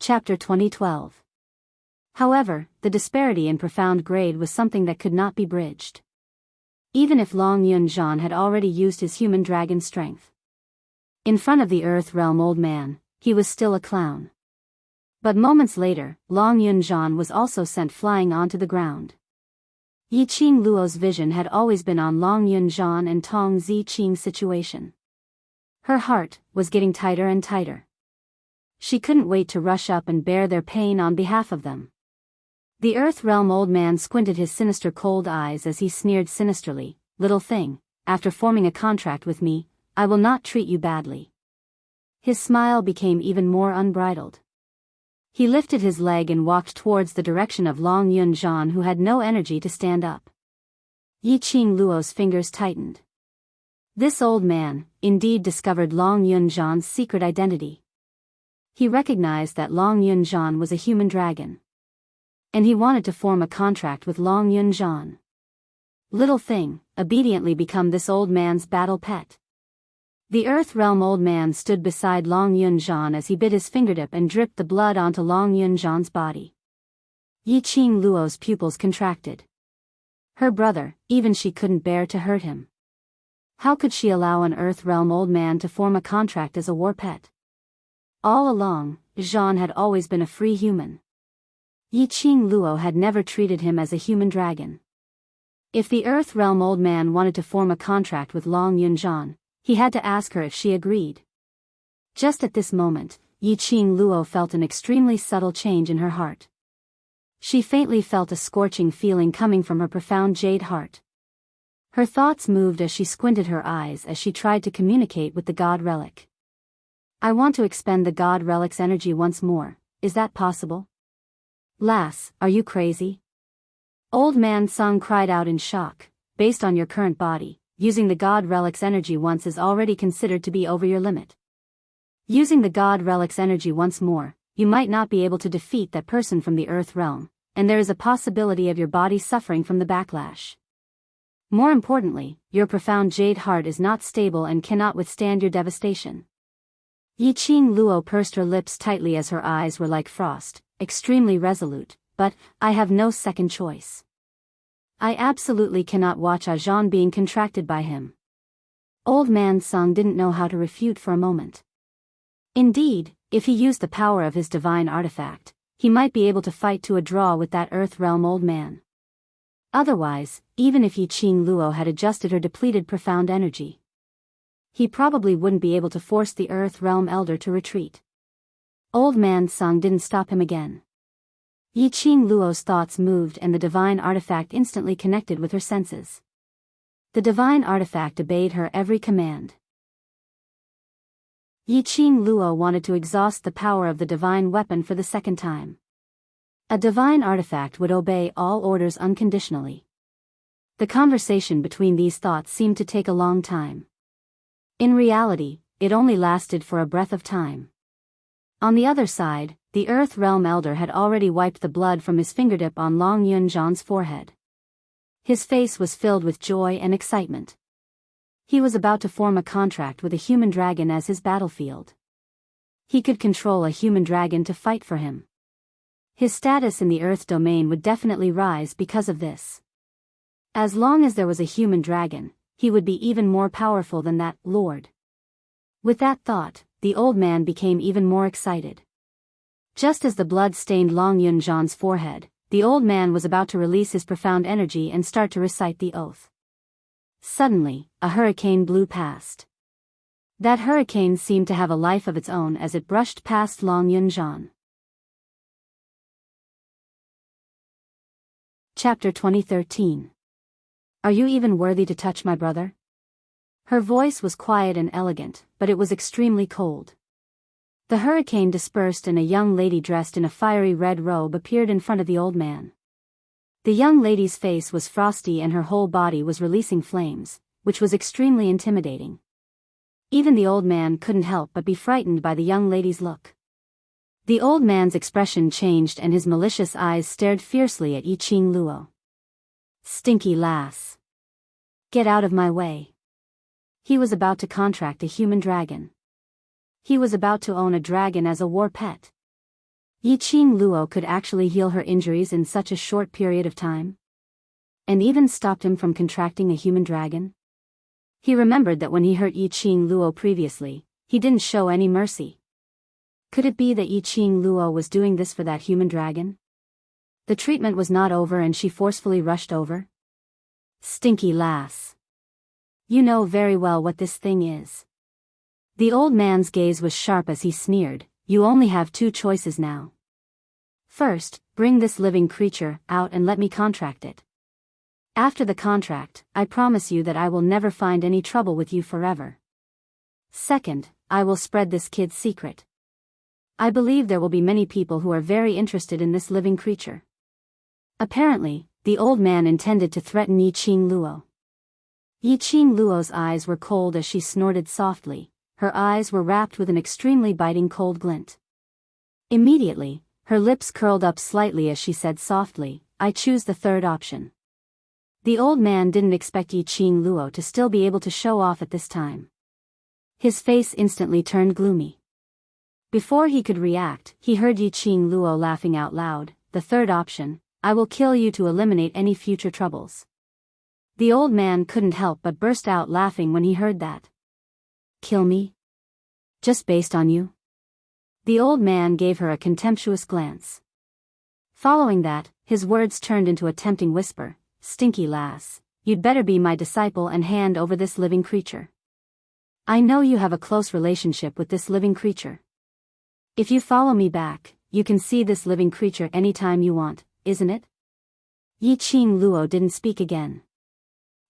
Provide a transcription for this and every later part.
Chapter 2012. However, the disparity in profound grade was something that could not be bridged. Even if Long Yun-jan had already used his human dragon strength in front of the Earth Realm old man, he was still a clown. But moments later, Long Yun-jan was also sent flying onto the ground. Yi Qing Luo's vision had always been on Long Yun-jan and Tong Ziqing's situation. Her heart was getting tighter and tighter. She couldn't wait to rush up and bear their pain on behalf of them. The Earth Realm old man squinted his sinister cold eyes as he sneered sinisterly, "Little thing, after forming a contract with me, I will not treat you badly." His smile became even more unbridled. He lifted his leg and walked towards the direction of Long Yun-jan, who had no energy to stand up. Yi Qing Luo's fingers tightened. This old man, indeed, discovered Long Yun-jan's secret identity. He recognized that Long Yun-jan was a human dragon. And he wanted to form a contract with Long Yun-jan. Little thing, obediently become this old man's battle pet. The Earth Realm old man stood beside Long Yun-jan as he bit his fingertip and dripped the blood onto Long Yun-jan's body. Yi Qing Luo's pupils contracted. Her brother, even she couldn't bear to hurt him. How could she allow an Earth Realm old man to form a contract as a war pet? All along, Zhan had always been a free human. Yi Qing Luo had never treated him as a human dragon. If the Earth Realm old man wanted to form a contract with Long Yun-jan, he had to ask her if she agreed. Just at this moment, Yi Qing Luo felt an extremely subtle change in her heart. She faintly felt a scorching feeling coming from her profound jade heart. Her thoughts moved as she squinted her eyes as she tried to communicate with the God Relic. "I want to expend the God Relic's energy once more, is that possible?" "Lass, are you crazy?" Old man Sung cried out in shock. "Based on your current body, using the God Relic's energy once is already considered to be over your limit. Using the God Relic's energy once more, you might not be able to defeat that person from the Earth Realm, and there is a possibility of your body suffering from the backlash. More importantly, your profound jade heart is not stable and cannot withstand your devastation." Yi Qing Luo pursed her lips tightly as her eyes were like frost, extremely resolute, "But I have no second choice. I absolutely cannot watch Zhan being contracted by him." Old man Sung didn't know how to refute for a moment. Indeed, if he used the power of his divine artifact, he might be able to fight to a draw with that Earth Realm old man. Otherwise, even if Yi Qing Luo had adjusted her depleted profound energy, he probably wouldn't be able to force the Earth Realm elder to retreat. Old man Sung didn't stop him again. Yi Qing Luo's thoughts moved and the divine artifact instantly connected with her senses. The divine artifact obeyed her every command. Yi Qing Luo wanted to exhaust the power of the divine weapon for the second time. A divine artifact would obey all orders unconditionally. The conversation between these thoughts seemed to take a long time. In reality, it only lasted for a breath of time. On the other side, the Earth Realm elder had already wiped the blood from his fingertip on Long Yun-jan's forehead. His face was filled with joy and excitement. He was about to form a contract with a human dragon as his battlefield. He could control a human dragon to fight for him. His status in the Earth domain would definitely rise because of this. As long as there was a human dragon, he would be even more powerful than that lord. With that thought, the old man became even more excited. Just as the blood stained Long Yun-jan's forehead, the old man was about to release his profound energy and start to recite the oath. Suddenly, a hurricane blew past. That hurricane seemed to have a life of its own as it brushed past Long Yun-jan. Chapter 2013. "Are you even worthy to touch my brother?" Her voice was quiet and elegant, but it was extremely cold. The hurricane dispersed and a young lady dressed in a fiery red robe appeared in front of the old man. The young lady's face was frosty and her whole body was releasing flames, which was extremely intimidating. Even the old man couldn't help but be frightened by the young lady's look. The old man's expression changed and his malicious eyes stared fiercely at Yi Qing Luo. "Stinky lass. Get out of my way." He was about to contract a human dragon. He was about to own a dragon as a war pet. Yi Qing Luo could actually heal her injuries in such a short period of time? And even stopped him from contracting a human dragon? He remembered that when he hurt Yi Qing Luo previously, he didn't show any mercy. Could it be that Yi Qing Luo was doing this for that human dragon? The treatment was not over and she forcefully rushed over. Stinky lass. You know very well what this thing is. The old man's gaze was sharp as he sneered, you only have two choices now. First, bring this living creature out and let me contract it. After the contract, I promise you that I will never find any trouble with you forever. Second, I will spread this kid's secret. I believe there will be many people who are very interested in this living creature. Apparently, the old man intended to threaten Yi Qing Luo. Yi Qing Luo's eyes were cold as she snorted softly, her eyes were wrapped with an extremely biting cold glint. Immediately, her lips curled up slightly as she said softly, I choose the third option. The old man didn't expect Yi Qing Luo to still be able to show off at this time. His face instantly turned gloomy. Before he could react, he heard Yi Qing Luo laughing out loud, the third option, I will kill you to eliminate any future troubles. The old man couldn't help but burst out laughing when he heard that. Kill me? Just based on you? The old man gave her a contemptuous glance. Following that, his words turned into a tempting whisper, Stinky lass, you'd better be my disciple and hand over this living creature. I know you have a close relationship with this living creature. If you follow me back, you can see this living creature anytime you want, isn't it? Yi Qing Luo didn't speak again,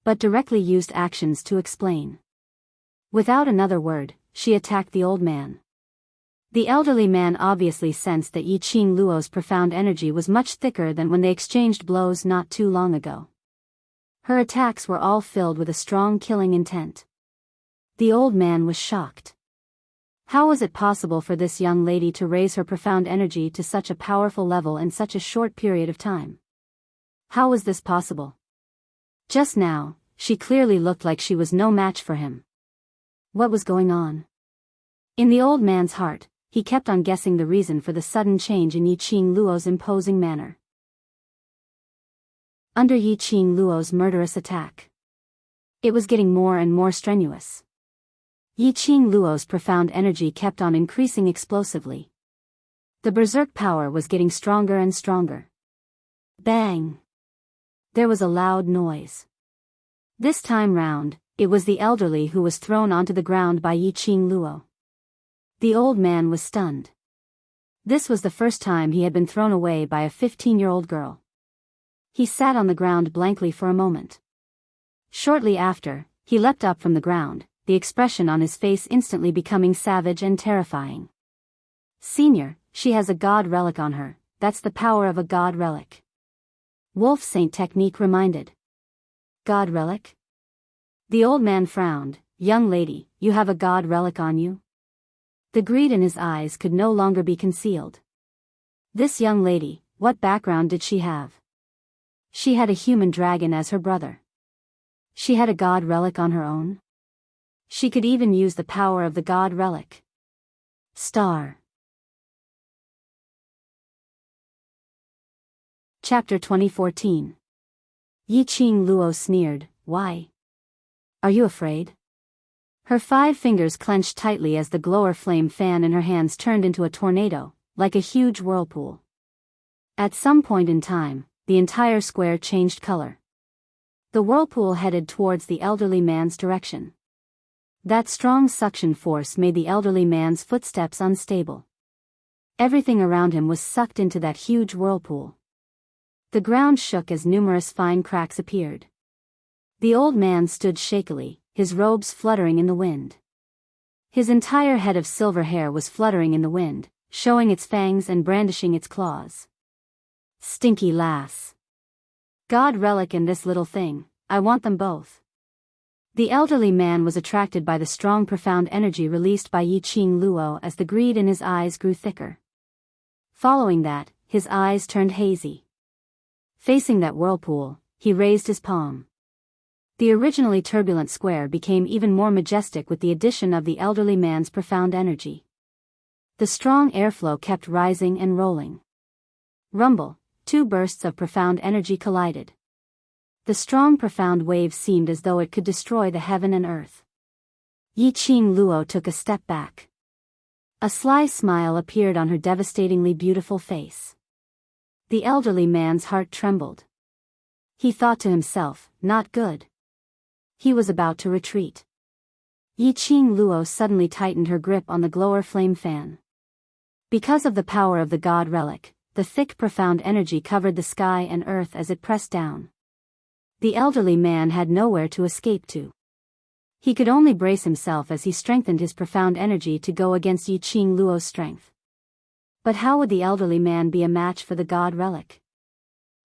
but directly used actions to explain. Without another word, she attacked the old man. The elderly man obviously sensed that Yi Qing Luo's profound energy was much thicker than when they exchanged blows not too long ago. Her attacks were all filled with a strong killing intent. The old man was shocked. How was it possible for this young lady to raise her profound energy to such a powerful level in such a short period of time? How was this possible? Just now, she clearly looked like she was no match for him. What was going on? In the old man's heart, he kept on guessing the reason for the sudden change in Yi Qing Luo's imposing manner. Under Yi Qing Luo's murderous attack, it was getting more and more strenuous. Yi Qing Luo's profound energy kept on increasing explosively. The berserk power was getting stronger and stronger. Bang! There was a loud noise. This time round, it was the elderly who was thrown onto the ground by Yi Qing Luo. The old man was stunned. This was the first time he had been thrown away by a 15-year-old girl. He sat on the ground blankly for a moment. Shortly after, he leapt up from the ground, the expression on his face instantly becoming savage and terrifying. Senior, she has a god relic on her, that's the power of a god relic. Wolf Saint technique reminded. God relic? The old man frowned, young lady, you have a god relic on you? The greed in his eyes could no longer be concealed. This young lady, what background did she have? She had a human dragon as her brother. She had a god relic on her own? She could even use the power of the god relic. Star. Chapter 2014. Yi Qing Luo sneered, why? Are you afraid? Her 5 fingers clenched tightly as the glower flame fan in her hands turned into a tornado, like a huge whirlpool. At some point in time, the entire square changed color. The whirlpool headed towards the elderly man's direction. That strong suction force made the elderly man's footsteps unstable. Everything around him was sucked into that huge whirlpool. The ground shook as numerous fine cracks appeared. The old man stood shakily, his robes fluttering in the wind. His entire head of silver hair was fluttering in the wind, showing its fangs and brandishing its claws. Stinky lass. God relic and this little thing, I want them both. The elderly man was attracted by the strong profound energy released by Yi Qing Luo as the greed in his eyes grew thicker. Following that, his eyes turned hazy. Facing that whirlpool, he raised his palm. The originally turbulent square became even more majestic with the addition of the elderly man's profound energy. The strong airflow kept rising and rolling. Rumble, two bursts of profound energy collided. The strong profound wave seemed as though it could destroy the heaven and earth. Yi-Ching Luo took a step back. A sly smile appeared on her devastatingly beautiful face. The elderly man's heart trembled. He thought to himself, not good. He was about to retreat. Yi-Ching Luo suddenly tightened her grip on the glower flame fan. Because of the power of the god relic, the thick profound energy covered the sky and earth as it pressed down. The elderly man had nowhere to escape to. He could only brace himself as he strengthened his profound energy to go against Yi-Ching Luo's strength. But how would the elderly man be a match for the god relic?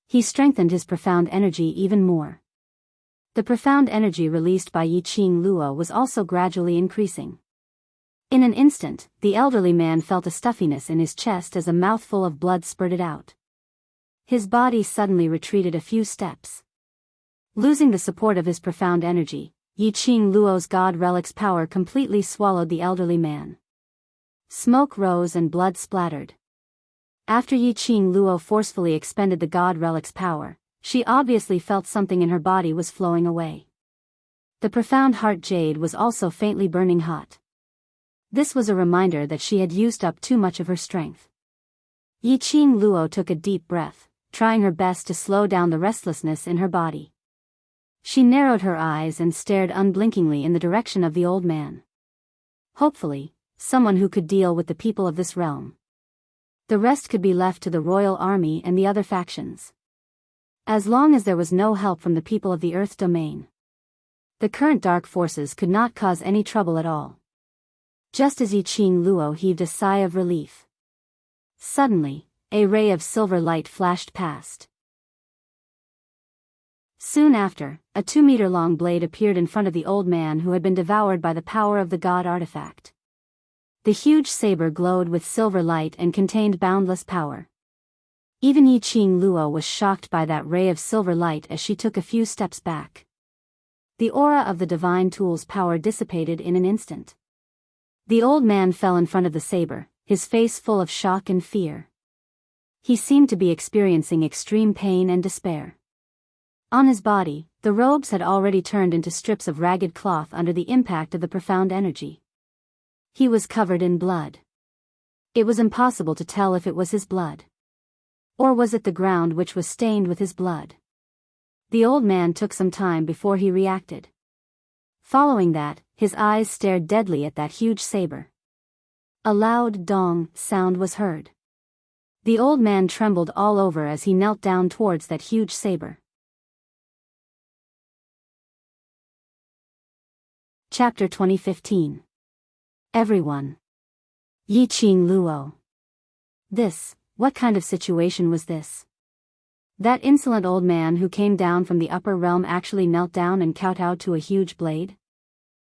He strengthened his profound energy even more. The profound energy released by Yi-Ching Luo was also gradually increasing. In an instant, the elderly man felt a stuffiness in his chest as a mouthful of blood spurted out. His body suddenly retreated a few steps. Losing the support of his profound energy, Yi-Ching Luo's god relic's power completely swallowed the elderly man. Smoke rose and blood splattered. After Yi-Ching Luo forcefully expended the god relic's power, she obviously felt something in her body was flowing away. The profound heart jade was also faintly burning hot. This was a reminder that she had used up too much of her strength. Yi-Ching Luo took a deep breath, trying her best to slow down the restlessness in her body. She narrowed her eyes and stared unblinkingly in the direction of the old man. Hopefully, someone who could deal with the people of this realm. The rest could be left to the royal army and the other factions. As long as there was no help from the people of the Earth domain. The current dark forces could not cause any trouble at all. Just as Yi-Ching Luo heaved a sigh of relief. Suddenly, a ray of silver light flashed past. Soon after, a 2-meter-long blade appeared in front of the old man who had been devoured by the power of the god artifact. The huge saber glowed with silver light and contained boundless power. Even Yi-Ching Luo was shocked by that ray of silver light as she took a few steps back. The aura of the divine tool's power dissipated in an instant. The old man fell in front of the saber, his face full of shock and fear. He seemed to be experiencing extreme pain and despair. On his body, the robes had already turned into strips of ragged cloth under the impact of the profound energy. He was covered in blood. It was impossible to tell if it was his blood. Or was it the ground which was stained with his blood? The old man took some time before he reacted. Following that, his eyes stared deadly at that huge saber. A loud dong sound was heard. The old man trembled all over as he knelt down towards that huge saber. Chapter 2015. Everyone. Yi-Ching Luo. What kind of situation was this? That insolent old man who came down from the upper realm actually knelt down and kowtowed to a huge blade?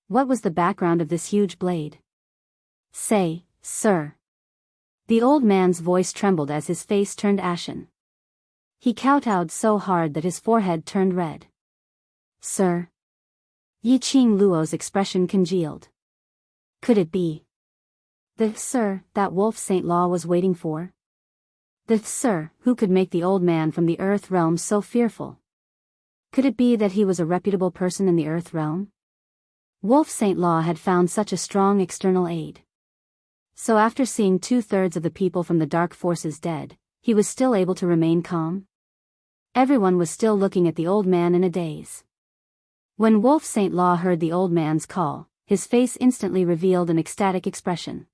What was the background of this huge blade? Say, sir. The old man's voice trembled as his face turned ashen. He kowtowed so hard that his forehead turned red. Sir. Yi-Ching Luo's expression congealed. Could it be the sir that Wolf Saint Law was waiting for? The sir who could make the old man from the earth realm so fearful? Could it be that he was a reputable person in the earth realm? Wolf Saint Law had found such a strong external aid. So after seeing 2/3 of the people from the dark forces dead, he was still able to remain calm? Everyone was still looking at the old man in a daze. When Wolf Saint Law heard the old man's call, his face instantly revealed an ecstatic expression.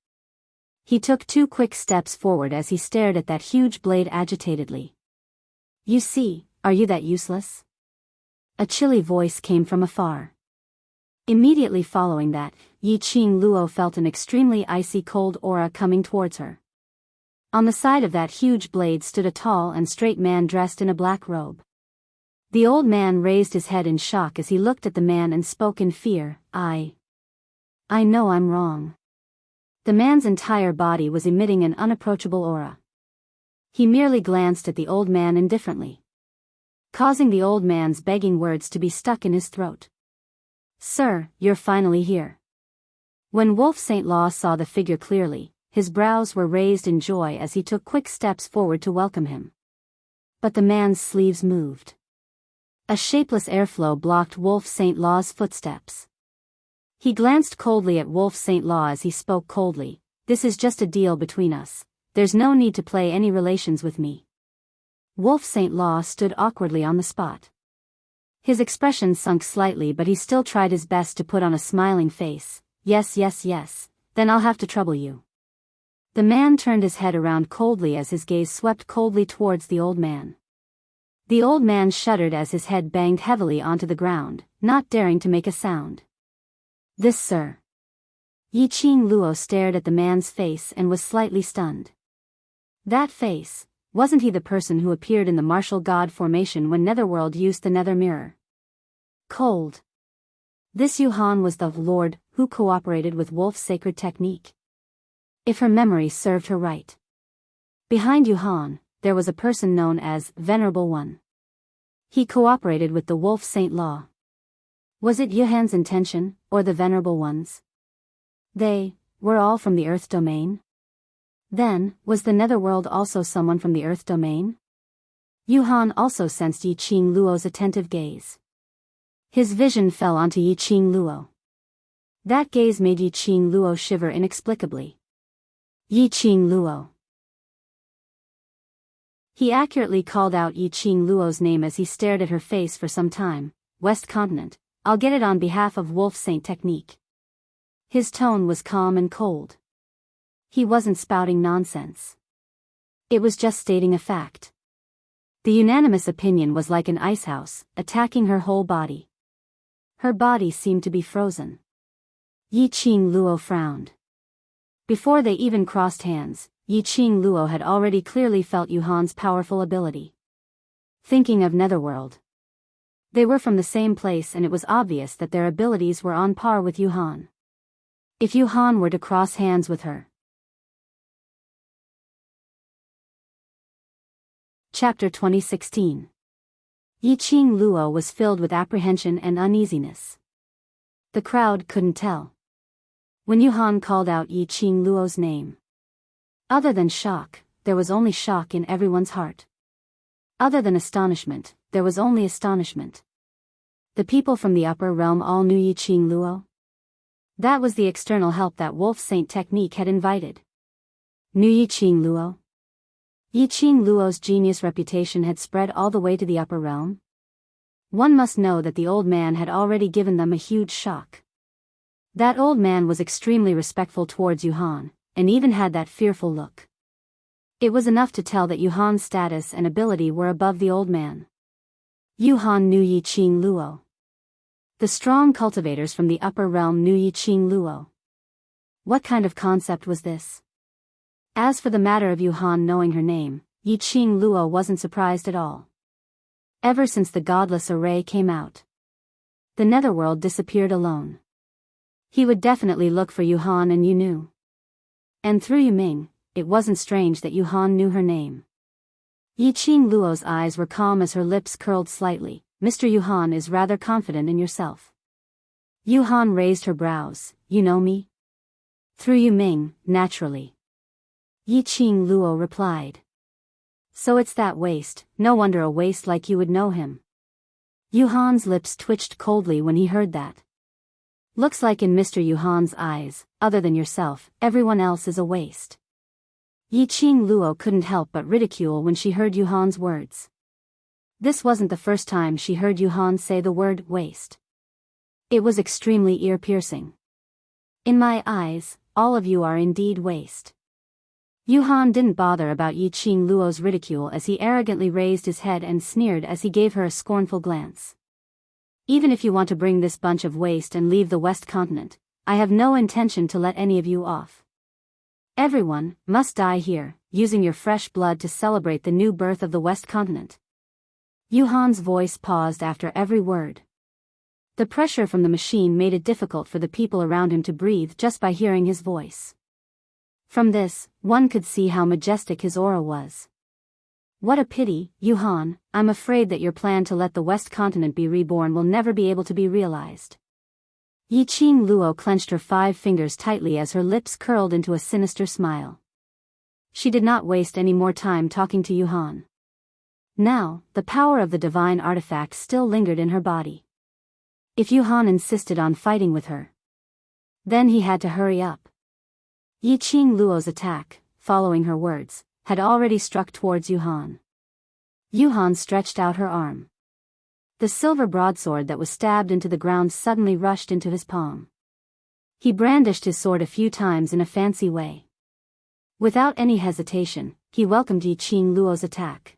He took 2 quick steps forward as he stared at that huge blade agitatedly. You see, are you that useless? A chilly voice came from afar. Immediately following that, Yi-Ching Luo felt an extremely icy cold aura coming towards her. On the side of that huge blade stood a tall and straight man dressed in a black robe. The old man raised his head in shock as he looked at the man and spoke in fear. I know I'm wrong. The man's entire body was emitting an unapproachable aura. He merely glanced at the old man indifferently, causing the old man's begging words to be stuck in his throat. Sir, you're finally here. When Wolf Saint Law saw the figure clearly, his brows were raised in joy as he took quick steps forward to welcome him. But the man's sleeves moved. A shapeless airflow blocked Wolf St. Law's footsteps. He glanced coldly at Wolf St. Law as he spoke coldly. "This is just a deal between us. There's no need to play any relations with me." Wolf St. Law stood awkwardly on the spot. His expression sunk slightly, but he still tried his best to put on a smiling face. Yes, then I'll have to trouble you." The man turned his head around coldly as his gaze swept coldly towards the old man. The old man shuddered as his head banged heavily onto the ground, not daring to make a sound. "This, sir." Yi Qing Luo stared at the man's face and was slightly stunned. That face, wasn't he the person who appeared in the martial god formation when Netherworld used the Nether Mirror? Cold. This Yuhan was the Lord who cooperated with Wolf's sacred technique. If her memory served her right. Behind Yuhan, there was a person known as Venerable One. He cooperated with the Wolf Saint Law. Was it Yuhan's intention, or the Venerable One's? They were all from the Earth domain? Then, was the Netherworld also someone from the Earth domain? Yuhan also sensed Yi Qing Luo's attentive gaze. His vision fell onto Yi Qing Luo. That gaze made Yi Qing Luo shiver inexplicably. Yi Qing Luo. He accurately called out Yi Qing Luo's name as he stared at her face for some time. "West Continent, I'll get it on behalf of Wolf Saint Technique." His tone was calm and cold. He wasn't spouting nonsense. It was just stating a fact. The unanimous opinion was like an icehouse, attacking her whole body. Her body seemed to be frozen. Yi Qing Luo frowned. Before they even crossed hands, Yi Qing Luo had already clearly felt Yuhan's powerful ability. Thinking of Netherworld. They were from the same place and it was obvious that their abilities were on par with Yuhan. If Yuhan were to cross hands with her. Chapter 2016. Yi Qing Luo was filled with apprehension and uneasiness. The crowd couldn't tell. When Yuhan called out Yi Qing Luo's name. Other than shock, there was only shock in everyone's heart. Other than astonishment, there was only astonishment. The people from the upper realm all knew Yi Qing Luo. That was the external help that Wolf Saint Technique had invited. Knew Yi Qing Luo? Yi Qing Luo's genius reputation had spread all the way to the upper realm. One must know that the old man had already given them a huge shock. That old man was extremely respectful towards Yuhan, and even had that fearful look. It was enough to tell that Yuhan's status and ability were above the old man. Yuhan knew Yi Qing Luo. The strong cultivators from the upper realm knew Yi Qing Luo. What kind of concept was this? As for the matter of Yuhan knowing her name, Yi Qing Luo wasn't surprised at all. Ever since the godless array came out, the Netherworld disappeared alone. He would definitely look for Yuhan and Yu knew. And through Yu Ming, it wasn't strange that Yuhan knew her name. Yi Qing Luo's eyes were calm as her lips curled slightly. "Mr. Yuhan is rather confident in yourself." Yuhan raised her brows. "You know me?" "Through Yu Ming, naturally." Yi Qing Luo replied. "So it's that waste, no wonder a waste like you would know him." Yuhan's lips twitched coldly when he heard that. "Looks like in Mr. Yuhan's eyes, other than yourself, everyone else is a waste." Yi Qing Luo couldn't help but ridicule when she heard Yuhan's words. This wasn't the first time she heard Yuhan say the word waste. It was extremely ear-piercing. "In my eyes, all of you are indeed waste." Yuhan didn't bother about Yi Qing Luo's ridicule as he arrogantly raised his head and sneered as he gave her a scornful glance. "Even if you want to bring this bunch of waste and leave the West Continent, I have no intention to let any of you off. Everyone must die here, using your fresh blood to celebrate the new birth of the West Continent." Yuhan's voice paused after every word. The pressure from the machine made it difficult for the people around him to breathe just by hearing his voice. From this, one could see how majestic his aura was. "What a pity, Yuhan, I'm afraid that your plan to let the West Continent be reborn will never be able to be realized." Yi Qing Luo clenched her 5 fingers tightly as her lips curled into a sinister smile. She did not waste any more time talking to Yuhan. Now, the power of the divine artifact still lingered in her body. If Yuhan insisted on fighting with her, then he had to hurry up. Yi Qing Luo's attack, following her words, had already struck towards Yuhan. Yuhan stretched out her arm. The silver broadsword that was stabbed into the ground suddenly rushed into his palm. He brandished his sword a few times in a fancy way. Without any hesitation, he welcomed Yi Qing Luo's attack.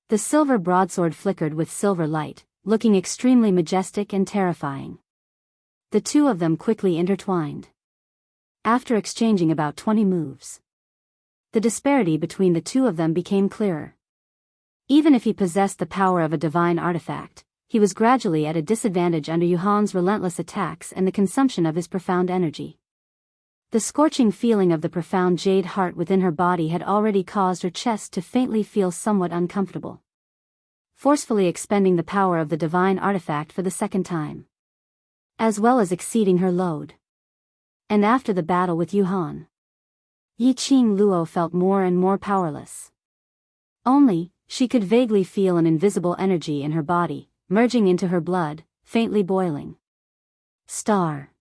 The silver broadsword flickered with silver light, looking extremely majestic and terrifying. The two of them quickly intertwined. After exchanging about 20 moves, the disparity between the two of them became clearer. Even if he possessed the power of a divine artifact, he was gradually at a disadvantage under Yuhan's relentless attacks and the consumption of his profound energy. The scorching feeling of the profound jade heart within her body had already caused her chest to faintly feel somewhat uncomfortable. Forcefully expending the power of the divine artifact for the second time, as well as exceeding her load. And after the battle with Yuhan, Yi Qing Luo felt more and more powerless. Only, she could vaguely feel an invisible energy in her body, merging into her blood, faintly boiling. Star.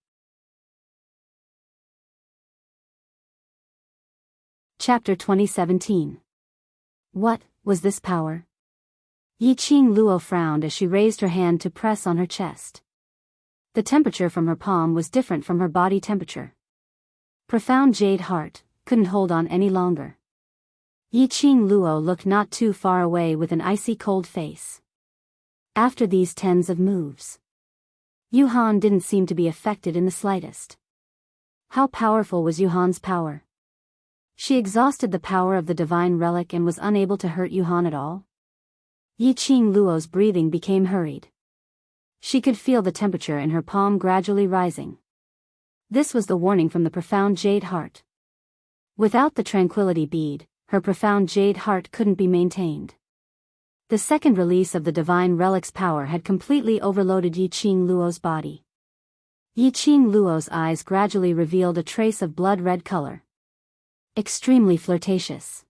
Chapter 2017. What was this power? Yi Qing Luo frowned as she raised her hand to press on her chest. The temperature from her palm was different from her body temperature. Profound jade heart couldn't hold on any longer. Yi Qing Luo looked not too far away with an icy cold face. After these tens of moves, Yuhan didn't seem to be affected in the slightest. How powerful was Yuhan's power? She exhausted the power of the divine relic and was unable to hurt Yuhan at all? Yi Qing Luo's breathing became hurried. She could feel the temperature in her palm gradually rising. This was the warning from the profound jade heart. Without the tranquility bead, her profound jade heart couldn't be maintained. The second release of the divine relic's power had completely overloaded Yi Qing Luo's body. Yi Qing Luo's eyes gradually revealed a trace of blood-red color. Extremely flirtatious.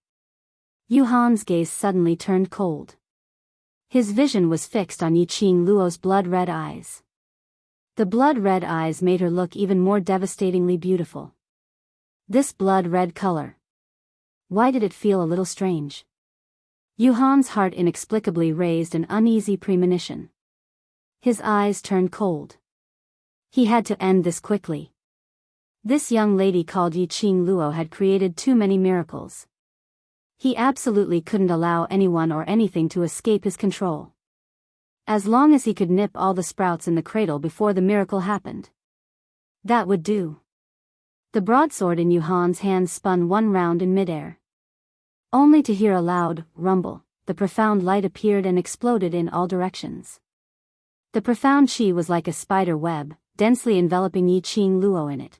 Yuhan's gaze suddenly turned cold. His vision was fixed on Yi Qing Luo's blood-red eyes. The blood-red eyes made her look even more devastatingly beautiful. This blood-red color. Why did it feel a little strange? Yuhan's heart inexplicably raised an uneasy premonition. His eyes turned cold. He had to end this quickly. This young lady called Yi Qing Luo had created too many miracles. He absolutely couldn't allow anyone or anything to escape his control. As long as he could nip all the sprouts in the cradle before the miracle happened, that would do. The broadsword in Yuhan's hand spun one round in midair. Only to hear a loud rumble, the profound light appeared and exploded in all directions. The profound chi was like a spider web, densely enveloping Yi Qing Luo in it.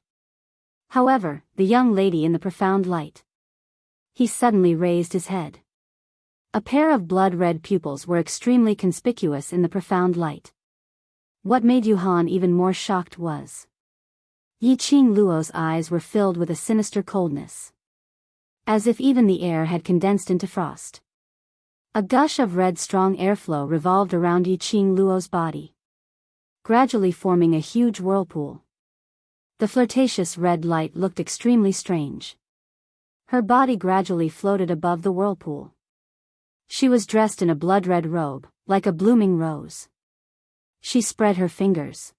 However, the young lady in the profound light. He suddenly raised his head. A pair of blood-red pupils were extremely conspicuous in the profound light. What made Yuhan even more shocked was Yi Qing Luo's eyes were filled with a sinister coldness. As if even the air had condensed into frost. A gush of red strong airflow revolved around Yi Qing Luo's body, gradually forming a huge whirlpool. The flirtatious red light looked extremely strange. Her body gradually floated above the whirlpool. She was dressed in a blood-red robe, like a blooming rose. She spread her fingers.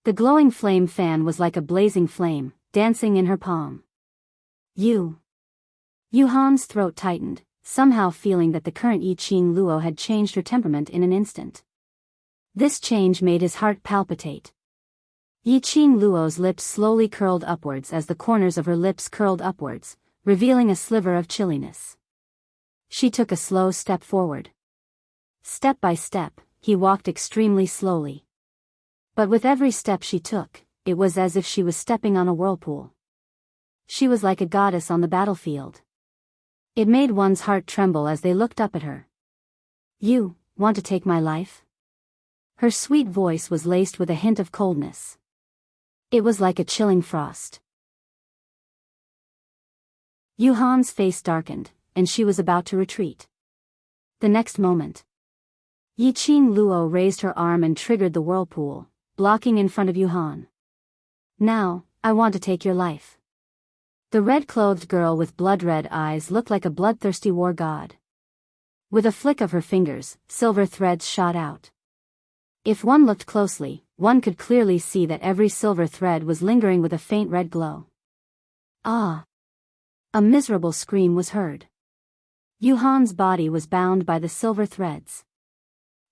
The glowing flame fan was like a blazing flame, dancing in her palm. Yuhan's throat tightened, somehow feeling that the current Yi Qing Luo had changed her temperament in an instant. This change made his heart palpitate. Yi Qing Luo's lips slowly curled upwards as the corners of her lips curled upwards, revealing a sliver of chilliness. She took a slow step forward. Step by step, he walked extremely slowly. But with every step she took, it was as if she was stepping on a whirlpool. She was like a goddess on the battlefield. It made one's heart tremble as they looked up at her. You want to take my life? Her sweet voice was laced with a hint of coldness. It was like a chilling frost. Yuhan's face darkened, and she was about to retreat. The next moment, Yiqing Luo raised her arm and triggered the whirlpool, blocking in front of Yuhan. Now, I want to take your life. The red-clothed girl with blood-red eyes looked like a bloodthirsty war god. With a flick of her fingers, silver threads shot out. If one looked closely, one could clearly see that every silver thread was lingering with a faint red glow. Ah! A miserable scream was heard. Yuhan's body was bound by the silver threads.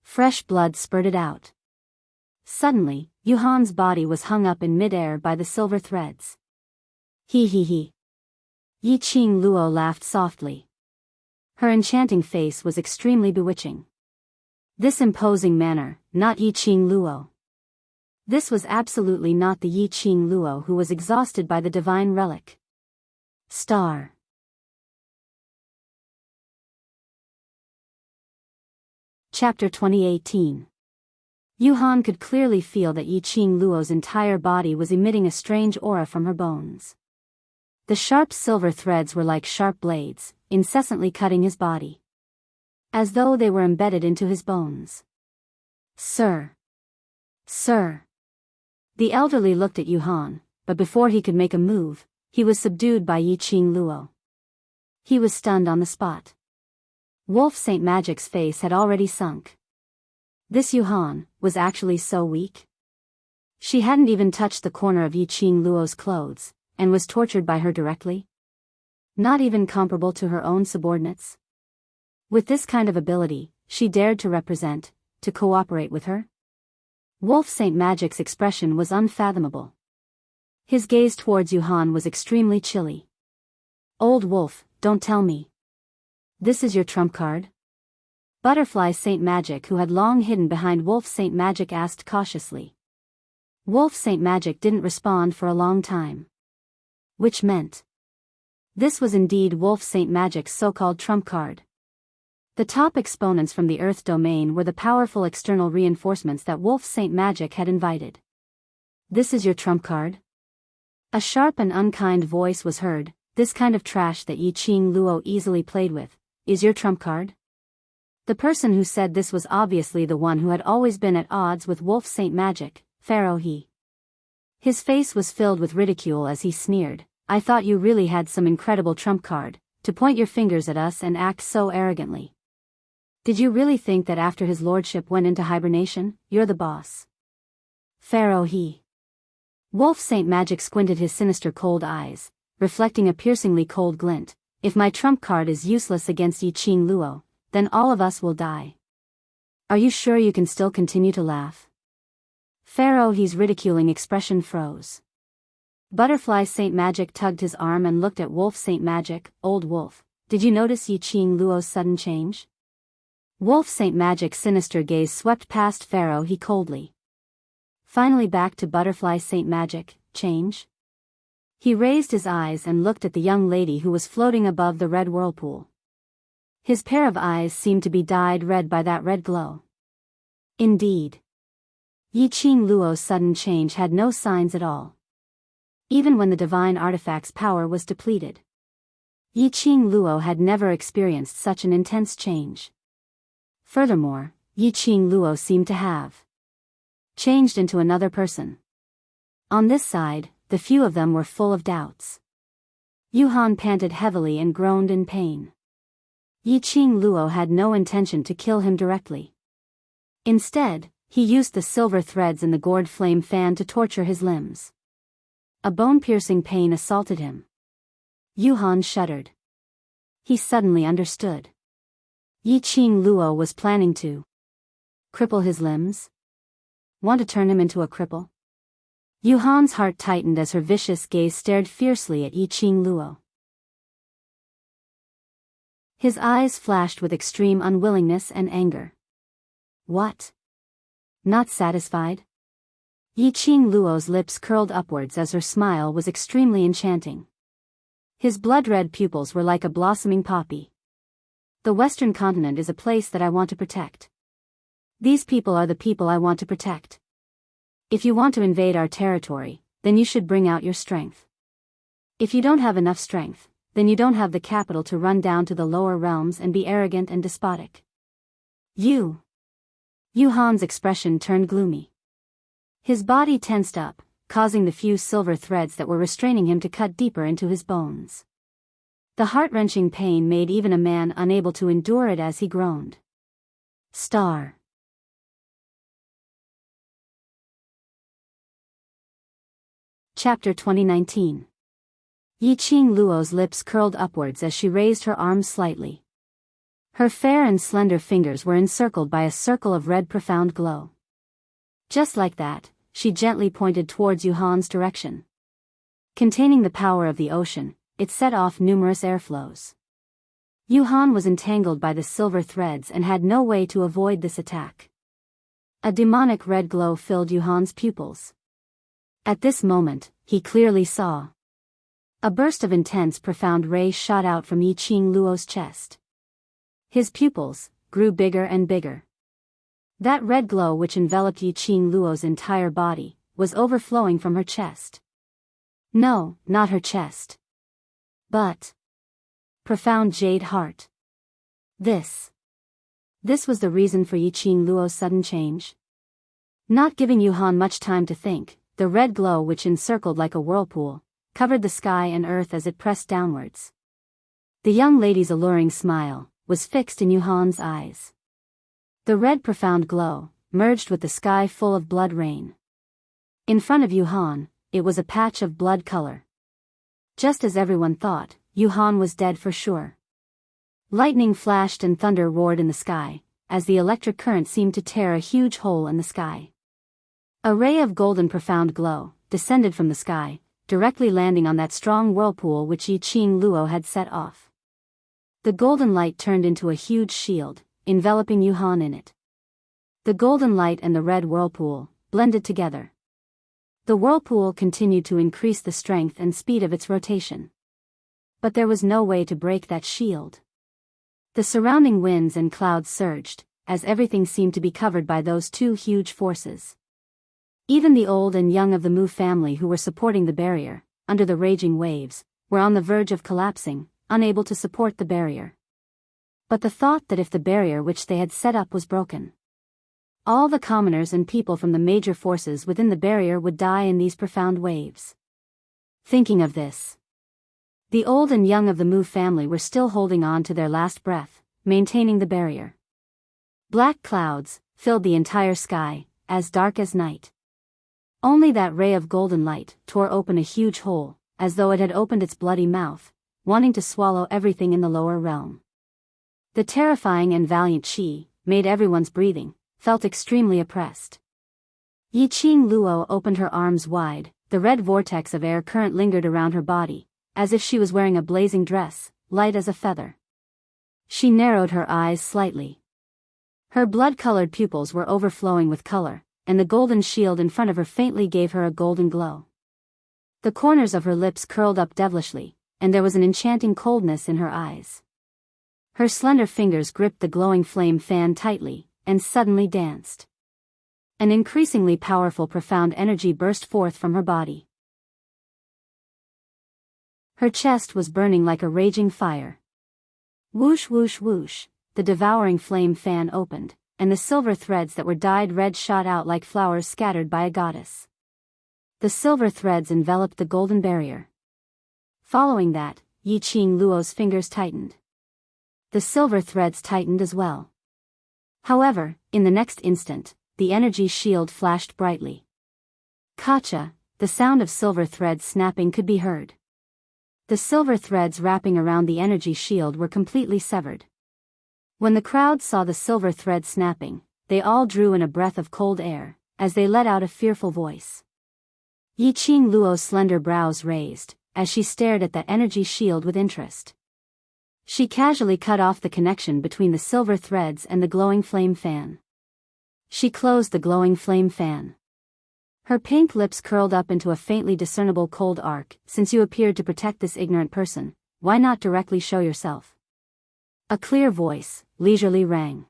Fresh blood spurted out. Suddenly, Yuhan's body was hung up in midair by the silver threads. He. Yiqing Luo laughed softly. Her enchanting face was extremely bewitching. This imposing manner, not Yiqing Luo. This was absolutely not the Yiqing Luo who was exhausted by the divine relic. Star. Chapter 2018. Yuhan could clearly feel that Yiqing Luo's entire body was emitting a strange aura from her bones. The sharp silver threads were like sharp blades, incessantly cutting his body, as though they were embedded into his bones. Sir! Sir! The elderly looked at Yuhan, but before he could make a move, he was subdued by Yiqing Luo. He was stunned on the spot. Wolf Saint Magic's face had already sunk. This Yuhan was actually so weak. She hadn't even touched the corner of Yiqing Luo's clothes, and was tortured by her directly. Not even comparable to her own subordinates. With this kind of ability, she dared to represent, to cooperate with her? Wolf Saint Magic's expression was unfathomable. His gaze towards Yuhan was extremely chilly. Old wolf, don't tell me. This is your trump card? Butterfly Saint Magic, who had long hidden behind Wolf Saint Magic, asked cautiously. Wolf Saint Magic didn't respond for a long time. Which meant this was indeed Wolf Saint Magic's so-called trump card. The top exponents from the Earth domain were the powerful external reinforcements that Wolf Saint Magic had invited. This is your trump card? A sharp and unkind voice was heard. This kind of trash that Yiqing Luo easily played with, is your trump card? The person who said this was obviously the one who had always been at odds with Wolf Saint Magic, Pharaoh He. His face was filled with ridicule as he sneered, I thought you really had some incredible trump card, to point your fingers at us and act so arrogantly. Did you really think that after his lordship went into hibernation, you're the boss? Pharaoh He. Wolf Saint Magic squinted his sinister cold eyes, reflecting a piercingly cold glint. If my trump card is useless against Yiqing Luo, then all of us will die. Are you sure you can still continue to laugh? Pharaoh He's ridiculing expression froze. Butterfly Saint Magic tugged his arm and looked at Wolf Saint Magic. Old wolf, did you notice Yiqing Luo's sudden change? Wolf Saint Magic's sinister gaze swept past Pharaoh He coldly. Finally back to Butterfly Saint Magic, change? He raised his eyes and looked at the young lady who was floating above the red whirlpool. His pair of eyes seemed to be dyed red by that red glow. Indeed. Yiqing Luo's sudden change had no signs at all. Even when the divine artifact's power was depleted. Yiqing Luo had never experienced such an intense change. Furthermore, Yiqing Luo seemed to have changed into another person. On this side, the few of them were full of doubts. Yuhan panted heavily and groaned in pain. Yiqing Luo had no intention to kill him directly. Instead, he used the silver threads in the gourd flame fan to torture his limbs. A bone-piercing pain assaulted him. Yuhan shuddered. He suddenly understood. Yiqing Luo was planning to cripple his limbs? Want to turn him into a cripple? Yuhan's heart tightened as her vicious gaze stared fiercely at Yiqing Luo. His eyes flashed with extreme unwillingness and anger. What? Not satisfied? Yiqing Luo's lips curled upwards as her smile was extremely enchanting. His blood-red pupils were like a blossoming poppy. The Western continent is a place that I want to protect. These people are the people I want to protect. If you want to invade our territory, then you should bring out your strength. If you don't have enough strength, then you don't have the capital to run down to the lower realms and be arrogant and despotic. Yuhan's expression turned gloomy. His body tensed up, causing the few silver threads that were restraining him to cut deeper into his bones. The heart-wrenching pain made even a man unable to endure it as he groaned. Star. Chapter 2019. Yiqing Luo's lips curled upwards as she raised her arms slightly. Her fair and slender fingers were encircled by a circle of red profound glow. Just like that, she gently pointed towards Yuhan's direction. Containing the power of the ocean, it set off numerous airflows. Yuhan was entangled by the silver threads and had no way to avoid this attack. A demonic red glow filled Yuhan's pupils. At this moment, he clearly saw. A burst of intense profound rays shot out from Yiqing Luo's chest. His pupils grew bigger and bigger. That red glow which enveloped Yiqing Luo's entire body was overflowing from her chest. No, not her chest. But profound jade heart. This was the reason for Yiqing Luo's sudden change. Not giving Yuhan much time to think, the red glow which encircled like a whirlpool covered the sky and earth as it pressed downwards. The young lady's alluring smile was fixed in Yuhan's eyes. The red profound glow merged with the sky full of blood rain. In front of Yuhan, it was a patch of blood color. Just as everyone thought, Yuhan was dead for sure. Lightning flashed and thunder roared in the sky, as the electric current seemed to tear a huge hole in the sky. A ray of golden profound glow descended from the sky, directly landing on that strong whirlpool which Yiqing Luo had set off. The golden light turned into a huge shield, enveloping Yuhan in it. The golden light and the red whirlpool blended together. The whirlpool continued to increase the strength and speed of its rotation. But there was no way to break that shield. The surrounding winds and clouds surged, as everything seemed to be covered by those two huge forces. Even the old and young of the Mu family who were supporting the barrier, under the raging waves, were on the verge of collapsing, unable to support the barrier. But the thought that if the barrier which they had set up was broken, all the commoners and people from the major forces within the barrier would die in these profound waves. Thinking of this, the old and young of the Mu family were still holding on to their last breath, maintaining the barrier. Black clouds filled the entire sky, as dark as night. Only that ray of golden light tore open a huge hole, as though it had opened its bloody mouth, wanting to swallow everything in the lower realm. The terrifying and valiant Qi made everyone's breathing felt extremely oppressed. Yiqing Luo opened her arms wide, the red vortex of air current lingered around her body, as if she was wearing a blazing dress, light as a feather. She narrowed her eyes slightly. Her blood-colored pupils were overflowing with color, and the golden shield in front of her faintly gave her a golden glow. The corners of her lips curled up devilishly, and there was an enchanting coldness in her eyes. Her slender fingers gripped the glowing flame fan tightly, and suddenly danced. An increasingly powerful profound energy burst forth from her body. Her chest was burning like a raging fire. Whoosh whoosh whoosh, the devouring flame fan opened, and the silver threads that were dyed red shot out like flowers scattered by a goddess. The silver threads enveloped the golden barrier. Following that, Yiqing Luo's fingers tightened. The silver threads tightened as well. However, in the next instant, the energy shield flashed brightly. Kacha, the sound of silver threads snapping could be heard. The silver threads wrapping around the energy shield were completely severed. When the crowd saw the silver thread snapping, they all drew in a breath of cold air, as they let out a fearful voice. Yiqing Luo's slender brows raised, as she stared at that energy shield with interest. She casually cut off the connection between the silver threads and the glowing flame fan. She closed the glowing flame fan. Her pink lips curled up into a faintly discernible cold arc. Since you appeared to protect this ignorant person, why not directly show yourself? A clear voice leisurely rang.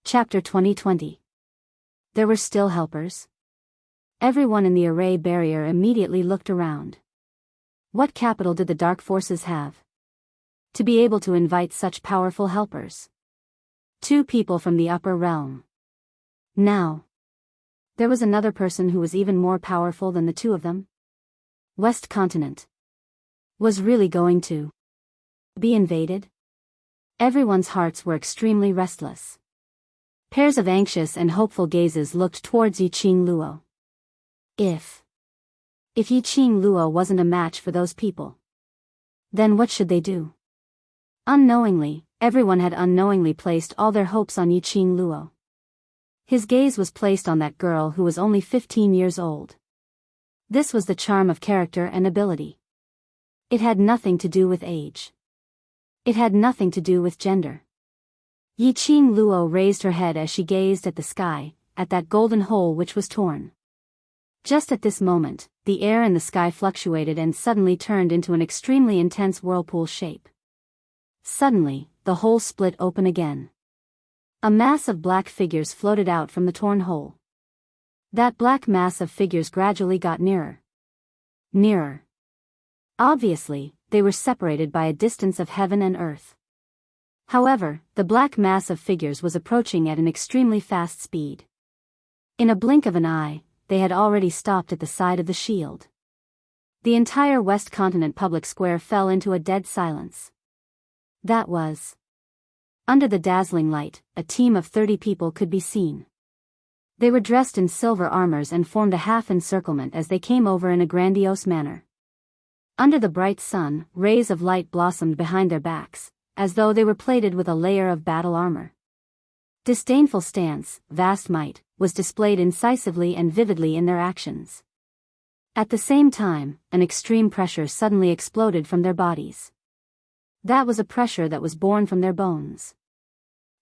Chapter 2020. There were still helpers. Everyone in the array barrier immediately looked around. What capital did the dark forces have to be able to invite such powerful helpers? 2 people from the upper realm. Now, there was another person who was even more powerful than the 2 of them. West Continent was really going to be invaded? Everyone's hearts were extremely restless. Pairs of anxious and hopeful gazes looked towards Yiqing Luo. If Yiqing Luo wasn't a match for those people, then what should they do? Unknowingly, everyone had unknowingly placed all their hopes on Yiqing Luo. His gaze was placed on that girl who was only 15 years old. This was the charm of character and ability. It had nothing to do with age. It had nothing to do with gender. Yiqing Luo raised her head as she gazed at the sky, at that golden hole which was torn. Just at this moment, the air in the sky fluctuated and suddenly turned into an extremely intense whirlpool shape. Suddenly, the hole split open again. A mass of black figures floated out from the torn hole. That black mass of figures gradually got nearer. Nearer. Obviously, they were separated by a distance of heaven and earth. However, the black mass of figures was approaching at an extremely fast speed. In a blink of an eye, they had already stopped at the side of the shield. The entire West Continent public square fell into a dead silence. That was. Under the dazzling light, a team of 30 people could be seen. They were dressed in silver armors and formed a half encirclement as they came over in a grandiose manner. Under the bright sun, rays of light blossomed behind their backs, as though they were plated with a layer of battle armor. Disdainful stance, vast might, was displayed incisively and vividly in their actions. At the same time, an extreme pressure suddenly exploded from their bodies. That was a pressure that was born from their bones.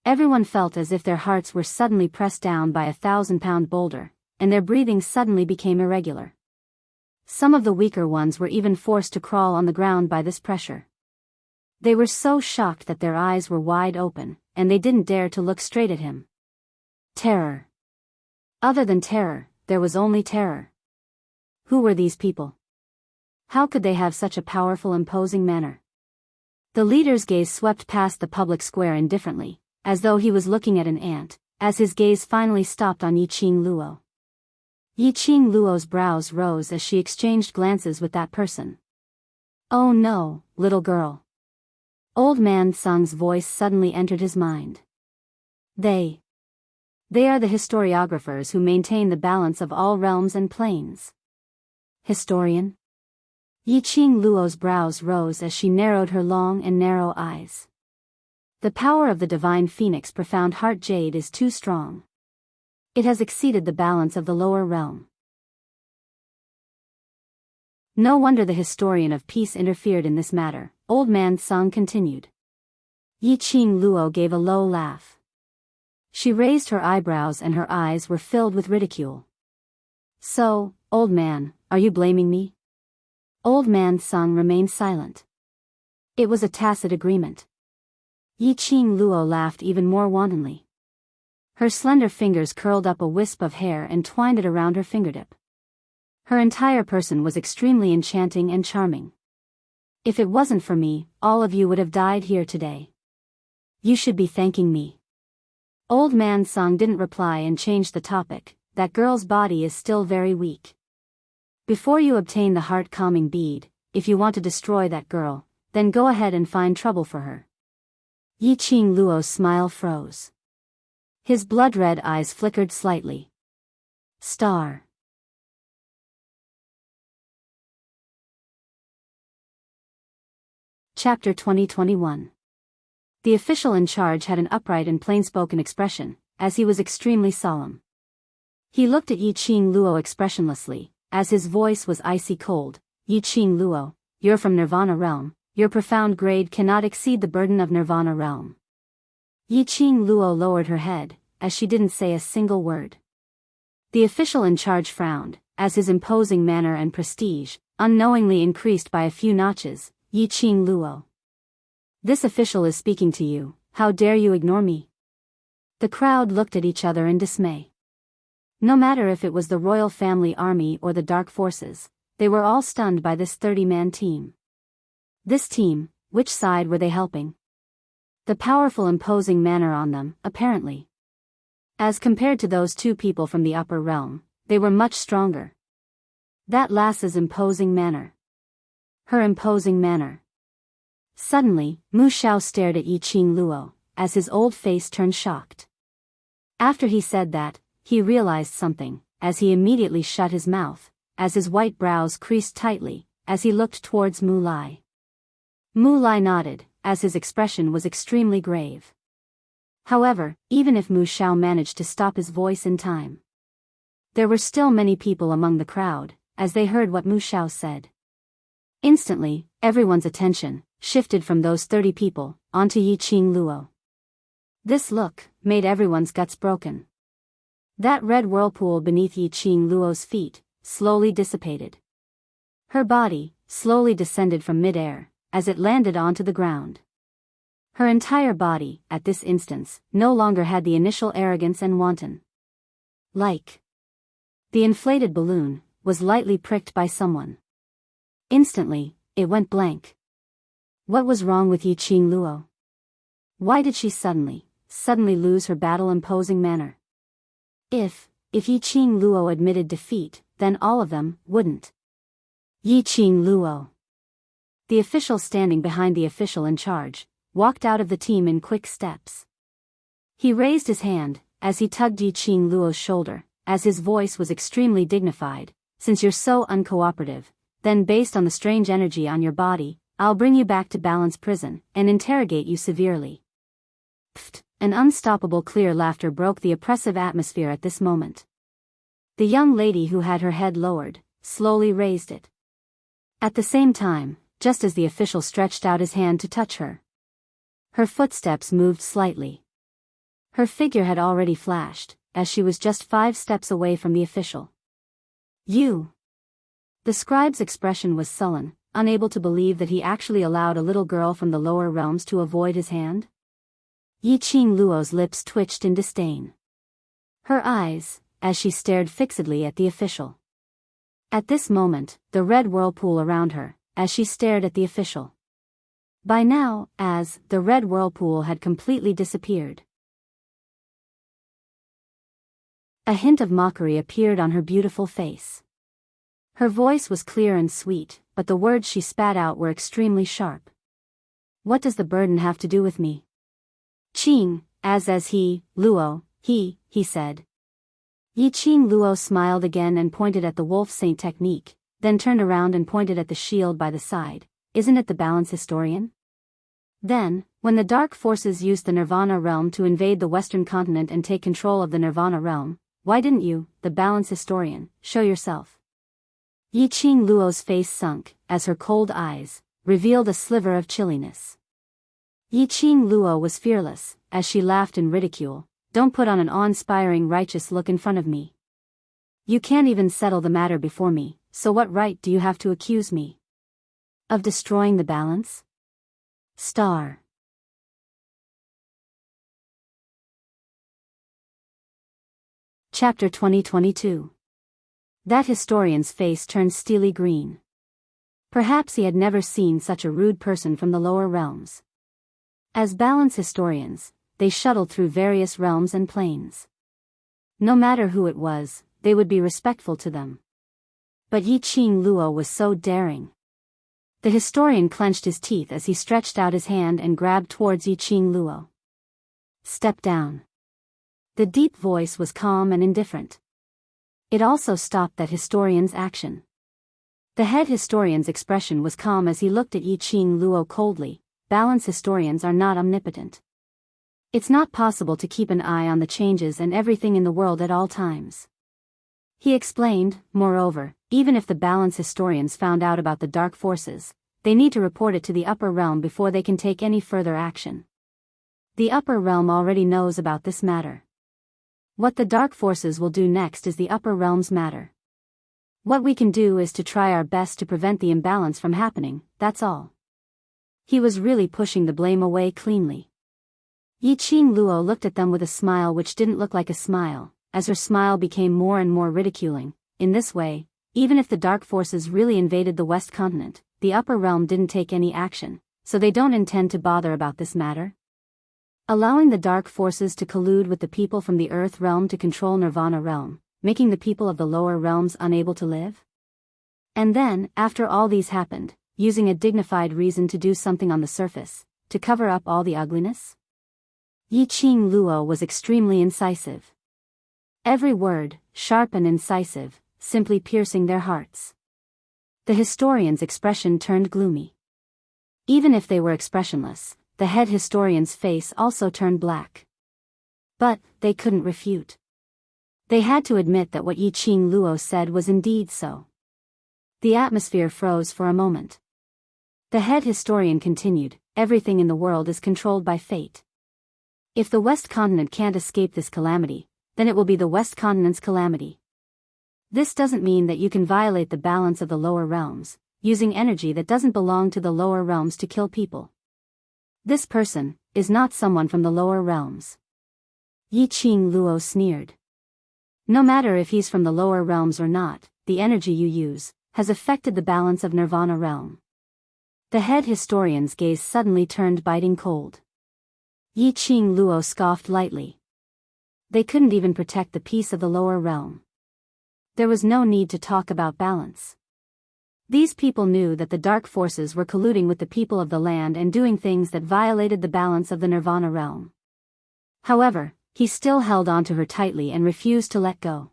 Everyone felt as if their hearts were suddenly pressed down by a 1,000-pound boulder, and their breathing suddenly became irregular. Some of the weaker ones were even forced to crawl on the ground by this pressure. They were so shocked that their eyes were wide open, and they didn't dare to look straight at him. Terror. Other than terror, there was only terror. Who were these people? How could they have such a powerful, imposing manner? The leader's gaze swept past the public square indifferently, as though he was looking at an ant, as his gaze finally stopped on Yiqing Luo. Yiqing Luo's brows rose as she exchanged glances with that person. Oh no, little girl. Old man Sung's voice suddenly entered his mind. They are the historiographers who maintain the balance of all realms and planes. Historian? Yiqing Luo's brows rose as she narrowed her long and narrow eyes. The power of the divine phoenix profound heart jade is too strong. It has exceeded the balance of the lower realm. No wonder the historian of peace interfered in this matter, Old Man Sung continued. Yiqing Luo gave a low laugh. She raised her eyebrows and her eyes were filled with ridicule. So, old man, are you blaming me? Old Man Sung remained silent. It was a tacit agreement. Yiqing Luo laughed even more wantonly. Her slender fingers curled up a wisp of hair and twined it around her fingertip. Her entire person was extremely enchanting and charming. If it wasn't for me, all of you would have died here today. You should be thanking me. Old Man Sung didn't reply and changed the topic. That girl's body is still very weak. Before you obtain the heart-calming bead, if you want to destroy that girl, then go ahead and find trouble for her. Yiqing Luo's smile froze. His blood-red eyes flickered slightly. Star. Chapter 2021. The official in charge had an upright and plain-spoken expression, as he was extremely solemn. He looked at Yiqing Luo expressionlessly, as his voice was icy cold. Yiqing Luo, you're from Nirvana realm, your profound grade cannot exceed the burden of Nirvana realm. Yiqing Luo lowered her head, as she didn't say a single word. The official in charge frowned, as his imposing manner and prestige, unknowingly increased by a few notches. Yiqing Luo. This official is speaking to you, how dare you ignore me? The crowd looked at each other in dismay. No matter if it was the royal family army or the dark forces, they were all stunned by this 30-man team. This team, which side were they helping? The powerful imposing manner on them, apparently. As compared to those two people from the upper realm, they were much stronger. That lass's imposing manner. Her imposing manner. Suddenly, Mu Xiao stared at Yi Qing Luo, as his old face turned shocked. After he said that, he realized something, as he immediately shut his mouth, as his white brows creased tightly, as he looked towards Mu Lai. Mu Lai nodded, as his expression was extremely grave. However, even if Mu Xiao managed to stop his voice in time, there were still many people among the crowd, as they heard what Mu Xiao said. Instantly, everyone's attention shifted from those 30 people onto Yi Qing Luo. This look made everyone's guts broken. That red whirlpool beneath Yi Qing Luo's feet slowly dissipated. Her body slowly descended from mid-air as it landed onto the ground. Her entire body, at this instance, no longer had the initial arrogance and wanton. Like the inflated balloon was lightly pricked by someone. Instantly, it went blank. What was wrong with Yi Qing Luo? Why did she suddenly lose her battle-imposing manner? If Yi Qing Luo admitted defeat, then all of them wouldn't. Yi Qing Luo. The official standing behind the official in charge walked out of the team in quick steps. He raised his hand as he tugged Yi Qing Luo's shoulder, as his voice was extremely dignified. Since you're so uncooperative, then based on the strange energy on your body, I'll bring you back to Balance Prison and interrogate you severely. Pfft! An unstoppable clear laughter broke the oppressive atmosphere at this moment. The young lady who had her head lowered slowly raised it. At the same time, just as the official stretched out his hand to touch her, her footsteps moved slightly. Her figure had already flashed, as she was just 5 steps away from the official. You! The scribe's expression was sullen, unable to believe that he actually allowed a little girl from the lower realms to avoid his hand. Yi Qing Luo's lips twitched in disdain. Her eyes, as she stared fixedly at the official. At this moment, the red whirlpool around her, as she stared at the official. By now, as the red whirlpool had completely disappeared. A hint of mockery appeared on her beautiful face. Her voice was clear and sweet, but the words she spat out were extremely sharp. What does the burden have to do with me? Qing, as he, Luo, he said. Yi Qing Luo smiled again and pointed at the wolf saint technique, then turned around and pointed at the shield by the side. Isn't it the balance historian? Then, when the dark forces used the Nirvana realm to invade the western continent and take control of the Nirvana realm, why didn't you, the balance historian, show yourself? Yi Qing Luo's face sunk, as her cold eyes revealed a sliver of chilliness. Yi Qing Luo was fearless, as she laughed in ridicule. Don't put on an awe-inspiring righteous look in front of me. You can't even settle the matter before me, so what right do you have to accuse me of destroying the balance? Star. Chapter 2022. That historian's face turned steely green. Perhaps he had never seen such a rude person from the lower realms. As balance historians, they shuttled through various realms and planes. No matter who it was, they would be respectful to them. But Yi Qing Luo was so daring. The historian clenched his teeth as he stretched out his hand and grabbed towards Yi Qing Luo. Step down. The deep voice was calm and indifferent. It also stopped that historian's action. The head historian's expression was calm as he looked at Yi Qing Luo coldly. Balance historians are not omnipotent. It's not possible to keep an eye on the changes and everything in the world at all times. He explained, moreover, even if the balance historians found out about the dark forces, they need to report it to the upper realm before they can take any further action. The upper realm already knows about this matter. What the dark forces will do next is the upper realm's matter. What we can do is to try our best to prevent the imbalance from happening, that's all. He was really pushing the blame away cleanly. Yi Qing Luo looked at them with a smile which didn't look like a smile, as her smile became more and more ridiculing. In this way, even if the dark forces really invaded the West Continent, the upper realm didn't take any action, so they don't intend to bother about this matter. Allowing the dark forces to collude with the people from the Earth realm to control Nirvana realm, making the people of the lower realms unable to live? And then, after all these happened, using a dignified reason to do something on the surface, to cover up all the ugliness? Yi Qing Luo was extremely incisive. Every word, sharp and incisive, simply piercing their hearts. The historian's expression turned gloomy. Even if they were expressionless, the head historian's face also turned black. But they couldn't refute. They had to admit that what Yi Qing Luo said was indeed so. The atmosphere froze for a moment. The head historian continued, everything in the world is controlled by fate. If the West Continent can't escape this calamity, then it will be the West Continent's calamity. This doesn't mean that you can violate the balance of the lower realms, using energy that doesn't belong to the lower realms to kill people. This person is not someone from the lower realms. Yi Qing Luo sneered. No matter if he's from the lower realms or not, the energy you use has affected the balance of Nirvana realm. The head historian's gaze suddenly turned biting cold. Yi Qing Luo scoffed lightly. They couldn't even protect the peace of the lower realm. There was no need to talk about balance. These people knew that the dark forces were colluding with the people of the land and doing things that violated the balance of the Nirvana realm. However, he still held on to her tightly and refused to let go.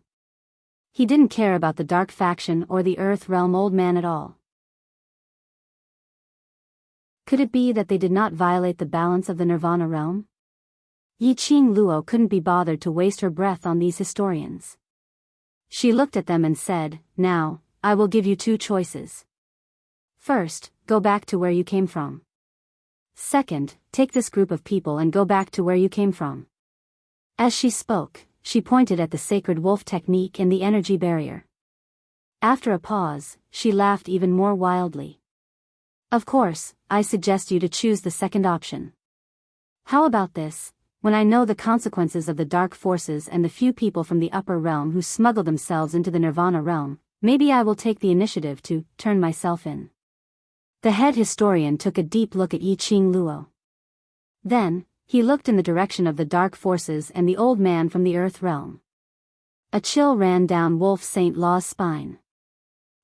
He didn't care about the dark faction or the Earth realm old man at all. Could it be that they did not violate the balance of the Nirvana realm? Yi Qing Luo couldn't be bothered to waste her breath on these historians. She looked at them and said, "Now, I will give you two choices. First, go back to where you came from. Second, take this group of people and go back to where you came from." As she spoke, she pointed at the sacred wolf technique and the energy barrier. After a pause, she laughed even more wildly. "Of course, I suggest you to choose the second option. How about this? When I know the consequences of the dark forces and the few people from the upper realm who smuggle themselves into the Nirvana realm, maybe I will take the initiative to turn myself in." The head historian took a deep look at Yi Qing Luo. Then, he looked in the direction of the dark forces and the old man from the Earth realm. A chill ran down Wolf St. Law's spine.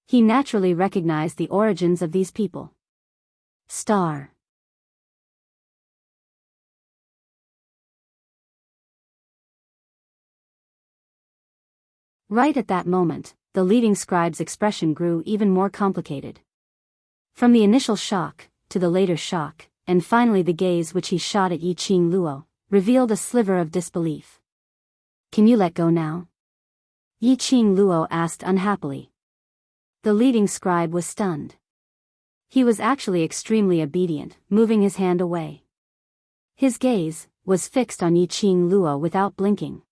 He naturally recognized the origins of these people. Star. Right at that moment, the leading scribe's expression grew even more complicated. From the initial shock, to the later shock, and finally the gaze which he shot at Yi Qing Luo, revealed a sliver of disbelief. "Can you let go now?" Yi Qing Luo asked unhappily. The leading scribe was stunned. He was actually extremely obedient, moving his hand away. His gaze was fixed on Yi Qing Luo without blinking.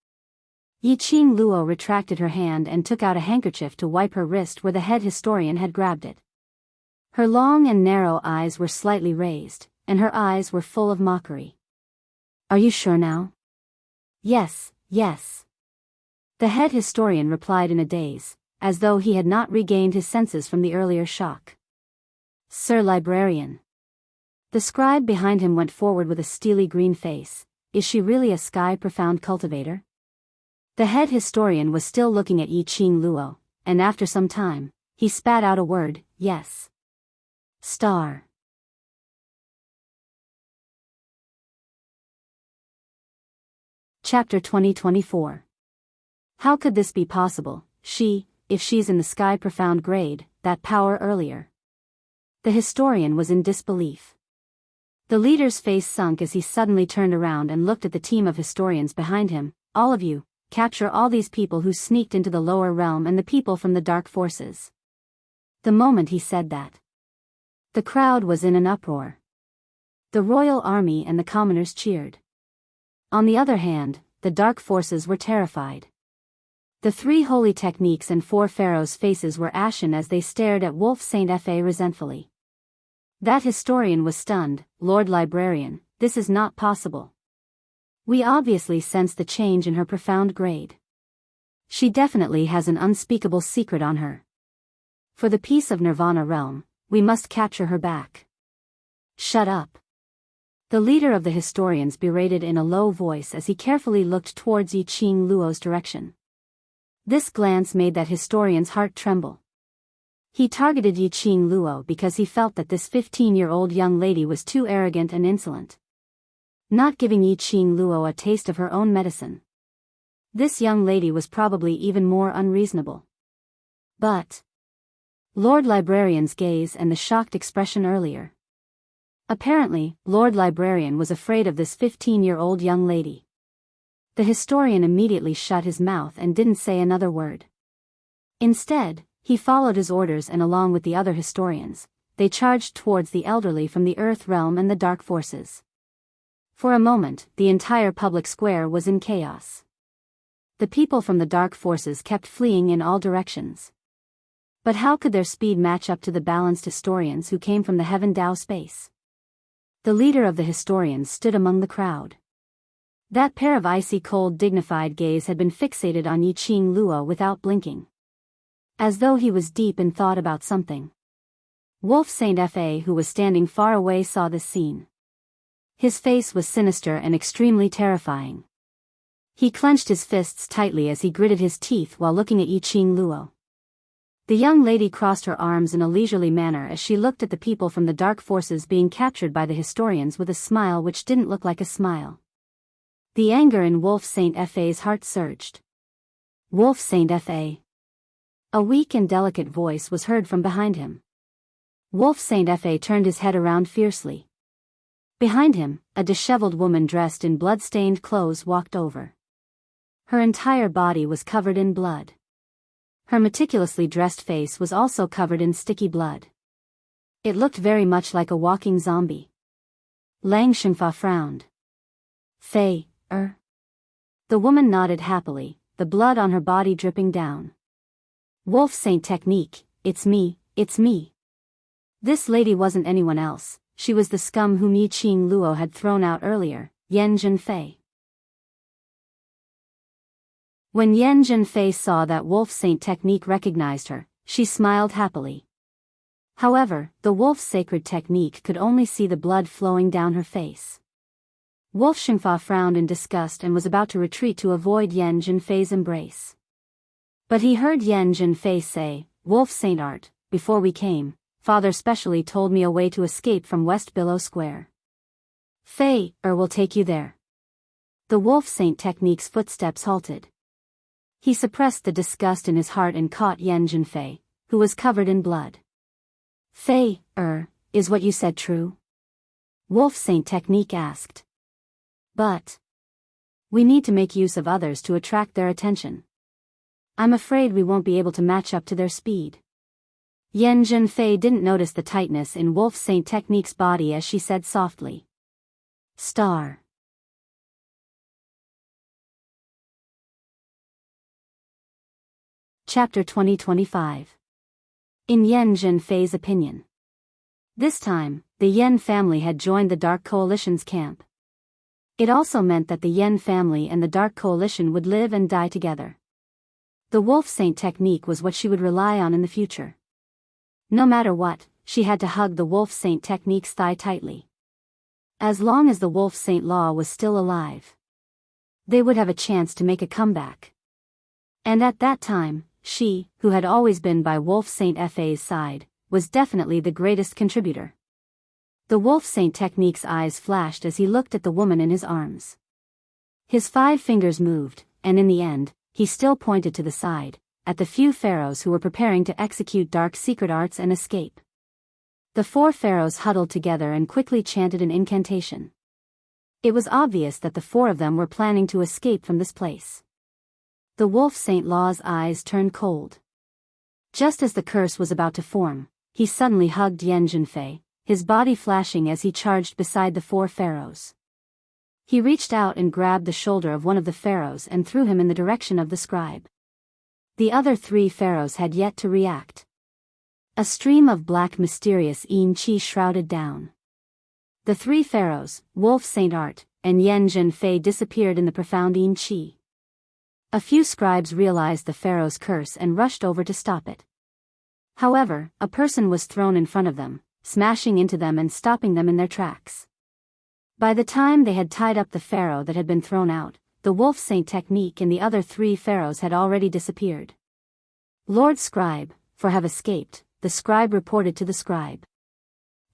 Yi Qing Luo retracted her hand and took out a handkerchief to wipe her wrist where the head historian had grabbed it. Her long and narrow eyes were slightly raised, and her eyes were full of mockery. "Are you sure now?" "Yes, yes." The head historian replied in a daze, as though he had not regained his senses from the earlier shock. "Sir Librarian." The scribe behind him went forward with a steely green face. "Is she really a sky-profound cultivator?" The head historian was still looking at Yi Qing Luo, and after some time, he spat out a word, "Yes." Star. Chapter 2024. How could this be possible? If she's in the sky-profound grade, that power earlier. The historian was in disbelief. The leader's face sunk as he suddenly turned around and looked at the team of historians behind him. "All of you, capture all these people who sneaked into the lower realm and the people from the dark forces." The moment he said that, the crowd was in an uproar. The royal army and the commoners cheered. On the other hand, the dark forces were terrified. The three holy techniques and four pharaohs' faces were ashen as they stared at Wolf Saint Fa resentfully. That historian was stunned. "Lord Librarian, this is not possible." We obviously sense the change in her profound grade. She definitely has an unspeakable secret on her. For the peace of Nirvana realm, we must capture her back. Shut up. The leader of the historians berated in a low voice as he carefully looked towards Yi Qing Luo's direction. This glance made that historian's heart tremble. He targeted Yi Qing Luo because he felt that this 15-year-old young lady was too arrogant and insolent, not giving Yi Qing Luo a taste of her own medicine. This young lady was probably even more unreasonable. But Lord Librarian's gaze and the shocked expression earlier. Apparently, Lord Librarian was afraid of this 15-year-old young lady. The historian immediately shut his mouth and didn't say another word. Instead, he followed his orders and along with the other historians, they charged towards the elderly from the Earth realm and the dark forces. For a moment, the entire public square was in chaos. The people from the dark forces kept fleeing in all directions. But how could their speed match up to the balanced historians who came from the Heaven Dao space? The leader of the historians stood among the crowd. That pair of icy cold dignified gaze had been fixated on Yi Qing Luo without blinking, as though he was deep in thought about something. Wolf Saint Fa, who was standing far away, saw this scene. His face was sinister and extremely terrifying. He clenched his fists tightly as he gritted his teeth while looking at Yi Qing Luo. The young lady crossed her arms in a leisurely manner as she looked at the people from the dark forces being captured by the historians with a smile which didn't look like a smile. The anger in Wolf Saint Fa's heart surged. Wolf Saint Fa. A weak and delicate voice was heard from behind him. Wolf Saint Fa turned his head around fiercely. Behind him, a disheveled woman dressed in blood-stained clothes walked over. Her entire body was covered in blood. Her meticulously dressed face was also covered in sticky blood. It looked very much like a walking zombie. Lang Shengfa frowned. Fei, The woman nodded happily, the blood on her body dripping down. Wolf Saint Technique, it's me, it's me. This lady wasn't anyone else, she was the scum whom Yi Qing Luo had thrown out earlier, Yan Zhenfei. When Yan Zhenfei saw that Wolf Saint Technique recognized her, she smiled happily. However, the wolf's sacred technique could only see the blood flowing down her face. Wolf Shengfa frowned in disgust and was about to retreat to avoid Yan Zhenfei's embrace. But he heard Yan Zhenfei say, Wolf Saint Art, before we came, Father specially told me a way to escape from West Billow Square. Fei, will take you there. The Wolf Saint Technique's footsteps halted. He suppressed the disgust in his heart and caught Yan Zhenfei, who was covered in blood. Fei, is what you said true? Wolf Saint Technique asked. But we need to make use of others to attract their attention. I'm afraid we won't be able to match up to their speed. Yan Zhenfei didn't notice the tightness in Wolf Saint Technique's body as she said softly. Star. Chapter 2025. In Yan Zhenfei's opinion. This time, the Yan family had joined the Dark Coalition's camp. It also meant that the Yan family and the Dark Coalition would live and die together. The Wolf Saint Technique was what she would rely on in the future. No matter what, she had to hug the Wolf Saint Technique's thigh tightly. As long as the Wolf Saint Law was still alive, they would have a chance to make a comeback. And at that time, she, who had always been by Wolf Saint Fa's side, was definitely the greatest contributor. The Wolf Saint Technique's eyes flashed as he looked at the woman in his arms. His 5 fingers moved, and in the end, he still pointed to the side, at the few pharaohs who were preparing to execute dark secret arts and escape. The 4 pharaohs huddled together and quickly chanted an incantation. It was obvious that the 4 of them were planning to escape from this place. The Wolf Saint Law's eyes turned cold. Just as the curse was about to form, he suddenly hugged Yan Zhenfei, his body flashing as he charged beside the 4 pharaohs. He reached out and grabbed the shoulder of one of the pharaohs and threw him in the direction of the scribe. The other 3 pharaohs had yet to react. A stream of black mysterious yin qi shrouded down. The 3 pharaohs, Wolf Saint Art, and Yen Zhenfei disappeared in the profound Yin Qi. A few scribes realized the pharaoh's curse and rushed over to stop it. However, a person was thrown in front of them, smashing into them and stopping them in their tracks. By the time they had tied up the pharaoh that had been thrown out, the wolf saint technique and the other 3 pharaohs had already disappeared. Lord Scribe, for have escaped, the scribe reported to the scribe.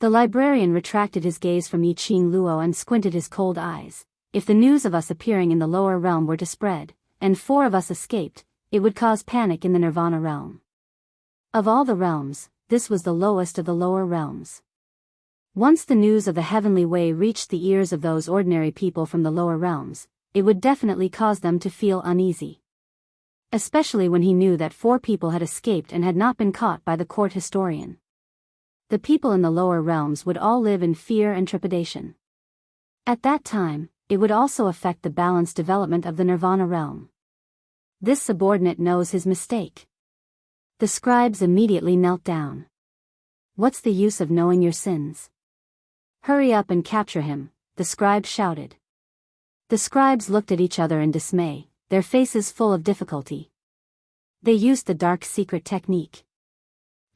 The librarian retracted his gaze from Yi Qing Luo and squinted his cold eyes. If the news of us appearing in the lower realm were to spread, and 4 of us escaped, it would cause panic in the Nirvana realm. Of all the realms, this was the lowest of the lower realms. Once the news of the heavenly way reached the ears of those ordinary people from the lower realms, it would definitely cause them to feel uneasy. Especially when he knew that 4 people had escaped and had not been caught by the court historian. The people in the lower realms would all live in fear and trepidation. At that time, it would also affect the balanced development of the Nirvana realm. This subordinate knows his mistake. The scribes immediately knelt down. What's the use of knowing your sins? Hurry up and capture him, the scribe shouted. The scribes looked at each other in dismay, their faces full of difficulty. They used the dark secret technique.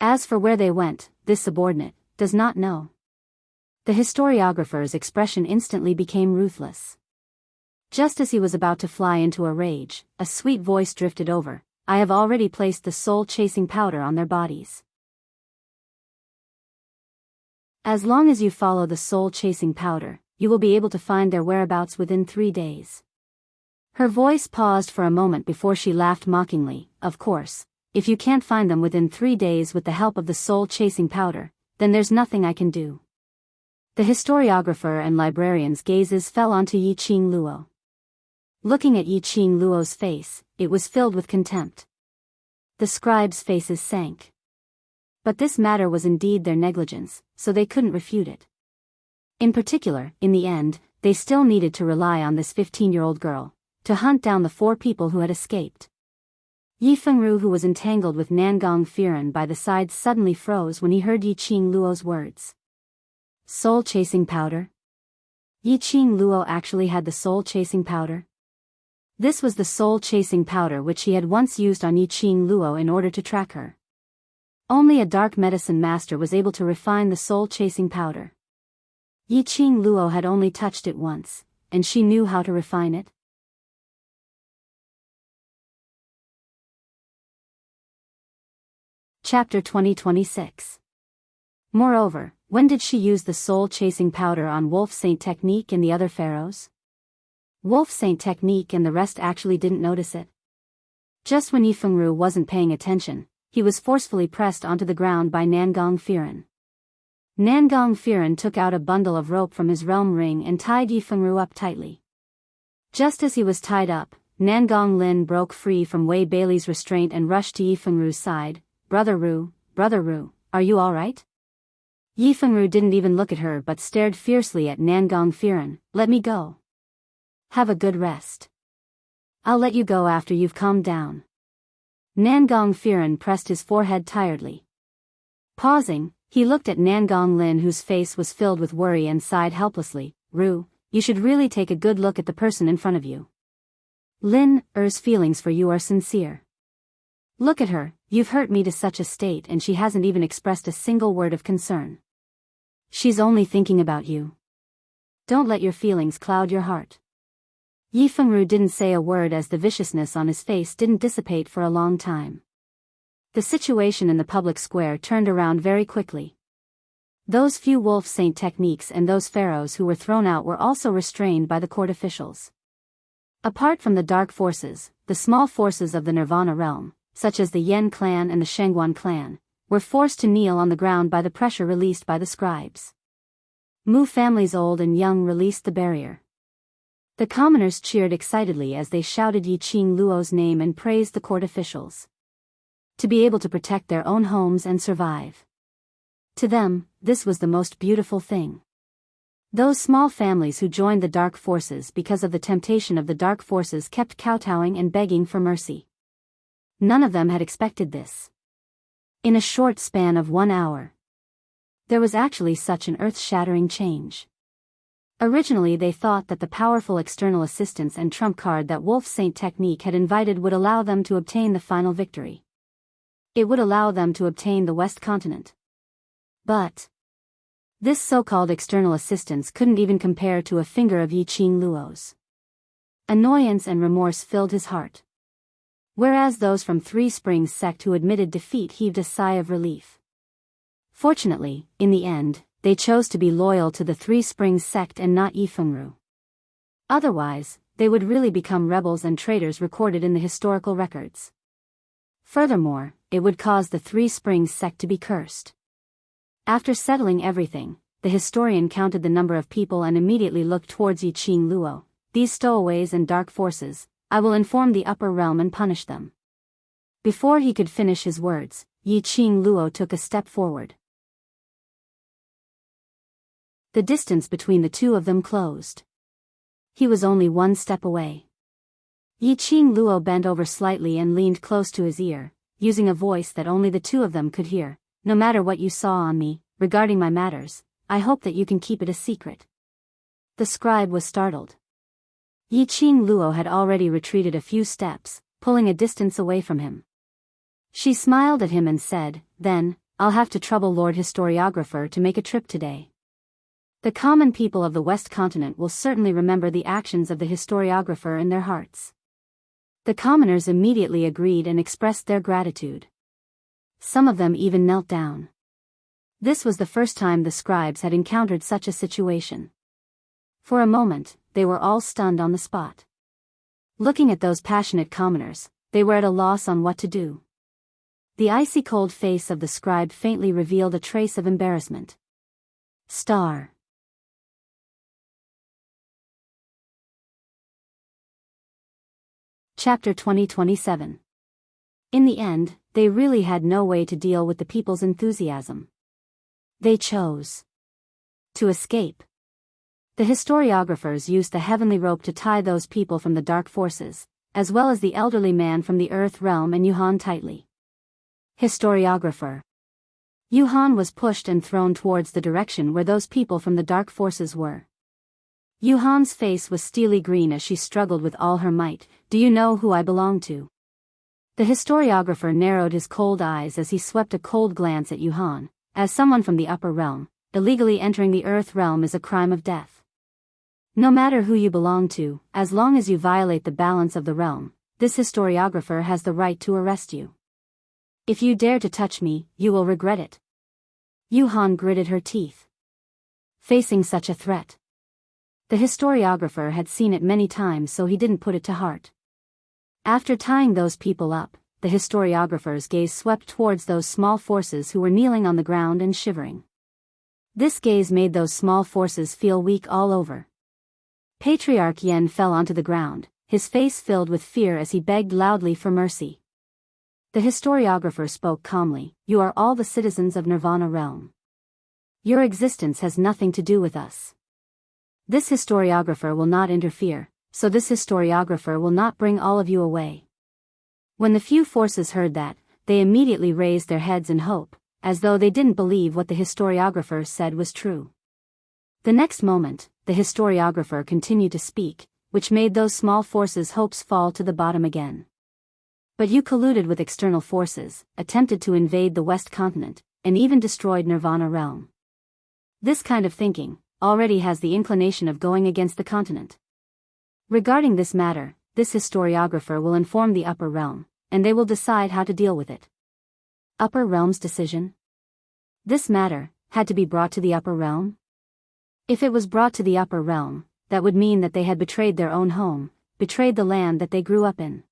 As for where they went, this subordinate does not know. The historiographer's expression instantly became ruthless. Just as he was about to fly into a rage, a sweet voice drifted over. I have already placed the soul-chasing powder on their bodies. As long as you follow the soul-chasing powder, you will be able to find their whereabouts within 3 days. Her voice paused for a moment before she laughed mockingly. Of course, if you can't find them within 3 days with the help of the soul-chasing powder, then there's nothing I can do. The historiographer and librarian's gazes fell onto Yi Qing Luo. Looking at Yi Qing Luo's face, it was filled with contempt. The scribes' faces sank. But this matter was indeed their negligence, so they couldn't refute it. In particular, in the end, they still needed to rely on this 15-year-old girl to hunt down the 4 people who had escaped. Yi Fengru, who was entangled with Nangong Firen by the sides, suddenly froze when he heard Yi Qing Luo's words. Soul-chasing powder? Yi Qing Luo actually had the soul-chasing powder? This was the soul-chasing powder which he had once used on Yi Qing Luo in order to track her. Only a dark medicine master was able to refine the soul-chasing powder. Yi Qing Luo had only touched it once, and she knew how to refine it. Chapter 2026. Moreover, when did she use the soul-chasing powder on Wolf Saint Technique and the other pharaohs? Wolf Saint Technique and the rest actually didn't notice it. Just when Yi Fengru wasn't paying attention, he was forcefully pressed onto the ground by Nangong Firen. Nangong Firen took out a bundle of rope from his realm ring and tied Yi Fengru up tightly. Just as he was tied up, Nangong Lin broke free from Wei Bailey's restraint and rushed to Yi Fengru's side. Brother Ru, are you alright? Yi Fengru didn't even look at her but stared fiercely at Nangong Firen. Let me go. Have a good rest. I'll let you go after you've calmed down. Nangong Firen pressed his forehead tiredly. Pausing, he looked at Nangong Lin, whose face was filled with worry, and sighed helplessly. Ru, you should really take a good look at the person in front of you. Lin's feelings for you are sincere. Look at her, you've hurt me to such a state and she hasn't even expressed a single word of concern. She's only thinking about you. Don't let your feelings cloud your heart. Yi Fengru didn't say a word as the viciousness on his face didn't dissipate for a long time. The situation in the public square turned around very quickly. Those few wolf saint techniques and those pharaohs who were thrown out were also restrained by the court officials. Apart from the dark forces, the small forces of the Nirvana realm, such as the Yen clan and the Shengguan clan, were forced to kneel on the ground by the pressure released by the scribes. Mu families old and young released the barrier. The commoners cheered excitedly as they shouted Yi Qing Luo's name and praised the court officials. To be able to protect their own homes and survive. To them, this was the most beautiful thing. Those small families who joined the dark forces because of the temptation of the dark forces kept kowtowing and begging for mercy. None of them had expected this. In a short span of 1 hour, there was actually such an earth-shattering change. Originally they thought that the powerful external assistance and trump card that Wolf Saint technique had invited would allow them to obtain the final victory. It would allow them to obtain the West Continent. But this so-called external assistance couldn't even compare to a finger of Yi Qing Luo's. Annoyance and remorse filled his heart. Whereas those from Three Springs sect who admitted defeat heaved a sigh of relief. Fortunately, in the end, they chose to be loyal to the Three Springs sect and not Yi Fengru. Otherwise, they would really become rebels and traitors recorded in the historical records. Furthermore, it would cause the Three Springs sect to be cursed. After settling everything, the historian counted the number of people and immediately looked towards Yi Qing Luo. These stowaways and dark forces, I will inform the upper realm and punish them. Before he could finish his words, Yi Qing Luo took a step forward. The distance between the two of them closed. He was only one step away. Yi Qing Luo bent over slightly and leaned close to his ear, using a voice that only the two of them could hear. No matter what you saw on me, regarding my matters, I hope that you can keep it a secret. The scribe was startled. Yi Qing Luo had already retreated a few steps, pulling a distance away from him. She smiled at him and said, "Then, I'll have to trouble Lord Historiographer to make a trip today. The common people of the West Continent will certainly remember the actions of the historiographer in their hearts." The commoners immediately agreed and expressed their gratitude. Some of them even knelt down. This was the first time the scribes had encountered such a situation. For a moment, they were all stunned on the spot. Looking at those passionate commoners, they were at a loss on what to do. The icy cold face of the scribe faintly revealed a trace of embarrassment. Star. Chapter 2027. In the end, they really had no way to deal with the people's enthusiasm. They chose to escape. The historiographers used the heavenly rope to tie those people from the dark forces, as well as the elderly man from the earth realm and Yuhan tightly. Historiographer. Yuhan was pushed and thrown towards the direction where those people from the dark forces were. Yuhan's face was steely green as she struggled with all her might. "Do you know who I belong to?" The historiographer narrowed his cold eyes as he swept a cold glance at Yuhan. "As someone from the upper realm, illegally entering the earth realm is a crime of death. No matter who you belong to, as long as you violate the balance of the realm, this historiographer has the right to arrest you. If you dare to touch me, you will regret it." Yuhan gritted her teeth. Facing such a threat, the historiographer had seen it many times, so he didn't put it to heart. After tying those people up, the historiographer's gaze swept towards those small forces who were kneeling on the ground and shivering. This gaze made those small forces feel weak all over. Patriarch Yen fell onto the ground, his face filled with fear as he begged loudly for mercy. The historiographer spoke calmly, "You are all the citizens of Nirvana realm. Your existence has nothing to do with us. This historiographer will not interfere, so this historiographer will not bring all of you away." When the few forces heard that, they immediately raised their heads in hope, as though they didn't believe what the historiographer said was true. The next moment, the historiographer continued to speak, which made those small forces' hopes fall to the bottom again. "But you colluded with external forces, attempted to invade the West Continent, and even destroyed Nirvana realm. This kind of thinking already has the inclination of going against the continent. Regarding this matter, this historiographer will inform the upper realm, and they will decide how to deal with it." Upper realm's decision? This matter had to be brought to the upper realm? If it was brought to the upper realm, that would mean that they had betrayed their own home, betrayed the land that they grew up in.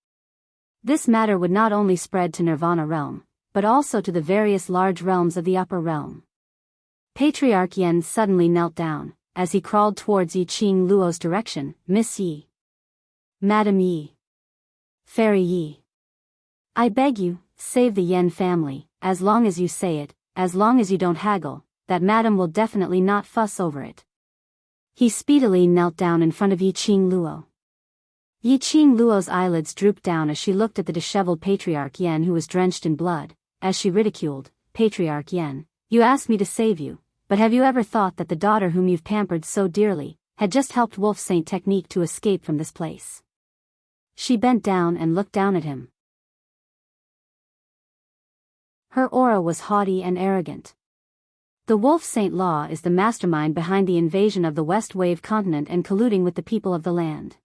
This matter would not only spread to Nirvana realm, but also to the various large realms of the upper realm. Patriarch Yen suddenly knelt down, as he crawled towards Yi Qing Luo's direction. "Miss Yi. Madam Yi. Fairy Yi. I beg you, save the Yen family, as long as you say it, as long as you don't haggle, that madam will definitely not fuss over it." He speedily knelt down in front of Yi Qing Luo. Yi Qing Luo's eyelids drooped down as she looked at the disheveled Patriarch Yen who was drenched in blood, as she ridiculed, "Patriarch Yen, you asked me to save you, but have you ever thought that the daughter whom you've pampered so dearly, had just helped Wolf Saint technique to escape from this place. She bent down and looked down at him. Her aura was haughty and arrogant. The Wolf Saint Law is the mastermind behind the invasion of the West Wave continent and colluding with the people of the land.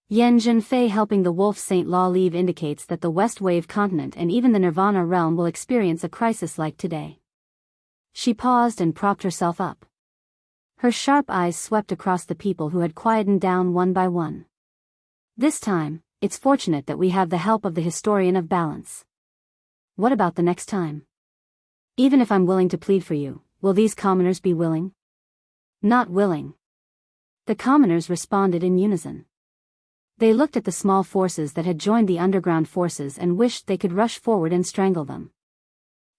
Yen Zhenfei helping the Wolf Saint Law leave indicates that the West Wave continent and even the Nirvana realm will experience a crisis like today. She paused and propped herself up. Her sharp eyes swept across the people who had quietened down one by one. This time, it's fortunate that we have the help of the historian of balance. What about the next time? Even if I'm willing to plead for you, will these commoners be willing? Not willing. The commoners responded in unison. They looked at the small forces that had joined the underground forces and wished they could rush forward and strangle them.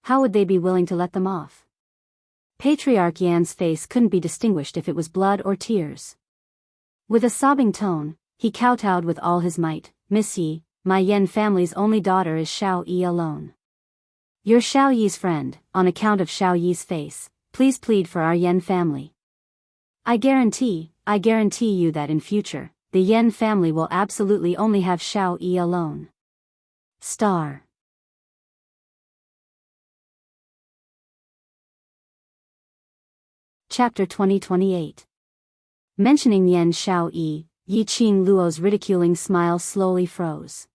How would they be willing to let them off? Patriarch Yan's face couldn't be distinguished if it was blood or tears. With a sobbing tone, he kowtowed with all his might, "Miss Yi, my Yen family's only daughter is Xiao Yi alone. You're Xiao Yi's friend, on account of Xiao Yi's face, please plead for our Yen family. I guarantee you that in future, the Yen family will absolutely only have Xiao Yi alone." Star. Chapter 2028. Mentioning Yen Xiao Yi, Yi Qing Luo's ridiculing smile slowly froze.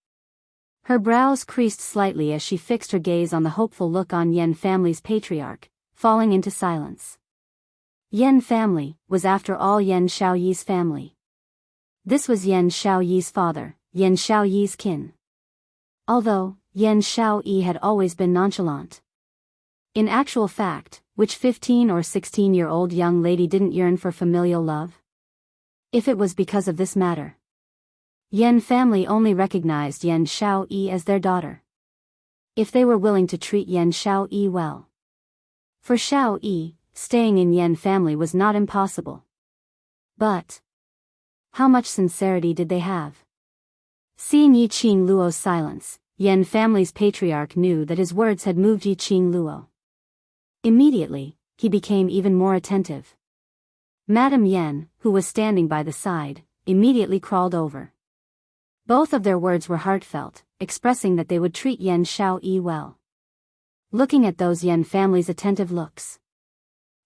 Her brows creased slightly as she fixed her gaze on the hopeful look on Yen family's patriarch, falling into silence. Yen family was after all Yen Xiao Yi's family. This was Yen Xiao Yi's father, Yen Xiao Yi's kin. Although, Yen Xiao Yi had always been nonchalant. In actual fact, which 15 or 16-year-old young lady didn't yearn for familial love? If it was because of this matter. Yen family only recognized Yen Xiao Yi as their daughter. If they were willing to treat Yen Xiao Yi well. For Xiao Yi, staying in Yen family was not impossible. But how much sincerity did they have? Seeing Yi Qing Luo's silence, Yen family's patriarch knew that his words had moved Yi Qing Luo. Immediately, he became even more attentive. Madame Yen, who was standing by the side, immediately crawled over. Both of their words were heartfelt, expressing that they would treat Yen Xiao Yi well. Looking at those Yen family's attentive looks,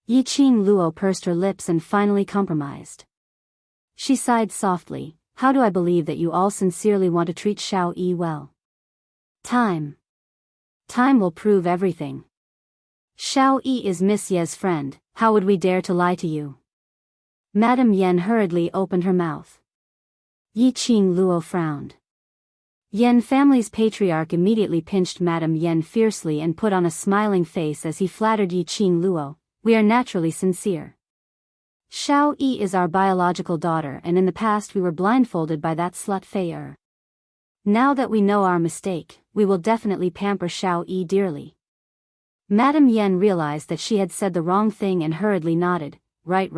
Yi Qing Luo pursed her lips and finally compromised. She sighed softly, "How do I believe that you all sincerely want to treat Xiao Yi well? Time will prove everything. Xiao Yi is Miss Ye's friend, how would we dare to lie to you?" Madame Yen hurriedly opened her mouth. Yi Qing Luo frowned. Yen family's patriarch immediately pinched Madame Yen fiercely and put on a smiling face as he flattered Yi Qing Luo, "We are naturally sincere. Xiao Yi is our biological daughter and in the past we were blindfolded by that slut Fei Er. Now that we know our mistake, we will definitely pamper Xiao Yi dearly." Madame Yen realized that she had said the wrong thing and hurriedly nodded, Right.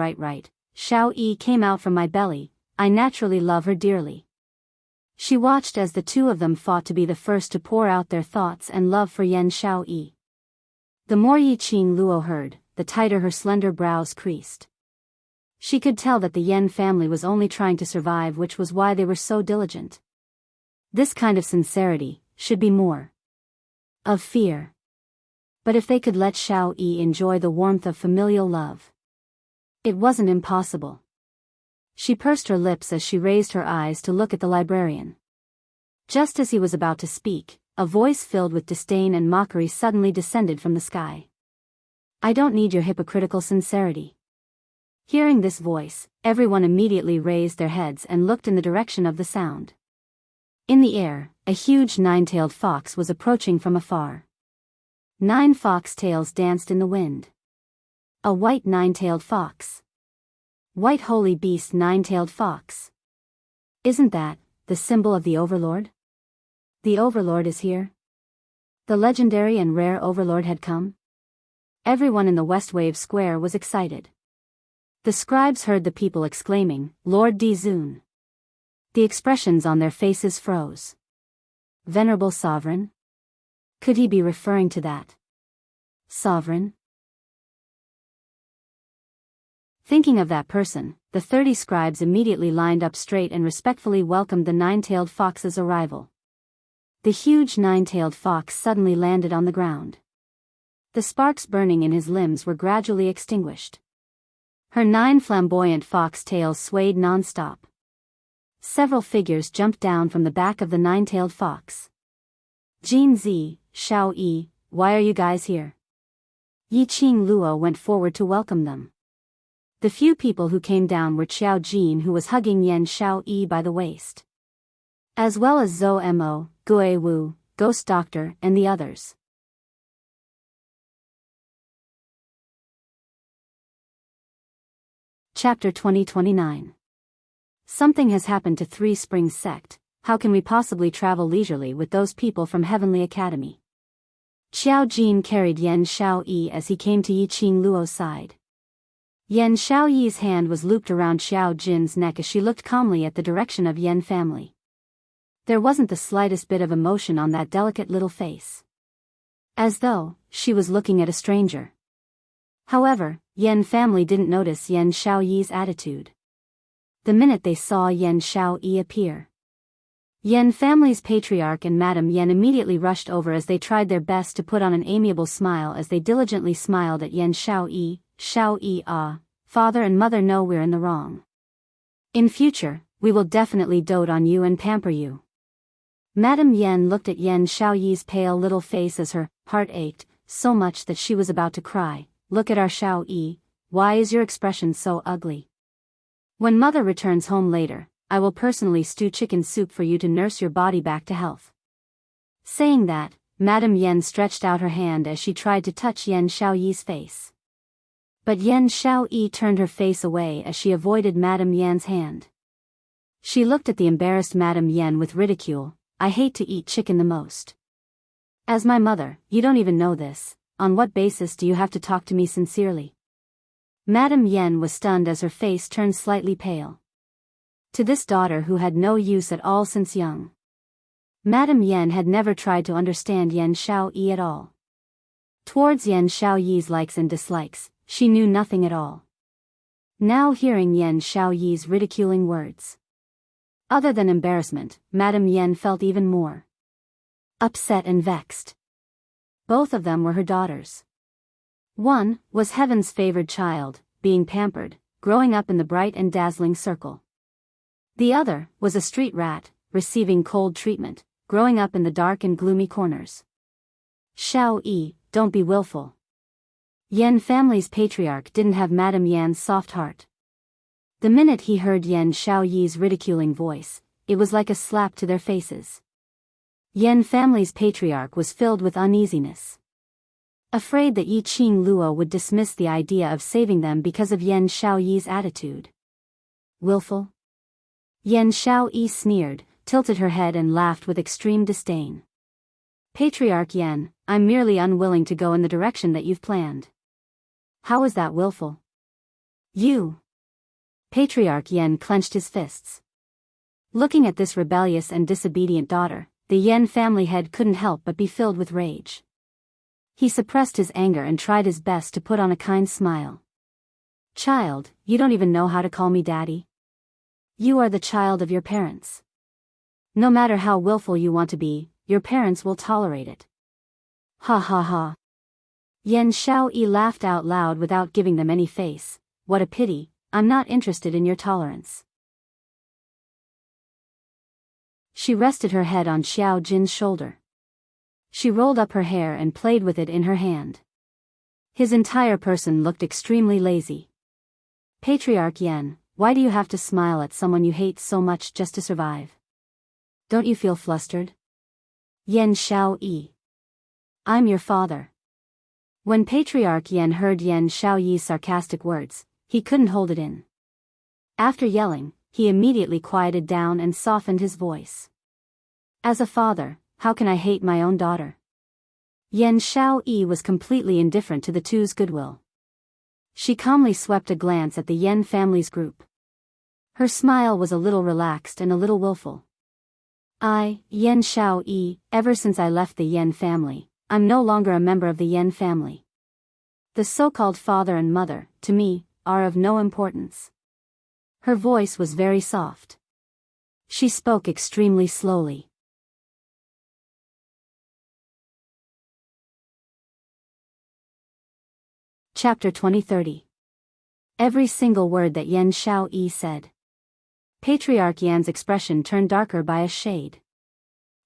Xiao Yi came out from my belly, I naturally love her dearly." She watched as the two of them fought to be the first to pour out their thoughts and love for Yen Xiao Yi. The more Yi Qing Luo heard, the tighter her slender brows creased. She could tell that the Yen family was only trying to survive, which was why they were so diligent. This kind of sincerity should be more of fear. But if they could let Xiao Yi enjoy the warmth of familial love, it wasn't impossible. She pursed her lips as she raised her eyes to look at the librarian. Just as he was about to speak, a voice filled with disdain and mockery suddenly descended from the sky. "I don't need your hypocritical sincerity." Hearing this voice, everyone immediately raised their heads and looked in the direction of the sound. In the air, a huge nine-tailed fox was approaching from afar. 9 fox tails danced in the wind. A white nine-tailed fox. White holy beast nine-tailed fox. Isn't that the symbol of the Overlord? The Overlord is here. The legendary and rare Overlord had come. Everyone in the West Wave Square was excited. The scribes heard the people exclaiming, "Lord Dizun." The expressions on their faces froze. Venerable Sovereign? Could he be referring to that Sovereign? Thinking of that person, the 30 scribes immediately lined up straight and respectfully welcomed the nine-tailed fox's arrival. The huge nine-tailed fox suddenly landed on the ground. The sparks burning in his limbs were gradually extinguished. Her 9 flamboyant fox tails swayed non-stop. Several figures jumped down from the back of the nine-tailed fox. Jin Zi, Xiao Yi, why are you guys here? Yi Qing Luo went forward to welcome them. The few people who came down were Xiao Jin, who was hugging Yan Xiao Yi by the waist, as well as Zhou Mo, Gui Wu, Ghost Doctor, and the others. Chapter 2029. Something has happened to Three Springs sect. How can we possibly travel leisurely with those people from Heavenly Academy? Xiao Jin carried Yan Xiao Yi as he came to Yi Qing Luo's side. Yan Xiao Yi's hand was looped around Xiao Jin's neck as she looked calmly at the direction of Yan family. There wasn't the slightest bit of emotion on that delicate little face, as though she was looking at a stranger. However, Yan family didn't notice Yan Xiao Yi's attitude the minute they saw Yan Xiao Yi appear. Yan family's patriarch and Madame Yan immediately rushed over as they tried their best to put on an amiable smile as they diligently smiled at Yan Xiao Yi. Xiao Yi, father and mother know we're in the wrong. In future, we will definitely dote on you and pamper you. Madame Yan looked at Yan Xiao Yi's pale little face as her heart ached so much that she was about to cry. Look at our Xiao Yi, why is your expression so ugly? When mother returns home later, I will personally stew chicken soup for you to nurse your body back to health. Saying that, Madame Yan stretched out her hand as she tried to touch Yan Xiao Yi's face. But Yan Xiao Yi turned her face away as she avoided Madame Yan's hand. She looked at the embarrassed Madame Yan with ridicule. I hate to eat chicken the most. As my mother, you don't even know this. On what basis do you have to talk to me sincerely? Madame Yan was stunned as her face turned slightly pale. To this daughter who had no use at all since young, Madame Yan had never tried to understand Yan Xiao Yi at all. Towards Yan Xiao Yi's likes and dislikes, she knew nothing at all. Now hearing Yan Xiao Yi's ridiculing words, other than embarrassment, Madame Yan felt even more upset and vexed. Both of them were her daughters. One was heaven's favored child, being pampered, growing up in the bright and dazzling circle. The other was a street rat, receiving cold treatment, growing up in the dark and gloomy corners. Xiao Yi, don't be willful. Yan family's patriarch didn't have Madame Yan's soft heart. The minute he heard Yan Xiao Yi's ridiculing voice, it was like a slap to their faces. Yan family's patriarch was filled with uneasiness, afraid that Yi Qing Luo would dismiss the idea of saving them because of Yan Xiao Yi's attitude. Willful? Yan Xiao Yi sneered, tilted her head and laughed with extreme disdain. Patriarch Yan, I'm merely unwilling to go in the direction that you've planned. How is that willful? You. Patriarch Yan clenched his fists. Looking at this rebellious and disobedient daughter, the Yan family head couldn't help but be filled with rage. He suppressed his anger and tried his best to put on a kind smile. Child, you don't even know how to call me daddy? You are the child of your parents. No matter how willful you want to be, your parents will tolerate it. Ha ha ha. Yan Xiao Yi laughed out loud without giving them any face. What a pity, I'm not interested in your tolerance. She rested her head on Xiao Jin's shoulder. She rolled up her hair and played with it in her hand. His entire person looked extremely lazy. Patriarch Yan, why do you have to smile at someone you hate so much just to survive? Don't you feel flustered? Yan Xiao Yi. I'm your father. When Patriarch Yan heard Yan Xiao Yi's sarcastic words, he couldn't hold it in. After yelling, he immediately quieted down and softened his voice. As a father, how can I hate my own daughter? Yan Xiao Yi was completely indifferent to the two's goodwill. She calmly swept a glance at the Yan family's group. Her smile was a little relaxed and a little willful. Yan Xiao Yi, ever since I left the Yan family, I'm no longer a member of the Yan family. The so-called father and mother, to me, are of no importance. Her voice was very soft. She spoke extremely slowly. Chapter 2030. Every single word that Yan Xiaoyi said. Patriarch Yan's expression turned darker by a shade.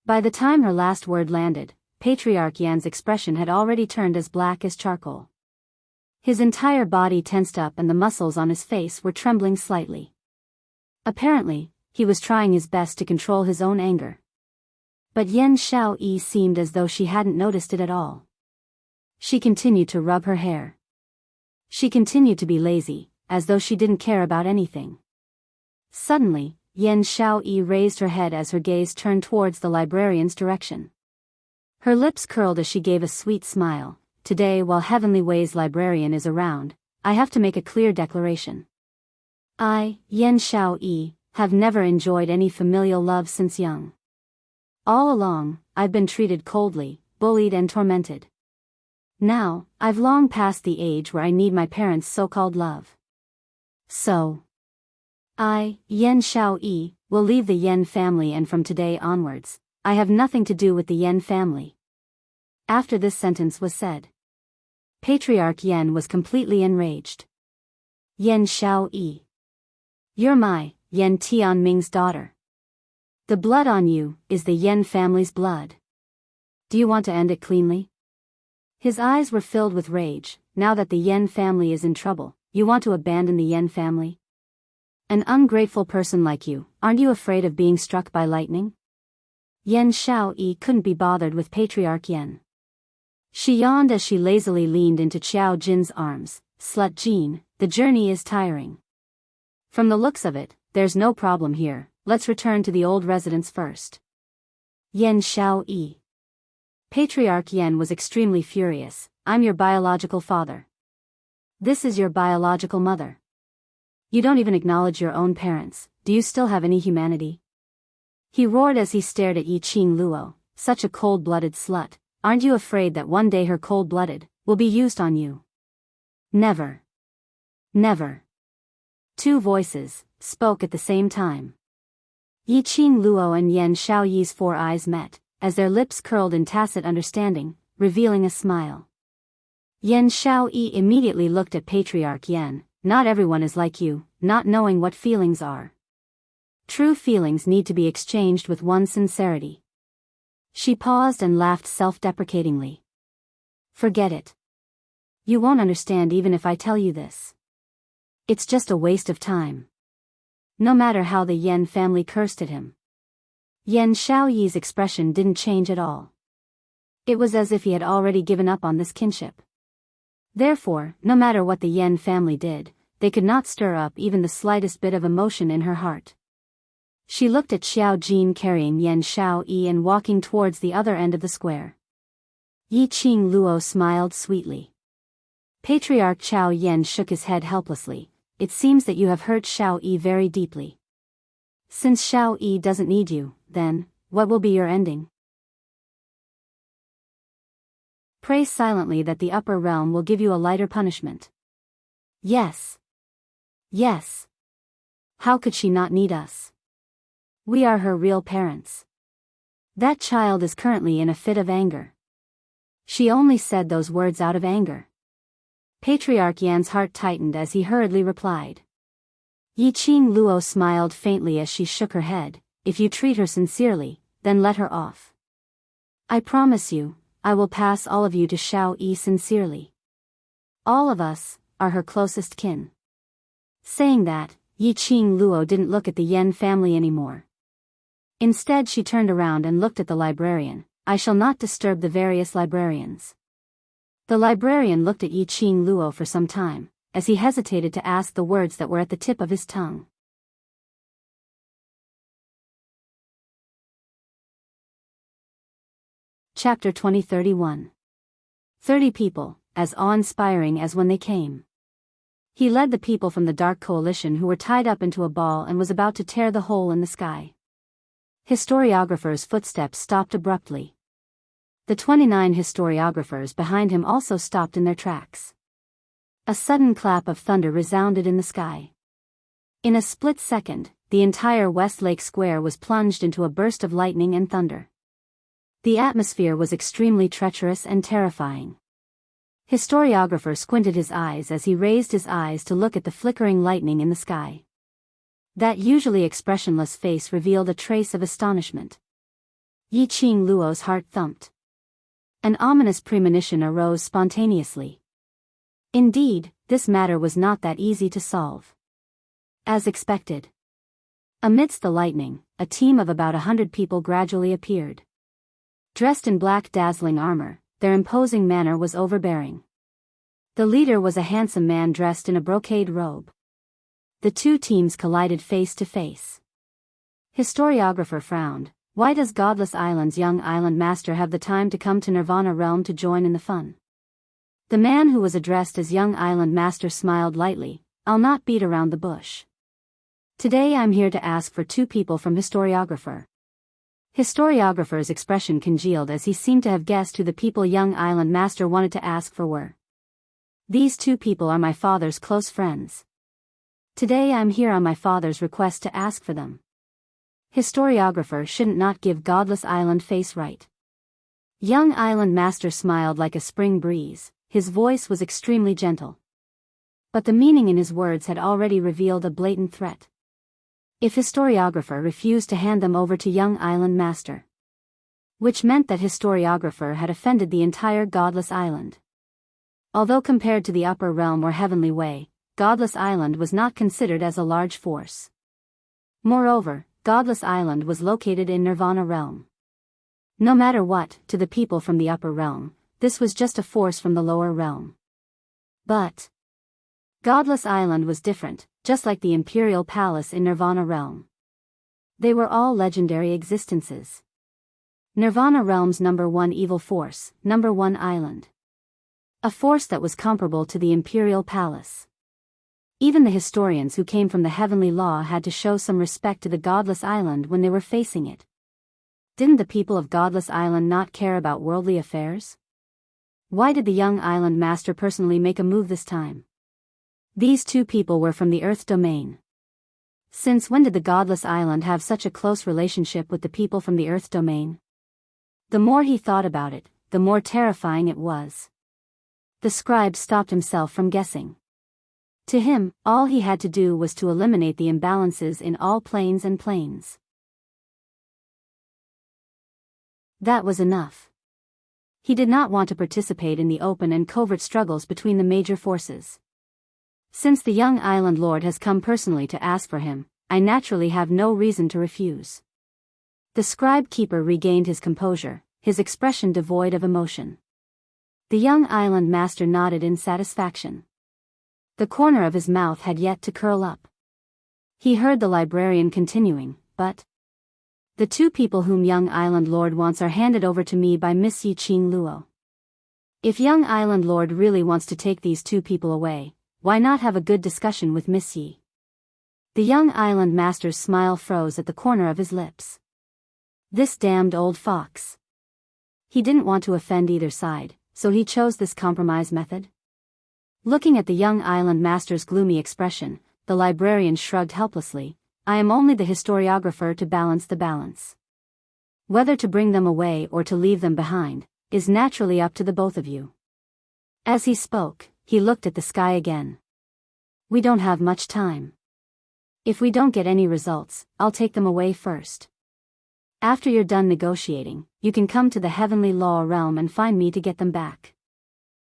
By the time her last word landed, Patriarch Yan's expression had already turned as black as charcoal. His entire body tensed up and the muscles on his face were trembling slightly. Apparently, he was trying his best to control his own anger. But Yan Xiaoyi seemed as though she hadn't noticed it at all. She continued to rub her hair. She continued to be lazy, as though she didn't care about anything. Suddenly, Yan Xiaoyi raised her head as her gaze turned towards the librarian's direction. Her lips curled as she gave a sweet smile. Today, while Heavenly Way's librarian is around, I have to make a clear declaration. I, Yan Xiaoyi, have never enjoyed any familial love since young. All along, I've been treated coldly, bullied and tormented. Now, I've long passed the age where I need my parents' so-called love. So, I, Yan Xiaoyi, will leave the Yan family, and from today onwards, I have nothing to do with the Yan family. After this sentence was said, Patriarch Yan was completely enraged. Yan Xiaoyi. You're my, Yan Tianming's daughter. The blood on you is the Yan family's blood. Do you want to end it cleanly? His eyes were filled with rage. Now that the Yan family is in trouble, you want to abandon the Yan family? An ungrateful person like you, aren't you afraid of being struck by lightning? Yan Xiaoyi couldn't be bothered with Patriarch Yan. She yawned as she lazily leaned into Qiao Jin's arms. Slut Jin, the journey is tiring. From the looks of it, there's no problem here, let's return to the old residence first. Yan Xiaoyi. Patriarch Yan was extremely furious. I'm your biological father. This is your biological mother. You don't even acknowledge your own parents. Do you still have any humanity? He roared as he stared at Yi Qing Luo. Such a cold-blooded slut. Aren't you afraid that one day her cold-blooded will be used on you? Never. Never. Two voices spoke at the same time. Yi Qing Luo and Yan Xiaoyi's four eyes met, as their lips curled in tacit understanding, revealing a smile. Yan Xiaoyi immediately looked at Patriarch Yan. Not everyone is like you, not knowing what feelings are. True feelings need to be exchanged with one's sincerity. She paused and laughed self-deprecatingly. Forget it. You won't understand even if I tell you this. It's just a waste of time. No matter how the Yan family cursed at him. Yan Xiaoyi's expression didn't change at all. It was as if he had already given up on this kinship. Therefore, no matter what the Yan family did, they could not stir up even the slightest bit of emotion in her heart. She looked at Qiao Jin carrying Yan Xiaoyi and walking towards the other end of the square. Yi Qing Luo smiled sweetly. Patriarch Qiao Yan shook his head helplessly. It seems that you have hurt Xiaoyi very deeply. Since Xiaoyi doesn't need you, then, what will be your ending? Pray silently that the upper realm will give you a lighter punishment. Yes. Yes. How could she not need us? We are her real parents. That child is currently in a fit of anger. She only said those words out of anger. Patriarch Yan's heart tightened as he hurriedly replied. Yi Qing Luo smiled faintly as she shook her head. If you treat her sincerely, then let her off. I promise you, I will pass all of you to Xiaoyi sincerely. All of us are her closest kin. Saying that, Yi Qing Luo didn't look at the Yan family anymore. Instead she turned around and looked at the librarian. I shall not disturb the various librarians. The librarian looked at Yi Qing Luo for some time, as he hesitated to ask the words that were at the tip of his tongue. Chapter 2031. 30 people, as awe-inspiring as when they came. He led the people from the Dark Coalition who were tied up into a ball and was about to tear the hole in the sky. Historiographer's footsteps stopped abruptly. The 29 historiographers behind him also stopped in their tracks. A sudden clap of thunder resounded in the sky. In a split second, the entire Westlake Square was plunged into a burst of lightning and thunder. The atmosphere was extremely treacherous and terrifying. Historiographer squinted his eyes as he raised his eyes to look at the flickering lightning in the sky. That usually expressionless face revealed a trace of astonishment. Yi-Ching Luo's heart thumped. An ominous premonition arose spontaneously. Indeed, this matter was not that easy to solve. As expected. Amidst the lightning, a team of about 100 people gradually appeared. Dressed in black dazzling armor, their imposing manner was overbearing. The leader was a handsome man dressed in a brocade robe. The two teams collided face to face. Historiographer frowned. Why does Godless Island's young island master have the time to come to Nirvana Realm to join in the fun? The man who was addressed as young island master smiled lightly. I'll not beat around the bush. Today I'm here to ask for two people from Historiographer. Historiographer's expression congealed as he seemed to have guessed who the people young island master wanted to ask for were. These two people are my father's close friends. Today I'm here on my father's request to ask for them. Historiographer shouldn't not give Godless Island face right. Young island master smiled like a spring breeze, his voice was extremely gentle. But the meaning in his words had already revealed a blatant threat. If historiographer refused to hand them over to young island master. Which meant that historiographer had offended the entire Godless Island. Although compared to the upper realm or heavenly way, Godless Island was not considered as a large force. Moreover, Godless Island was located in Nirvana Realm. No matter what, to the people from the upper realm, this was just a force from the lower realm. But Godless Island was different, just like the Imperial Palace in Nirvana Realm. They were all legendary existences. Nirvana Realm's #1 evil force, #1 island. A force that was comparable to the Imperial Palace. Even the historians who came from the Heavenly Law had to show some respect to the Godless Island when they were facing it. Didn't the people of Godless Island not care about worldly affairs? Why did the young island master personally make a move this time? These two people were from the Earth domain. Since when did the Godless Island have such a close relationship with the people from the Earth domain? The more he thought about it, the more terrifying it was. The scribe stopped himself from guessing. To him, all he had to do was to eliminate the imbalances in all planes and planes. That was enough. He did not want to participate in the open and covert struggles between the major forces. Since the young island lord has come personally to ask for him, I naturally have no reason to refuse. The scribe keeper regained his composure, his expression devoid of emotion. The young island master nodded in satisfaction. The corner of his mouth had yet to curl up. He heard the librarian continuing, but the two people whom young island lord wants are handed over to me by Miss Yi-Ching Luo. If young island lord really wants to take these two people away, why not have a good discussion with Miss Yi? The young island master's smile froze at the corner of his lips. This damned old fox. He didn't want to offend either side, so he chose this compromise method. Looking at the young island master's gloomy expression, the librarian shrugged helplessly. I am only the historiographer to balance the balance. Whether to bring them away or to leave them behind, is naturally up to the both of you. As he spoke, he looked at the sky again. We don't have much time. If we don't get any results, I'll take them away first. After you're done negotiating, you can come to the Heavenly Law realm and find me to get them back.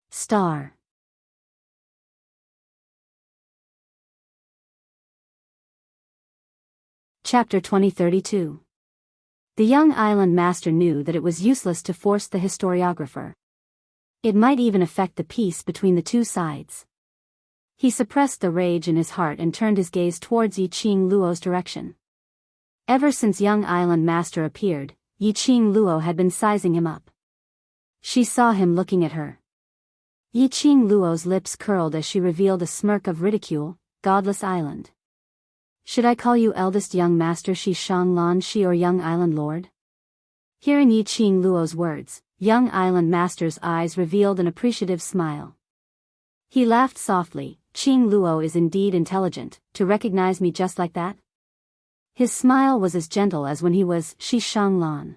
Star. Chapter 2032. The young island master knew that it was useless to force the historiographer. It might even affect the peace between the two sides. He suppressed the rage in his heart and turned his gaze towards Yi-Ching Luo's direction. Ever since young island master appeared, Yi-Ching Luo had been sizing him up. She saw him looking at her. Yi-Ching Luo's lips curled as she revealed a smirk of ridicule. Godless Island. Should I call you eldest young master Shi Shang Lan Shi or young island lord? Hearing Yi-Ching Luo's words, young island master's eyes revealed an appreciative smile. He laughed softly. Qing Luo is indeed intelligent, to recognize me just like that. His smile was as gentle as when he was Shi Shanglan.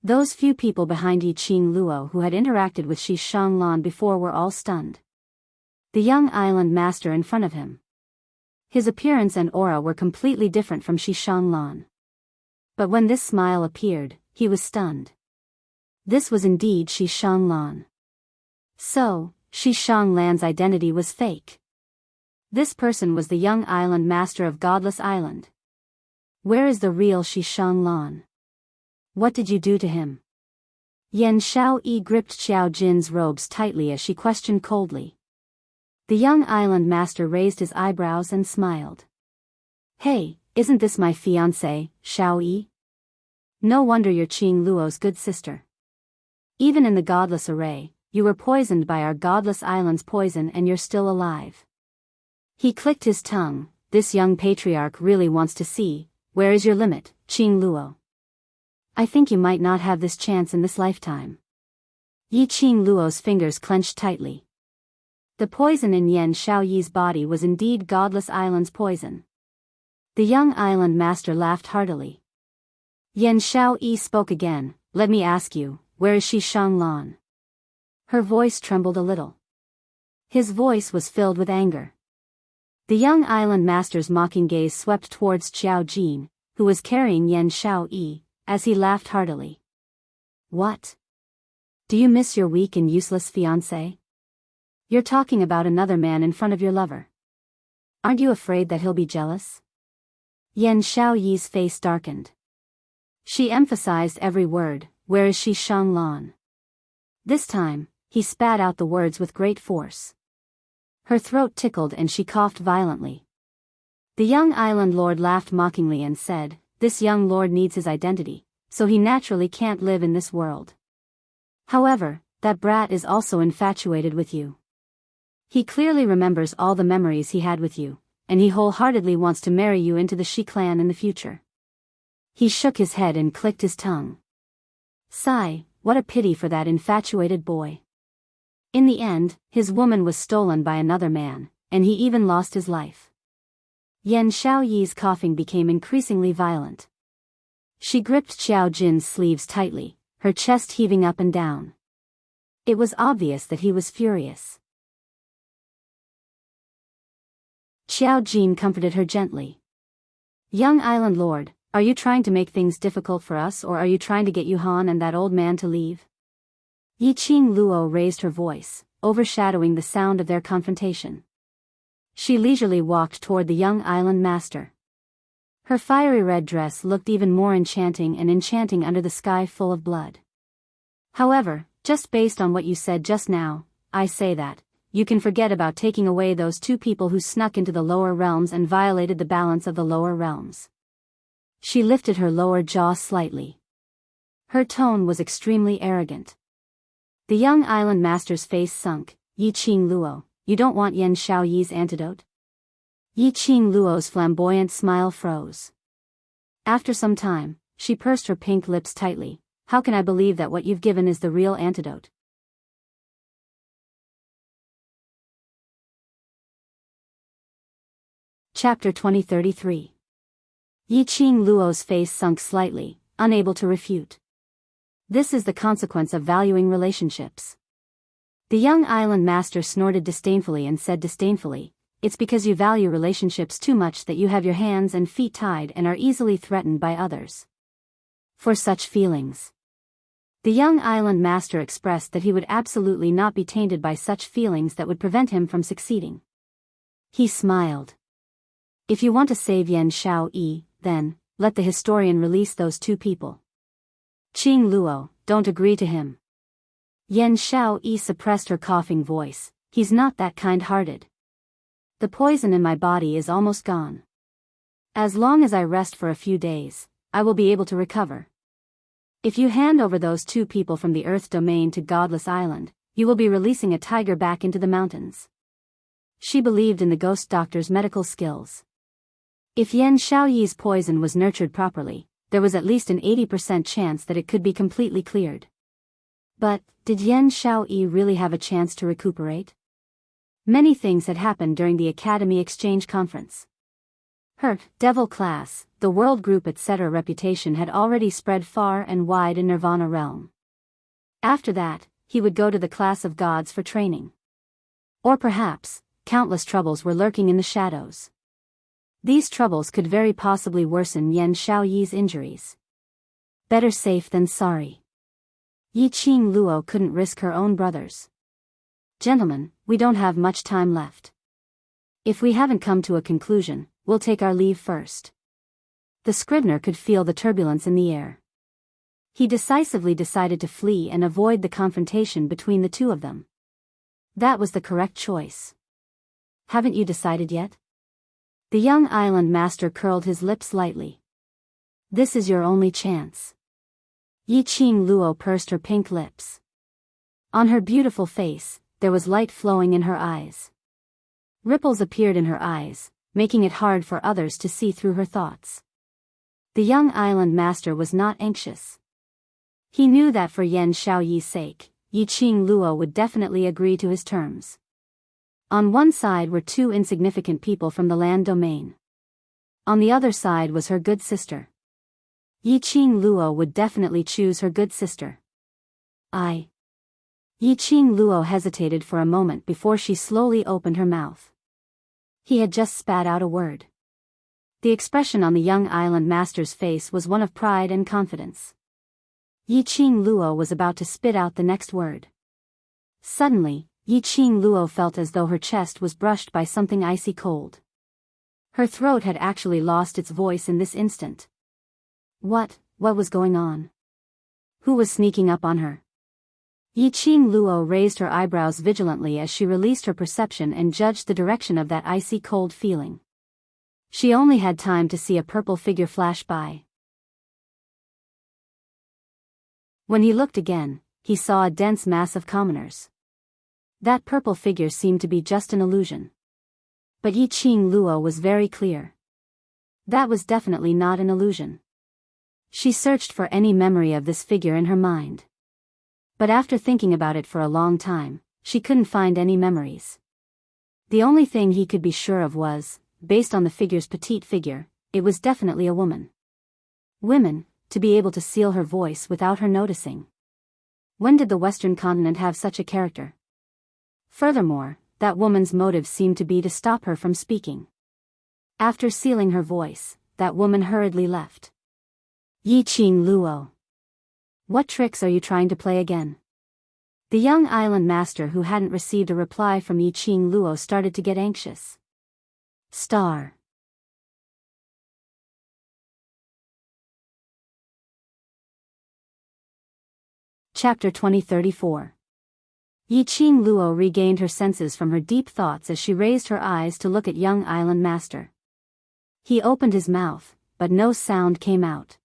Those few people behind Yi Qing Luo who had interacted with Shi Shanglan before were all stunned. The young island master in front of him. His appearance and aura were completely different from Shi Shanglan. But when this smile appeared, he was stunned. This was indeed Shi Shanglan. So, Shi Shanglan's identity was fake. This person was the young island master of Godless Island. Where is the real Shi Shanglan? What did you do to him? Yan Xiaoyi gripped Xiao Jin's robes tightly as she questioned coldly. The young island master raised his eyebrows and smiled. Hey, isn't this my fiancée, Xiaoyi? No wonder you're Qing Luo's good sister. Even in the godless array, you were poisoned by our godless island's poison and you're still alive. He clicked his tongue. This young patriarch really wants to see, where is your limit, Qing Luo? I think you might not have this chance in this lifetime. Yi Qing Luo's fingers clenched tightly. The poison in Yan Xiaoyi's body was indeed Godless Island's poison. The young island master laughed heartily. Yan Xiaoyi spoke again. Let me ask you, where is Shi Shanglan? Her voice trembled a little. His voice was filled with anger. The young island master's mocking gaze swept towards Xiao Jin, who was carrying Yan Xiaoyi, as he laughed heartily. What? Do you miss your weak and useless fiancé? You're talking about another man in front of your lover. Aren't you afraid that he'll be jealous? Yan Xiaoyi's face darkened. She emphasized every word. Where is Shi Shanglan? This time, he spat out the words with great force. Her throat tickled and she coughed violently. The young island lord laughed mockingly and said, this young lord needs his identity, so he naturally can't live in this world. However, that brat is also infatuated with you. He clearly remembers all the memories he had with you, and he wholeheartedly wants to marry you into the Shi clan in the future. He shook his head and clicked his tongue. Sigh, what a pity for that infatuated boy. In the end, his woman was stolen by another man, and he even lost his life. Yan Xiaoyi's coughing became increasingly violent. She gripped Xiao Jin's sleeves tightly, her chest heaving up and down. It was obvious that he was furious. Xiao Jin comforted her gently. Young island lord, are you trying to make things difficult for us or are you trying to get Yuhan and that old man to leave? Yi Qing Luo raised her voice, overshadowing the sound of their confrontation. She leisurely walked toward the young island master. Her fiery red dress looked even more enchanting under the sky full of blood. However, just based on what you said just now, I say that you can forget about taking away those two people who snuck into the lower realms and violated the balance of the lower realms. She lifted her lower jaw slightly. Her tone was extremely arrogant. The young island master's face sunk. Yi Qing Luo, you don't want Yan Xiaoyi's antidote? Yi Qing Luo's flamboyant smile froze. After some time, she pursed her pink lips tightly. How can I believe that what you've given is the real antidote? Chapter 2033. Yi Qing Luo's face sunk slightly, unable to refute. This is the consequence of valuing relationships. The young island master snorted disdainfully and said disdainfully, it's because you value relationships too much that you have your hands and feet tied and are easily threatened by others. For such feelings. The young island master expressed that he would absolutely not be tainted by such feelings that would prevent him from succeeding. He smiled. If you want to save Yan Xiaoyi, then, let the historian release those two people. Qing Luo, don't agree to him. Yan Xiaoyi suppressed her coughing voice, he's not that kind-hearted. The poison in my body is almost gone. As long as I rest for a few days, I will be able to recover. If you hand over those two people from the Earth domain to Godless Island, you will be releasing a tiger back into the mountains. She believed in the ghost doctor's medical skills. If Yan Xiaoyi's poison was nurtured properly, there was at least an 80% chance that it could be completely cleared. But, did Yan Xiaoyi really have a chance to recuperate? Many things had happened during the Academy Exchange Conference. Her devil class, the world group etc. reputation had already spread far and wide in Nirvana realm. After that, he would go to the class of gods for training. Or perhaps, countless troubles were lurking in the shadows. These troubles could very possibly worsen Yan Xiaoyi's injuries. Better safe than sorry. Yi Qing Luo couldn't risk her own brothers. Gentlemen, we don't have much time left. If we haven't come to a conclusion, we'll take our leave first. The Scrivener could feel the turbulence in the air. He decisively decided to flee and avoid the confrontation between the two of them. That was the correct choice. Haven't you decided yet? The young island master curled his lips lightly. This is your only chance. Yi Qing Luo pursed her pink lips. On her beautiful face, there was light flowing in her eyes. Ripples appeared in her eyes, making it hard for others to see through her thoughts. The young island master was not anxious. He knew that for Yan Xiaoyi's sake, Yi Qing Luo would definitely agree to his terms. On one side were two insignificant people from the land domain. On the other side was her good sister. Yi Qing Luo would definitely choose her good sister. Yi Qing Luo hesitated for a moment before she slowly opened her mouth. He had just spat out a word. The expression on the young island master's face was one of pride and confidence. Yi Qing Luo was about to spit out the next word. Suddenly, Yi Qing Luo felt as though her chest was brushed by something icy cold. Her throat had actually lost its voice in this instant. What was going on? Who was sneaking up on her? Yi Qing Luo raised her eyebrows vigilantly as she released her perception and judged the direction of that icy cold feeling. She only had time to see a purple figure flash by. When he looked again, he saw a dense mass of commoners. That purple figure seemed to be just an illusion. But Yi Qing Luo was very clear. That was definitely not an illusion. She searched for any memory of this figure in her mind. But after thinking about it for a long time, she couldn't find any memories. The only thing he could be sure of was, based on the figure's petite figure, it was definitely a woman. Women, to be able to seal her voice without her noticing. When did the Western continent have such a character? Furthermore, that woman's motive seemed to be to stop her from speaking. After sealing her voice, that woman hurriedly left. Yi Qing Luo. What tricks are you trying to play again? The young island master who hadn't received a reply from Yi Qing Luo started to get anxious. Star. Chapter 2034. Yi Qing Luo regained her senses from her deep thoughts as she raised her eyes to look at young island master. He opened his mouth, but no sound came out.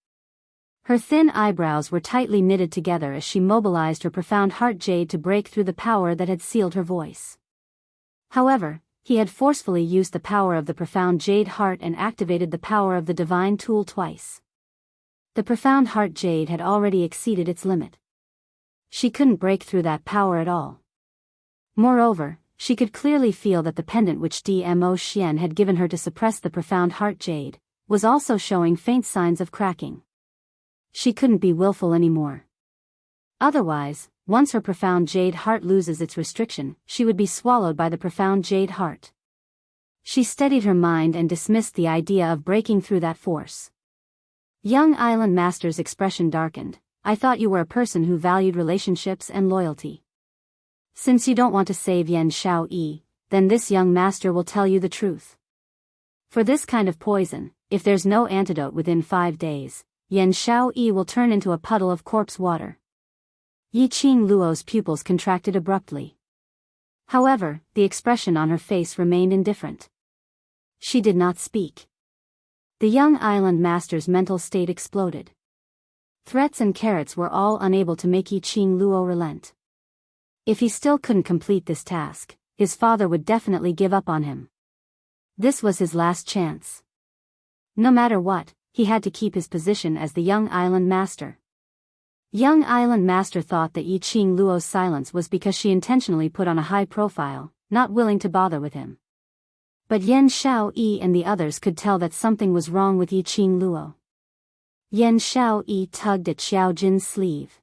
Her thin eyebrows were tightly knitted together as she mobilized her profound heart jade to break through the power that had sealed her voice. However, he had forcefully used the power of the profound jade heart and activated the power of the divine tool twice. The profound heart jade had already exceeded its limit. She couldn't break through that power at all. Moreover, she could clearly feel that the pendant which Dmo Xian had given her to suppress the profound heart jade was also showing faint signs of cracking. She couldn't be willful anymore. Otherwise, once her profound jade heart loses its restriction, she would be swallowed by the profound jade heart. She steadied her mind and dismissed the idea of breaking through that force. Young island master's expression darkened. I thought you were a person who valued relationships and loyalty. Since you don't want to save Yan Xiaoyi, then this young master will tell you the truth. For this kind of poison, if there's no antidote within 5 days, Yan Xiaoyi will turn into a puddle of corpse water. Yi Qing Luo's pupils contracted abruptly. However, the expression on her face remained indifferent. She did not speak. The young island master's mental state exploded. Threats and carrots were all unable to make Yi Qing Luo relent. If he still couldn't complete this task, his father would definitely give up on him. This was his last chance. No matter what, he had to keep his position as the young island master. Young island master thought that Yi Qing Luo's silence was because she intentionally put on a high profile, not willing to bother with him. But Yan Xiaoyi and the others could tell that something was wrong with Yi Qing Luo. Yan Xiaoyi tugged at Xiao Jin's sleeve.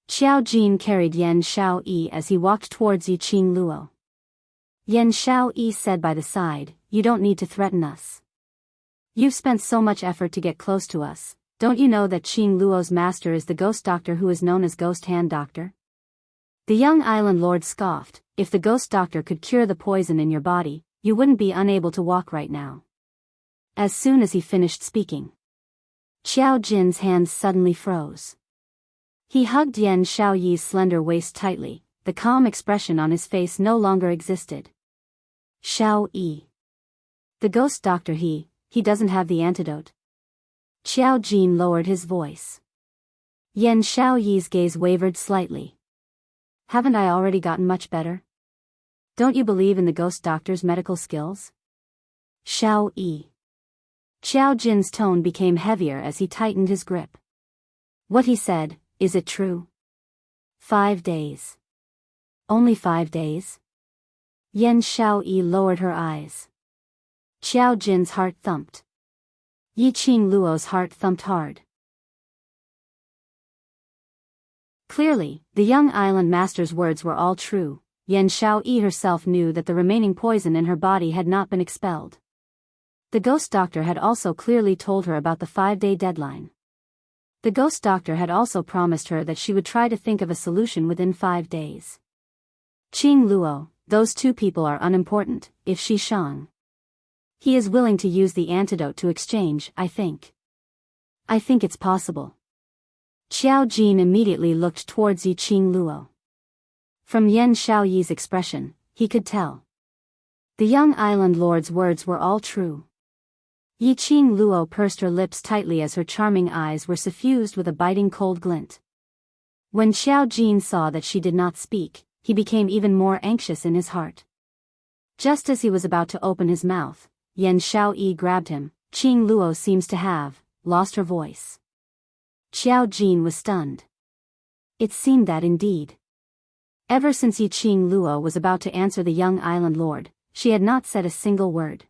Xiao Jin carried Yan Xiaoyi as he walked towards Yi Qing Luo. Yan Xiaoyi said by the side, "You don't need to threaten us. You've spent so much effort to get close to us. Don't you know that Qing Luo's master is the ghost doctor who is known as Ghost Hand Doctor?" The young island lord scoffed, "If the ghost doctor could cure the poison in your body, you wouldn't be unable to walk right now." As soon as he finished speaking, Xiao Jin's hands suddenly froze. He hugged Yan Xiaoyi's slender waist tightly, the calm expression on his face no longer existed. "Xiaoyi. The ghost doctor he doesn't have the antidote." Xiao Jin lowered his voice. Yan Xiaoyi's gaze wavered slightly. "Haven't I already gotten much better? Don't you believe in the ghost doctor's medical skills?" Xiaoyi. Xiao Jin's tone became heavier as he tightened his grip. "What he said, is it true? 5 days. Only 5 days?" Yan Xiaoyi lowered her eyes. Xiao Jin's heart thumped. Yi Qing Luo's heart thumped hard. Clearly, the young island master's words were all true. Yan Xiaoyi herself knew that the remaining poison in her body had not been expelled. The ghost doctor had also clearly told her about the 5-day deadline. The ghost doctor had also promised her that she would try to think of a solution within 5 days. Qing Luo, those two people are unimportant, if Shi Shang. He is willing to use the antidote to exchange, I think. I think it's possible. Xiao Jin immediately looked towards Yi Qing Luo. From Yan Xiaoyi's expression, he could tell. The young island lord's words were all true. Yi Qing Luo pursed her lips tightly as her charming eyes were suffused with a biting cold glint. When Xiao Jin saw that she did not speak, he became even more anxious in his heart. Just as he was about to open his mouth, Yan Xiaoyi grabbed him. "Qing Luo seems to have lost her voice." Xiao Jin was stunned. It seemed that indeed. Ever since Yi Qing Luo was about to answer the young island lord, she had not said a single word.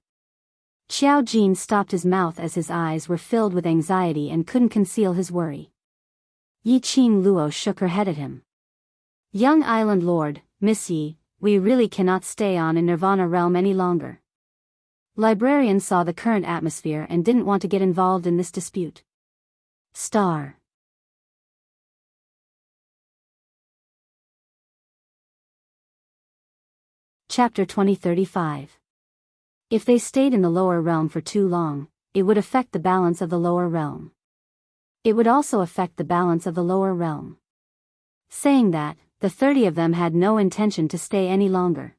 Xiao Jin stopped his mouth as his eyes were filled with anxiety and couldn't conceal his worry. Yi Qing Luo shook her head at him. "Young island lord, Miss Yi, we really cannot stay on in Nirvana realm any longer." Librarian saw the current atmosphere and didn't want to get involved in this dispute. Star. Chapter 2035. If they stayed in the lower realm for too long, it would affect the balance of the lower realm. It would also affect the balance of the lower realm. Saying that, the 30 of them had no intention to stay any longer.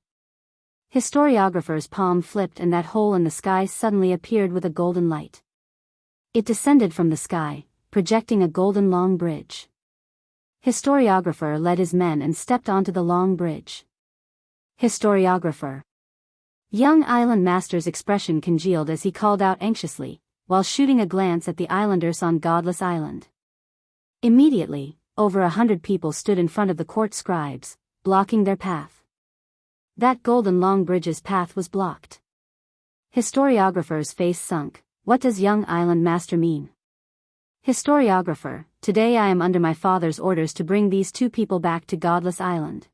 Historiographer's palm flipped and that hole in the sky suddenly appeared with a golden light. It descended from the sky, projecting a golden long bridge. Historiographer led his men and stepped onto the long bridge. Historiographer. Young island master's expression congealed as he called out anxiously, while shooting a glance at the islanders on Godless Island. Immediately, over 100 people stood in front of the court scribes, blocking their path. That golden long bridge's path was blocked. Historiographer's face sunk. What does young island master mean? Historiographer, today I am under my father's orders to bring these 2 people back to Godless Island.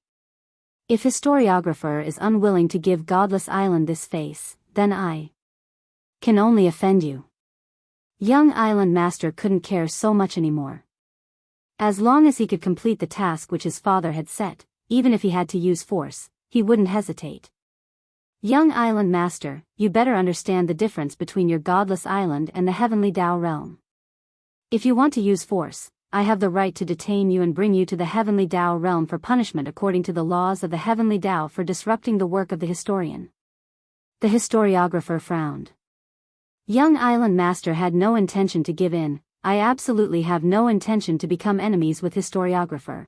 If historiographer is unwilling to give Godless Island this face, then I can only offend you. Young island master couldn't care so much anymore. As long as he could complete the task which his father had set, even if he had to use force, he wouldn't hesitate. Young island master, you better understand the difference between your Godless Island and the Heavenly Tao realm. If you want to use force, I have the right to detain you and bring you to the Heavenly Tao realm for punishment according to the laws of the Heavenly Tao for disrupting the work of the historian. The historiographer frowned. Young island master had no intention to give in. I absolutely have no intention to become enemies with historiographer.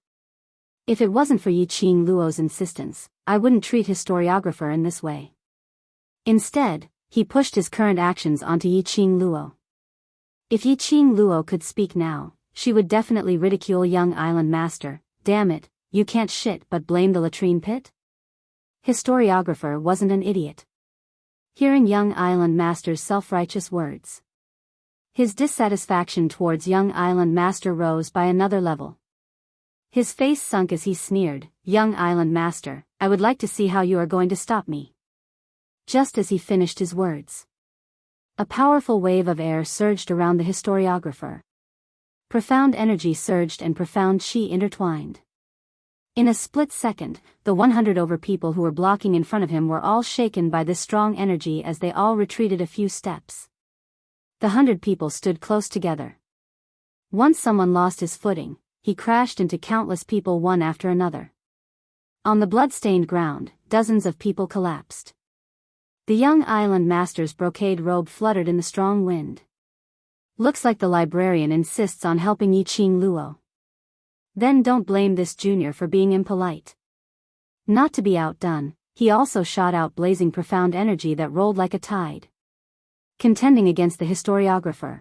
If it wasn't for Yi Qing Luo's insistence, I wouldn't treat historiographer in this way. Instead, he pushed his current actions onto Yi Qing Luo. If Yi Qing Luo could speak now, she would definitely ridicule young island master. Damn it, you can't shit but blame the latrine pit? Historiographer wasn't an idiot. Hearing young Island Master's self-righteous words, his dissatisfaction towards young Island Master rose by another level. His face sunk as he sneered, "Young Island Master, I would like to see how you are going to stop me." Just as he finished his words, a powerful wave of air surged around the historiographer. Profound energy surged and profound chi intertwined. In a split second, the 100 over people who were blocking in front of him were all shaken by this strong energy as they all retreated a few steps. The 100 people stood close together. Once someone lost his footing, he crashed into countless people one after another. On the blood-stained ground, dozens of people collapsed. The young Island Master's brocade robe fluttered in the strong wind. "Looks like the librarian insists on helping Yi Qing Luo. Then don't blame this junior for being impolite." Not to be outdone, he also shot out blazing profound energy that rolled like a tide, contending against the historiographer.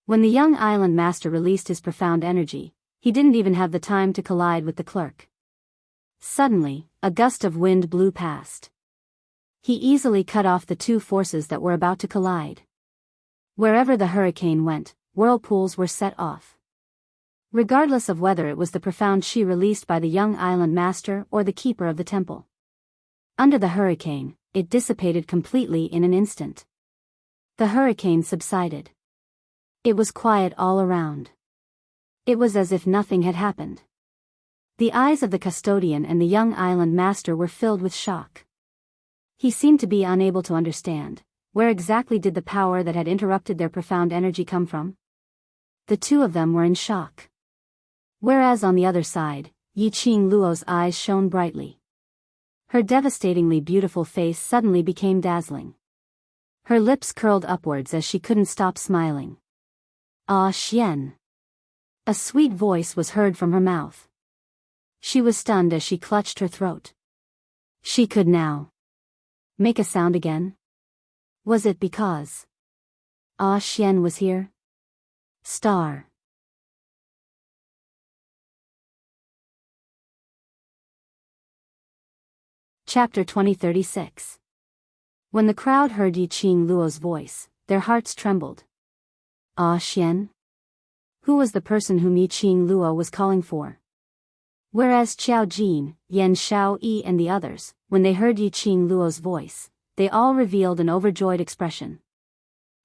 When the young Island Master released his profound energy, he didn't even have the time to collide with the clerk. Suddenly, a gust of wind blew past. He easily cut off the two forces that were about to collide. Wherever the hurricane went, whirlpools were set off. Regardless of whether it was the profound chi released by the young Island Master or the keeper of the temple. Under the hurricane, it dissipated completely in an instant. The hurricane subsided. It was quiet all around. It was as if nothing had happened. The eyes of the custodian and the young Island Master were filled with shock. He seemed to be unable to understand, where exactly did the power that had interrupted their profound energy come from? The two of them were in shock. Whereas on the other side, Yi Qing Luo's eyes shone brightly. Her devastatingly beautiful face suddenly became dazzling. Her lips curled upwards as she couldn't stop smiling. "Ah, Xian." A sweet voice was heard from her mouth. She was stunned as she clutched her throat. She could now make a sound again? Was it because Ah Xian was here? Star. Chapter 2036. When the crowd heard Yi Qing Luo's voice, their hearts trembled. Ah Xian? Who was the person whom Yi Qing Luo was calling for? Whereas Qiao Jin, Yan Shao Yi and the others, when they heard Yi Qing Luo's voice, they all revealed an overjoyed expression.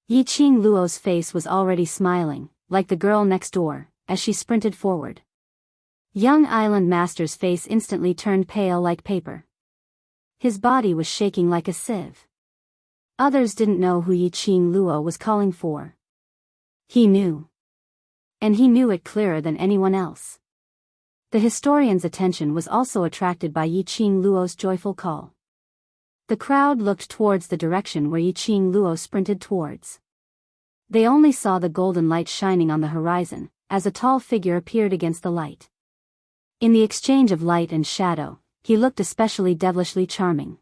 Yi Qing Luo's face was already smiling, like the girl next door, as she sprinted forward. Young Island Master's face instantly turned pale like paper. His body was shaking like a sieve. Others didn't know who Yi Qing Luo was calling for. He knew. And he knew it clearer than anyone else. The historian's attention was also attracted by Yi Qing Luo's joyful call. The crowd looked towards the direction where Yi Qing Luo sprinted towards. They only saw the golden light shining on the horizon, as a tall figure appeared against the light. In the exchange of light and shadow, he looked especially devilishly charming.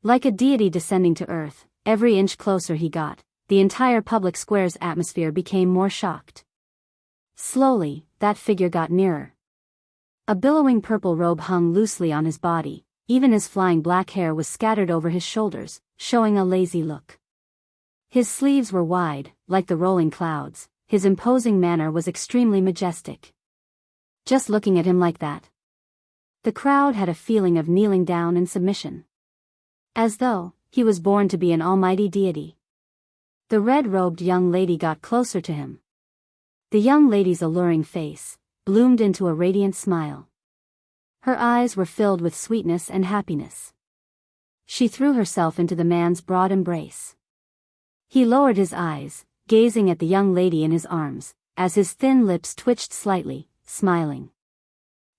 Like a deity descending to earth, every inch closer he got, the entire public square's atmosphere became more shocked. Slowly, that figure got nearer. A billowing purple robe hung loosely on his body, even his flying black hair was scattered over his shoulders, showing a lazy look. His sleeves were wide, like the rolling clouds, his imposing manner was extremely majestic. Just looking at him like that, the crowd had a feeling of kneeling down in submission. As though he was born to be an almighty deity. The red-robed young lady got closer to him. The young lady's alluring face bloomed into a radiant smile. Her eyes were filled with sweetness and happiness. She threw herself into the man's broad embrace. He lowered his eyes, gazing at the young lady in his arms, as his thin lips twitched slightly, smiling.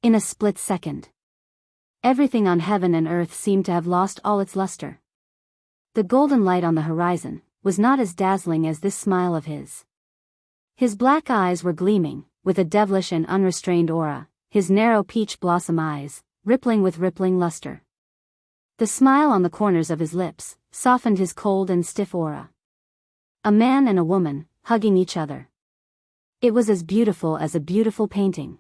In a split second, everything on heaven and earth seemed to have lost all its luster. The golden light on the horizon was not as dazzling as this smile of his. His black eyes were gleaming, with a devilish and unrestrained aura, his narrow peach blossom eyes, rippling with rippling luster. The smile on the corners of his lips softened his cold and stiff aura. A man and a woman, hugging each other. It was as beautiful as a beautiful painting.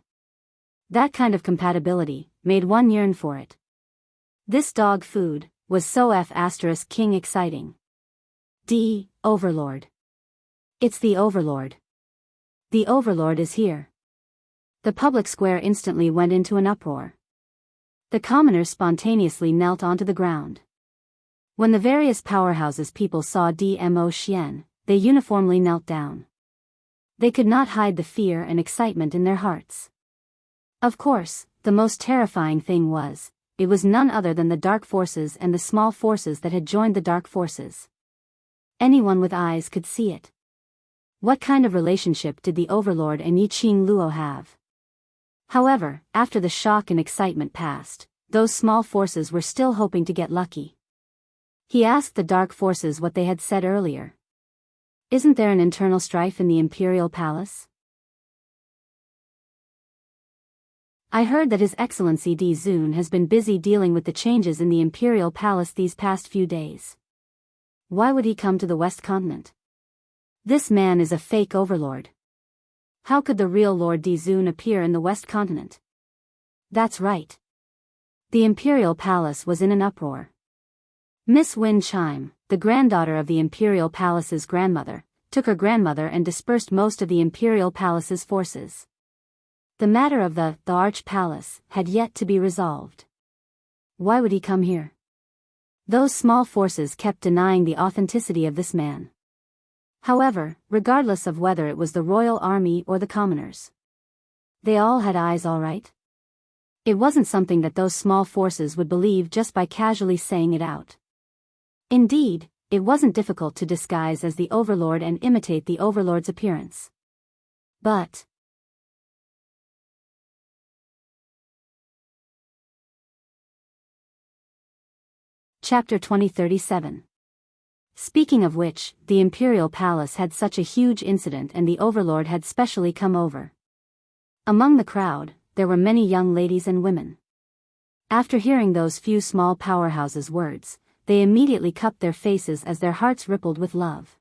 That kind of compatibility made one yearn for it. This dog food was so *king exciting. Overlord. It's the Overlord. The Overlord is here. The public square instantly went into an uproar. The commoners spontaneously knelt onto the ground. When the various powerhouses people saw Dmo Xian, they uniformly knelt down. They could not hide the fear and excitement in their hearts. Of course, the most terrifying thing was, it was none other than the dark forces and the small forces that had joined the dark forces. Anyone with eyes could see it. What kind of relationship did the Overlord and Yiqing Luo have? However, after the shock and excitement passed, those small forces were still hoping to get lucky. He asked the dark forces what they had said earlier. Isn't there an internal strife in the Imperial Palace? I heard that His Excellency Di Zun has been busy dealing with the changes in the Imperial Palace these past few days. Why would he come to the West Continent? This man is a fake Overlord. How could the real Lord Di Zun appear in the West Continent? That's right. The Imperial Palace was in an uproar. Miss Win Chime, the granddaughter of the Imperial Palace's grandmother, took her grandmother and dispersed most of the Imperial Palace's forces. The matter of the Arch Palace had yet to be resolved. Why would he come here? Those small forces kept denying the authenticity of this man. However, regardless of whether it was the royal army or the commoners, they all had eyes all right. It wasn't something that those small forces would believe just by casually saying it out. Indeed, it wasn't difficult to disguise as the Overlord and imitate the Overlord's appearance. But Chapter 2037. Speaking of which, the Imperial Palace had such a huge incident and the Overlord had specially come over. Among the crowd, there were many young ladies and women. After hearing those few small powerhouses' words, they immediately cupped their faces as their hearts rippled with love.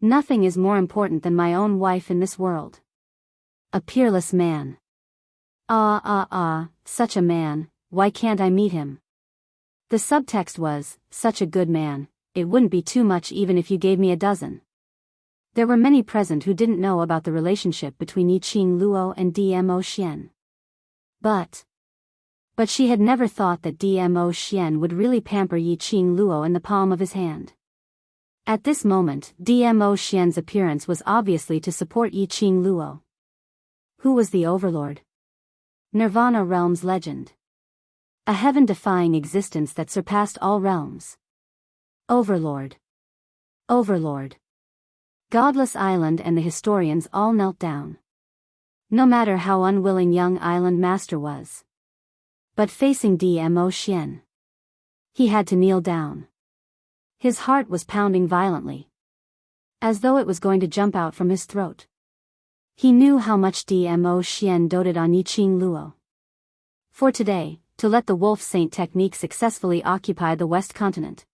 Nothing is more important than my own wife in this world. A peerless man. Such a man, why can't I meet him? The subtext was, such a good man, it wouldn't be too much even if you gave me a dozen. There were many present who didn't know about the relationship between Yiqing Luo and Dmo Xian. But she had never thought that Dmo Xian would really pamper Yiqing Luo in the palm of his hand. At this moment, Dmo Xian's appearance was obviously to support Yiqing Luo. Who was the Overlord? Nirvana Realm's legend. A heaven-defying existence that surpassed all realms. Overlord. Overlord. Godless Island and the historians all knelt down. No matter how unwilling young Island Master was. But facing Dmo Xian, he had to kneel down. His heart was pounding violently, as though it was going to jump out from his throat. He knew how much Dmo Xian doted on Yiqing Luo. For today, to let the Wolf Saint technique successfully occupy the West Continent,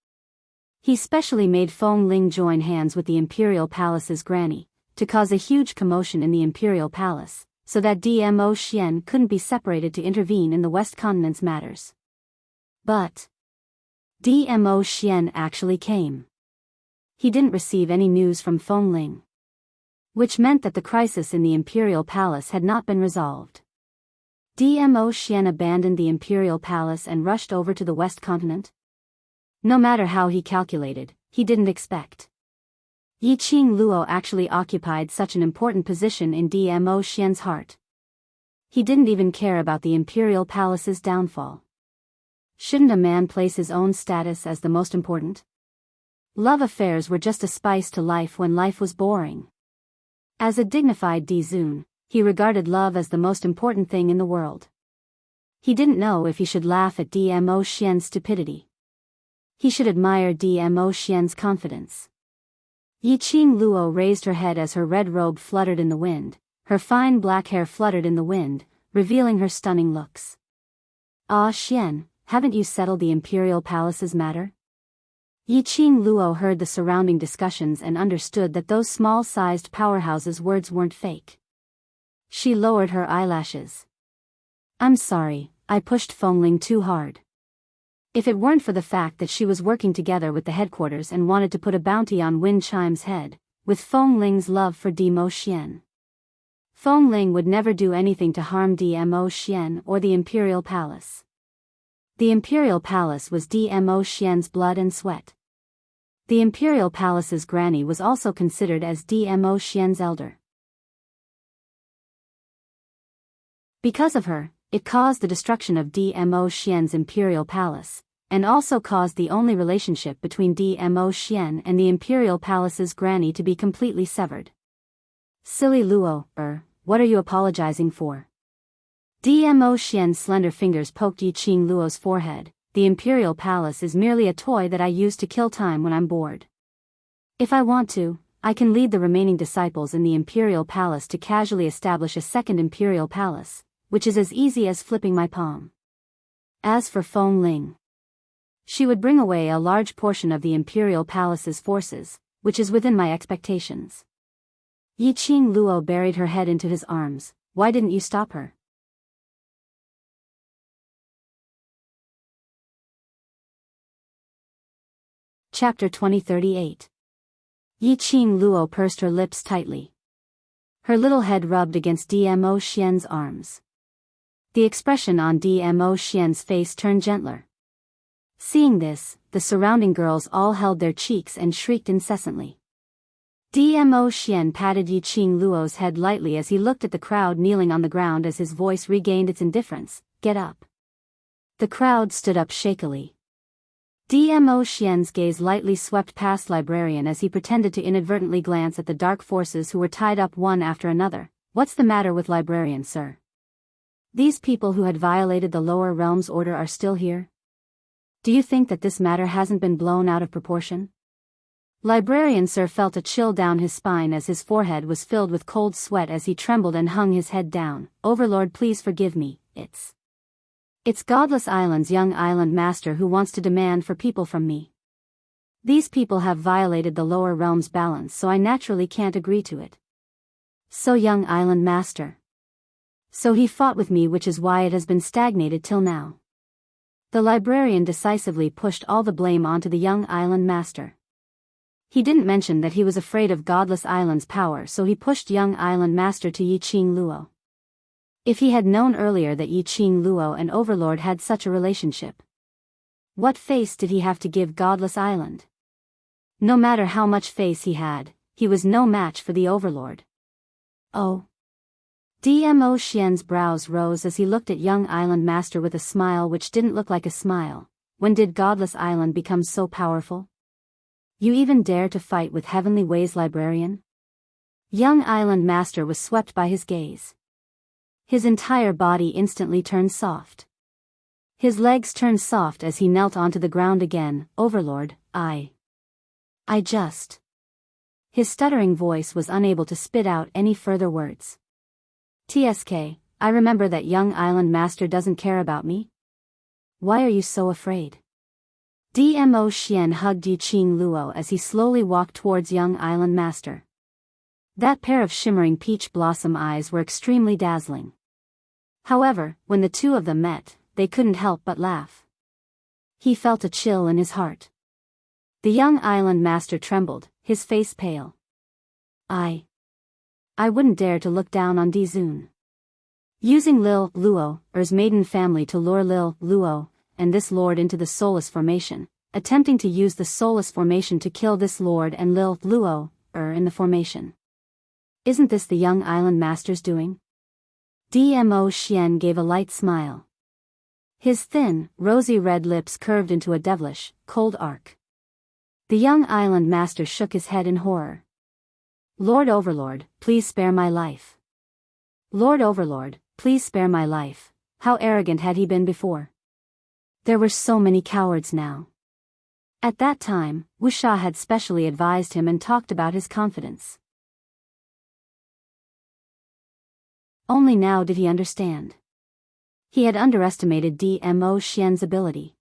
he specially made Feng Ling join hands with the Imperial Palace's granny, to cause a huge commotion in the Imperial Palace, so that Dmo Xian couldn't be separated to intervene in the West Continent's matters. But Dmo Xian actually came. He didn't receive any news from Feng Ling, which meant that the crisis in the Imperial Palace had not been resolved. Dmo Xian abandoned the Imperial Palace and rushed over to the West Continent. No matter how he calculated, he didn't expect Yiqing Luo actually occupied such an important position in Dmo Xian's heart. He didn't even care about the Imperial Palace's downfall. Shouldn't a man place his own status as the most important? Love affairs were just a spice to life when life was boring. As a dignified Di Zun, he regarded love as the most important thing in the world. He didn't know if he should laugh at Dmo Xian's stupidity. He should admire Dmo Xian's confidence. Yiqing Luo raised her head as her red robe fluttered in the wind, her fine black hair fluttered in the wind, revealing her stunning looks. Ah Xian, haven't you settled the Imperial Palace's matter? Yiqing Luo heard the surrounding discussions and understood that those small-sized powerhouses' words weren't fake. She lowered her eyelashes. I'm sorry, I pushed Fengling too hard. If it weren't for the fact that she was working together with the headquarters and wanted to put a bounty on Wind Chime's head, with Fengling's love for Demo Xian. Fengling would never do anything to harm Demo Xian or the Imperial Palace. The Imperial Palace was Demo Xian's blood and sweat. The Imperial Palace's granny was also considered as Demo Xian's elder. Because of her, it caused the destruction of Demo Xian's Imperial Palace, and also caused the only relationship between Demo Xian and the Imperial Palace's granny to be completely severed. Silly Luo, what are you apologizing for? Demo Xian's slender fingers poked Yiqing Luo's forehead. The Imperial Palace is merely a toy that I use to kill time when I'm bored. If I want to, I can lead the remaining disciples in the Imperial Palace to casually establish a second Imperial Palace, which is as easy as flipping my palm. As for Fengling, she would bring away a large portion of the Imperial Palace's forces, which is within my expectations. Yiqing Luo buried her head into his arms. Why didn't you stop her? Chapter 2038. Yiqing Luo pursed her lips tightly. Her little head rubbed against Demo Xian's arms. The expression on Demo Xian's face turned gentler. Seeing this, the surrounding girls all held their cheeks and shrieked incessantly. Demo Xian patted Yiqing Luo's head lightly as he looked at the crowd kneeling on the ground as his voice regained its indifference. Get up. The crowd stood up shakily. Demo Xian's gaze lightly swept past Librarian as he pretended to inadvertently glance at the dark forces who were tied up one after another. What's the matter with Librarian, sir? These people who had violated the lower realm's order are still here? Do you think that this matter hasn't been blown out of proportion? Librarian Sir felt a chill down his spine as his forehead was filled with cold sweat as he trembled and hung his head down. Overlord, please forgive me, It's Godless Island's young island master who wants to demand for people from me. These people have violated the lower realm's balance, so I naturally can't agree to it. So young island master. So he fought with me, which is why it has been stagnated till now. The librarian decisively pushed all the blame onto the young island master. He didn't mention that he was afraid of Godless Island's power, so he pushed young island master to Yiqing Luo. If he had known earlier that Yiqing Luo and Overlord had such a relationship, what face did he have to give Godless Island? No matter how much face he had, he was no match for the Overlord. Oh. Demo Xian's brows rose as he looked at young island master with a smile which didn't look like a smile. When did Godless Island become so powerful? You even dare to fight with Heavenly Ways Librarian? Young island master was swept by his gaze. His entire body instantly turned soft. His legs turned soft as he knelt onto the ground again. Overlord, I just... His stuttering voice was unable to spit out any further words. TSK, I remember that young island master doesn't care about me. Why are you so afraid? Demo Xian hugged Yiqing Luo as he slowly walked towards young island master. That pair of shimmering peach blossom eyes were extremely dazzling. However, when the two of them met, they couldn't help but laugh. He felt a chill in his heart. The young island master trembled, his face pale. I wouldn't dare to look down on Dizun. Using Lil Luo's maiden family to lure Lil Luo and this lord into the Soulless Formation, attempting to use the Soulless Formation to kill this lord and Lil Luo in the formation. Isn't this the young island master's doing? Demo Xian gave a light smile. His thin, rosy red lips curved into a devilish, cold arc. The young island master shook his head in horror. Lord Overlord, please spare my life. Lord Overlord, please spare my life. How arrogant had he been before? There were so many cowards now. At that time, Wuxia had specially advised him and talked about his confidence. Only now did he understand. He had underestimated Demo Xian's ability.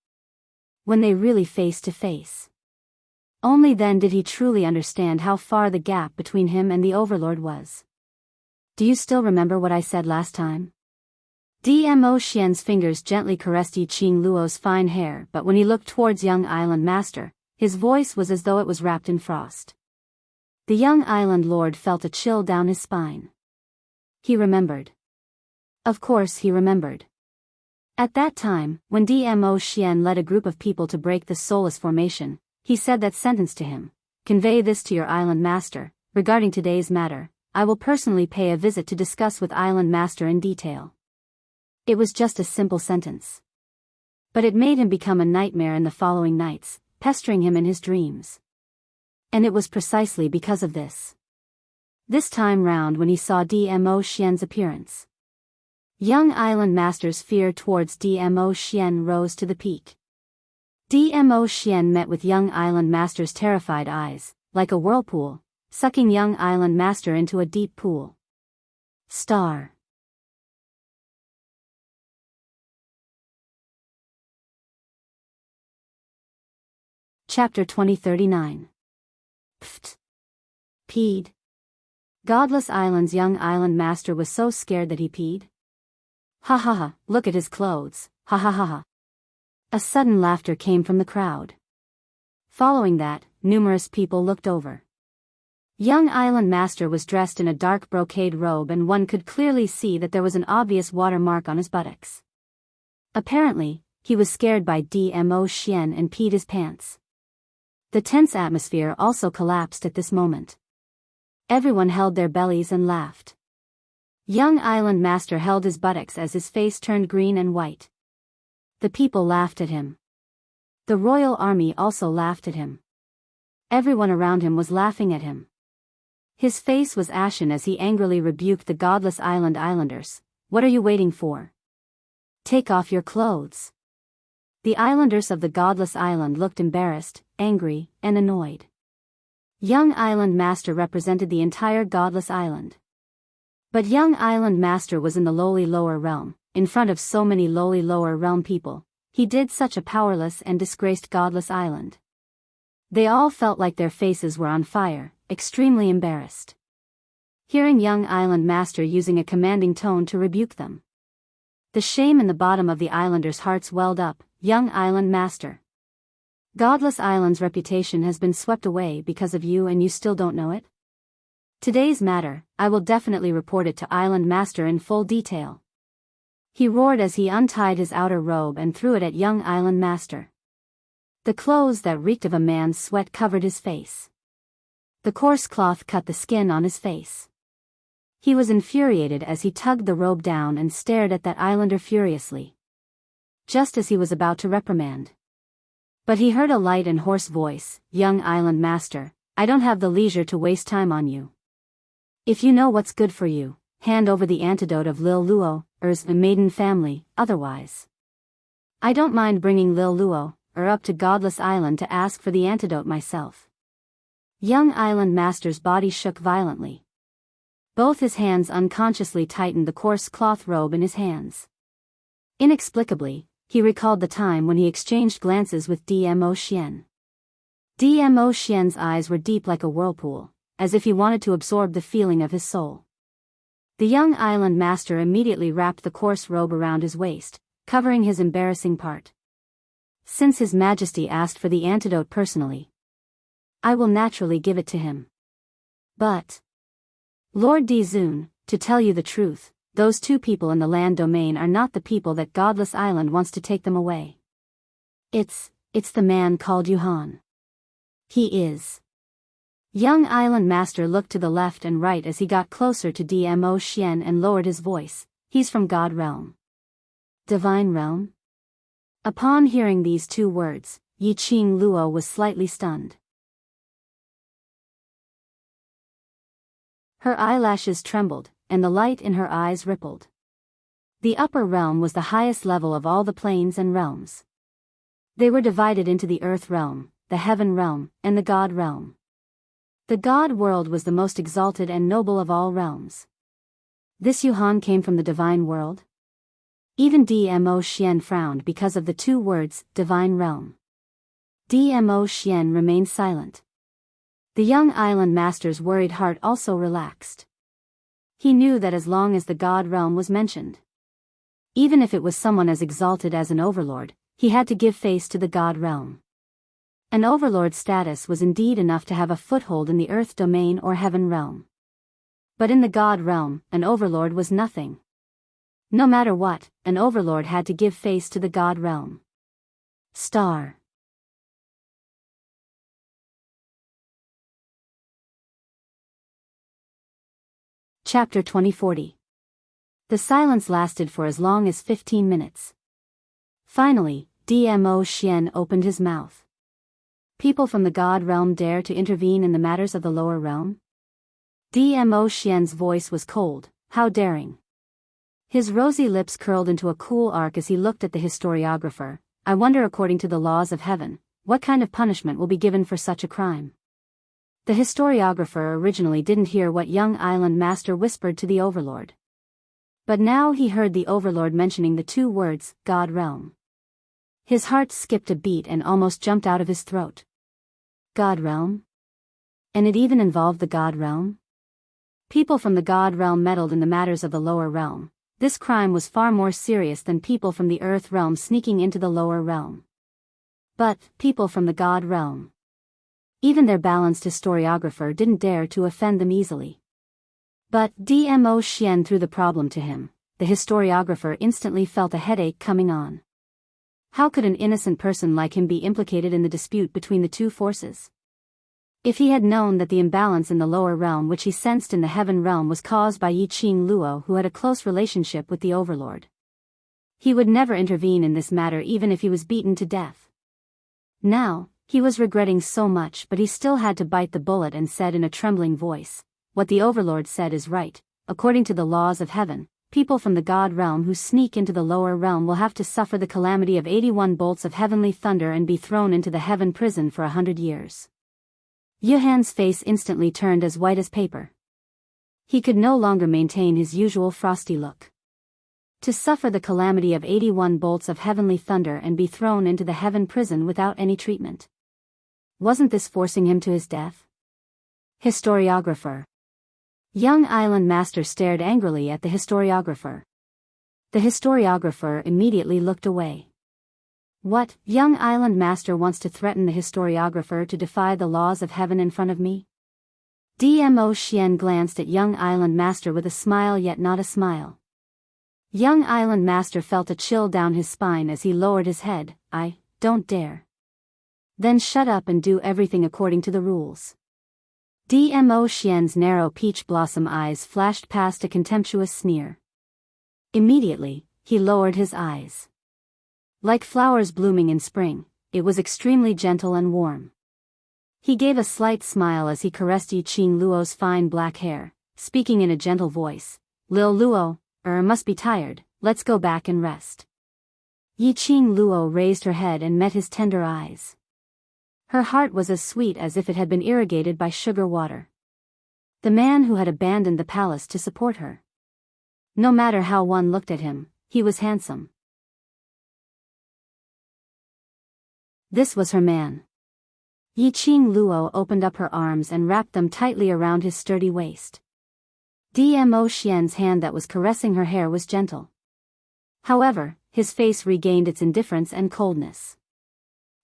When they really face to face. Only then did he truly understand how far the gap between him and the Overlord was. Do you still remember what I said last time? Dmo Xian's fingers gently caressed Yi Qing Luo's fine hair, but when he looked towards young island master, his voice was as though it was wrapped in frost. The young island lord felt a chill down his spine. He remembered. Of course he remembered. At that time, when Dmo Xian led a group of people to break the soulless formation, he said that sentence to him: "Convey this to your island master. Regarding today's matter, I will personally pay a visit to discuss with island master in detail." It was just a simple sentence. But it made him become a nightmare in the following nights, pestering him in his dreams. And it was precisely because of this. This time round when he saw Dmo Xian's appearance, young island master's fear towards Dmo Xian rose to the peak. Dmo Xian met with young island master's terrified eyes, like a whirlpool, sucking young island master into a deep pool. Star. Chapter 2039. Pfft. Peed. Godless Island's young island master was so scared that he peed. Ha ha ha, look at his clothes, ha ha ha ha. A sudden laughter came from the crowd. Following that, numerous people looked over. Young island master was dressed in a dark brocade robe and one could clearly see that there was an obvious watermark on his buttocks. Apparently, he was scared by Dmo Xian and peed his pants. The tense atmosphere also collapsed at this moment. Everyone held their bellies and laughed. Young island master held his buttocks as his face turned green and white. The people laughed at him. The royal army also laughed at him. Everyone around him was laughing at him. His face was ashen as he angrily rebuked the godless islanders. "What are you waiting for? Take off your clothes." The islanders of the godless island looked embarrassed, angry, and annoyed. Young island master represented the entire godless island. But young island master was in the lowly lower realm, in front of so many lowly lower realm people. He did such a powerless and disgraced godless island. They all felt like their faces were on fire, extremely embarrassed. Hearing young island master using a commanding tone to rebuke them, the shame in the bottom of the islanders' hearts welled up. Young island master. Godless Island's reputation has been swept away because of you and you still don't know it? Today's matter, I will definitely report it to island master in full detail. He roared as he untied his outer robe and threw it at young island master. The clothes that reeked of a man's sweat covered his face. The coarse cloth cut the skin on his face. He was infuriated as he tugged the robe down and stared at that islander furiously. Just as he was about to reprimand. But he heard a light and hoarse voice, "Young island master, I don't have the leisure to waste time on you. If you know what's good for you, hand over the antidote of Lil Luo's maiden family, otherwise. I don't mind bringing Lil Luo up to Godless Island to ask for the antidote myself." Young island master's body shook violently. Both his hands unconsciously tightened the coarse cloth robe in his hands. Inexplicably, he recalled the time when he exchanged glances with Dmo Xian. Dmo Xian's eyes were deep like a whirlpool, as if he wanted to absorb the feeling of his soul. The young island master immediately wrapped the coarse robe around his waist, covering his embarrassing part. "Since His Majesty asked for the antidote personally, I will naturally give it to him. But, Lord Dizun, to tell you the truth, those two people in the land domain are not the people that Godless Island wants to take them away. It's the man called Yuhan. He is." Young island master looked to the left and right as he got closer to Dmo Xian and lowered his voice. "He's from God Realm." Divine Realm? Upon hearing these two words, Yi Qing Luo was slightly stunned. Her eyelashes trembled, and the light in her eyes rippled. The upper realm was the highest level of all the planes and realms. They were divided into the earth realm, the heaven realm, and the God realm. The God world was the most exalted and noble of all realms. This Yuhan came from the divine world? Even Dmo Xian frowned because of the two words, divine realm. Dmo Xian remained silent. The young island master's worried heart also relaxed. He knew that as long as the God realm was mentioned, Even if it was someone as exalted as an overlord, he had to give face to the god realm. An overlord status was indeed enough to have a foothold in the earth domain or heaven realm. But in the god realm, an overlord was nothing. No matter what, an overlord had to give face to the god realm. Star. Chapter 2040. The silence lasted for as long as 15 minutes. Finally, Dmo Xian opened his mouth. People from the god realm dare to intervene in the matters of the lower realm? Dmo Xian's voice was cold. How daring. His rosy lips curled into a cool arc as he looked at the historiographer. I wonder, according to the laws of heaven, what kind of punishment will be given for such a crime? The historiographer originally didn't hear what young island master whispered to the overlord. But now he heard the overlord mentioning the two words, God realm. His heart skipped a beat and almost jumped out of his throat. God realm? And it even involved the God realm? People from the God realm meddled in the matters of the lower realm. This crime was far more serious than people from the earth realm sneaking into the lower realm. But, people from the God realm. Even their balanced historiographer didn't dare to offend them easily. But Dmo Xian threw the problem to him. The historiographer instantly felt a headache coming on. How could an innocent person like him be implicated in the dispute between the two forces? If he had known that the imbalance in the lower realm which he sensed in the heaven realm was caused by Yiqing Luo, who had a close relationship with the overlord, he would never intervene in this matter even if he was beaten to death. Now, he was regretting so much, but he still had to bite the bullet and said in a trembling voice, what the overlord said is right. According to the laws of heaven, people from the god realm who sneak into the lower realm will have to suffer the calamity of 81 bolts of heavenly thunder and be thrown into the heaven prison for 100 years. Yuhan's face instantly turned as white as paper. He could no longer maintain his usual frosty look. To suffer the calamity of 81 bolts of heavenly thunder and be thrown into the heaven prison without any treatment. Wasn't this forcing him to his death? Historiographer. Young island master stared angrily at the historiographer. The historiographer immediately looked away. What, young island master wants to threaten the historiographer to defy the laws of heaven in front of me? Dmo Xian glanced at young island master with a smile yet not a smile. Young island master felt a chill down his spine as he lowered his head. I don't dare. Then shut up and do everything according to the rules. Dmo Xian's narrow peach blossom eyes flashed past a contemptuous sneer. Immediately, he lowered his eyes. Like flowers blooming in spring, it was extremely gentle and warm. He gave a slight smile as he caressed Yiqing Luo's fine black hair, speaking in a gentle voice. Lil Luo, must be tired, let's go back and rest. Yiqing Luo raised her head and met his tender eyes. Her heart was as sweet as if it had been irrigated by sugar water. The man who had abandoned the palace to support her. No matter how one looked at him, he was handsome. This was her man. Yiqing Luo opened up her arms and wrapped them tightly around his sturdy waist. Dmo Xian's hand that was caressing her hair was gentle. However, his face regained its indifference and coldness.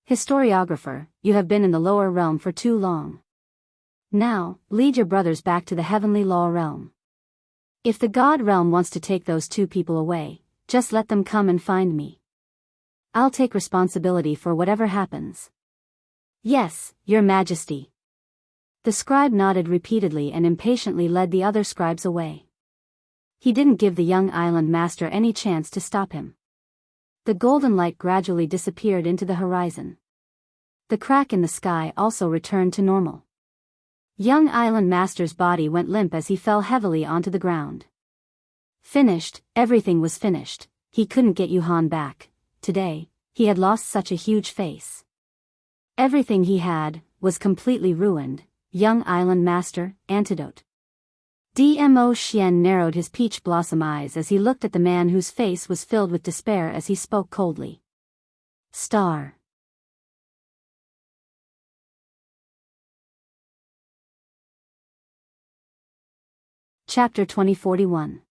Historiographer, you have been in the lower realm for too long. Now, lead your brothers back to the heavenly law realm. If the god realm wants to take those two people away, just let them come and find me. I'll take responsibility for whatever happens. Yes, your majesty. The scribe nodded repeatedly and impatiently led the other scribes away. He didn't give the young island master any chance to stop him. The golden light gradually disappeared into the horizon. The crack in the sky also returned to normal. Young island master's body went limp as he fell heavily onto the ground. Finished, everything was finished. He couldn't get Yuhan back. Today, he had lost such a huge face. Everything he had was completely ruined. Young island master, antidote. Dmo Xian narrowed his peach blossom eyes as he looked at the man whose face was filled with despair as he spoke coldly. Star. Chapter 2041.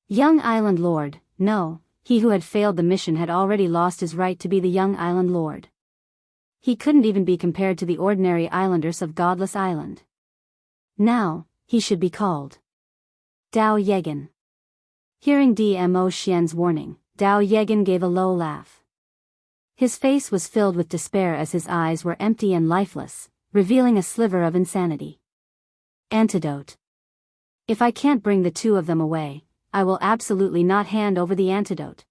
Young Island Lord, no, he who had failed the mission had already lost his right to be the young island lord. He couldn't even be compared to the ordinary islanders of Godless Island. Now, he should be called Dao Yegan. Hearing Dmo Xian's warning, Dao Yegan gave a low laugh. His face was filled with despair as his eyes were empty and lifeless, revealing a sliver of insanity. Antidote. If I can't bring the two of them away, I will absolutely not hand over the antidote.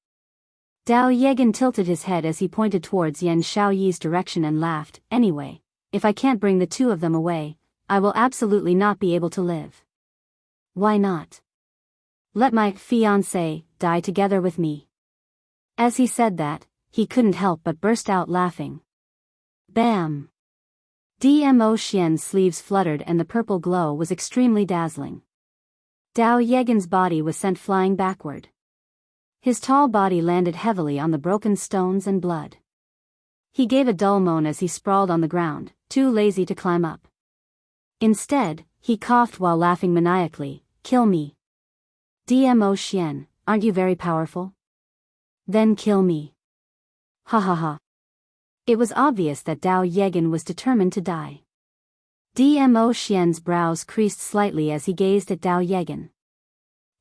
Dao Yegan tilted his head as he pointed towards Yan Shaoyi's direction and laughed. Anyway, if I can't bring the two of them away, I will absolutely not be able to live. Why not? Let my fiancé die together with me. As he said that, he couldn't help but burst out laughing. Bam! Dmo Xian's sleeves fluttered and the purple glow was extremely dazzling. Dao Yegan's body was sent flying backward. His tall body landed heavily on the broken stones and blood. He gave a dull moan as he sprawled on the ground, too lazy to climb up. Instead, he coughed while laughing maniacally. Kill me. Dmo Xian, aren't you very powerful? Then kill me. Ha ha ha. It was obvious that Dao Yegan was determined to die. Dmo Xian's brows creased slightly as he gazed at Dao Yegan.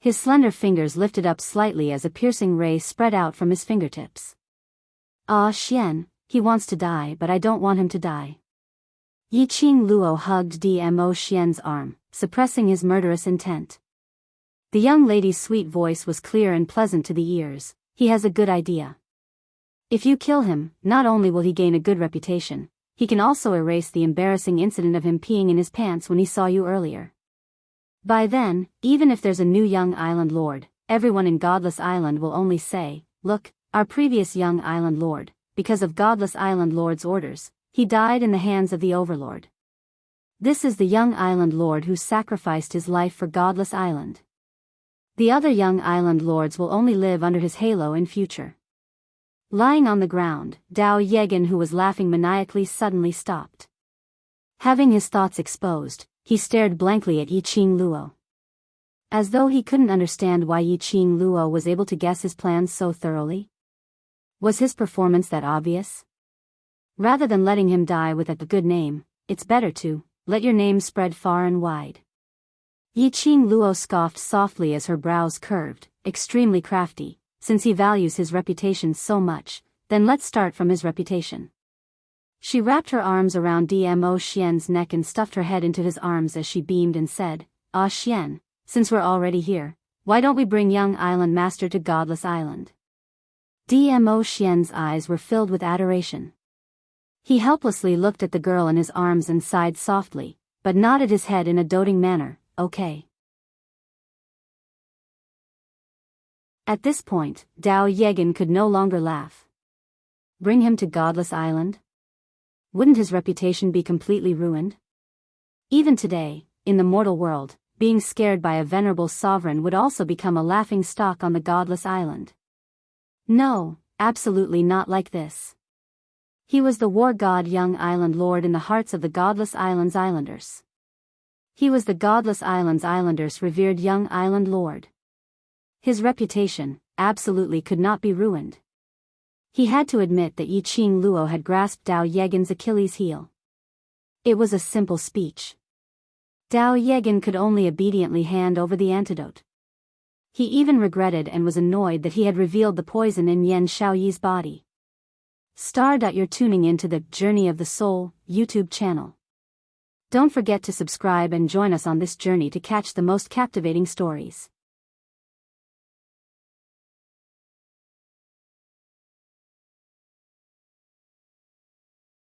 His slender fingers lifted up slightly as a piercing ray spread out from his fingertips. Ah Xian, he wants to die but I don't want him to die. Yiqing Luo hugged Dmo Xian's arm, suppressing his murderous intent. The young lady's sweet voice was clear and pleasant to the ears. He has a good idea. If you kill him, not only will he gain a good reputation, he can also erase the embarrassing incident of him peeing in his pants when he saw you earlier. By then, even if there's a new young island lord, everyone in Godless Island will only say, look, our previous young island lord, because of Godless Island lord's orders, he died in the hands of the overlord. This is the young island lord who sacrificed his life for Godless Island. The other young island lords will only live under his halo in future. Lying on the ground, Dao Yegan, who was laughing maniacally, suddenly stopped. Having his thoughts exposed, he stared blankly at Yiqing Luo. As though he couldn't understand why Yiqing Luo was able to guess his plans so thoroughly. Was his performance that obvious? Rather than letting him die with a good name, it's better to let your name spread far and wide. Yiqing Luo scoffed softly as her brows curved, extremely crafty. Since he values his reputation so much, then let's start from his reputation. She wrapped her arms around Dmo Xian's neck and stuffed her head into his arms as she beamed and said, Ah Xian, since we're already here, why don't we bring young island master to Godless Island? Dmo Xian's eyes were filled with adoration. He helplessly looked at the girl in his arms and sighed softly, but nodded his head in a doting manner, okay. At this point, Dao Yegan could no longer laugh. Bring him to Godless Island? Wouldn't his reputation be completely ruined? Even today, in the mortal world, being scared by a venerable sovereign would also become a laughing stock on the Godless Island. No, absolutely not like this. He was the war god young island lord in the hearts of the Godless Island's islanders. He was the Godless Island's islanders' revered young island lord. His reputation, absolutely could not be ruined. He had to admit that Yiqing Luo had grasped Dao Yegan's Achilles heel. It was a simple speech. Dao Yegan could only obediently hand over the antidote. He even regretted and was annoyed that he had revealed the poison in Yan Shaoyi's body. You're tuning into the Journey of the Soul YouTube channel. Don't forget to subscribe and join us on this journey to catch the most captivating stories.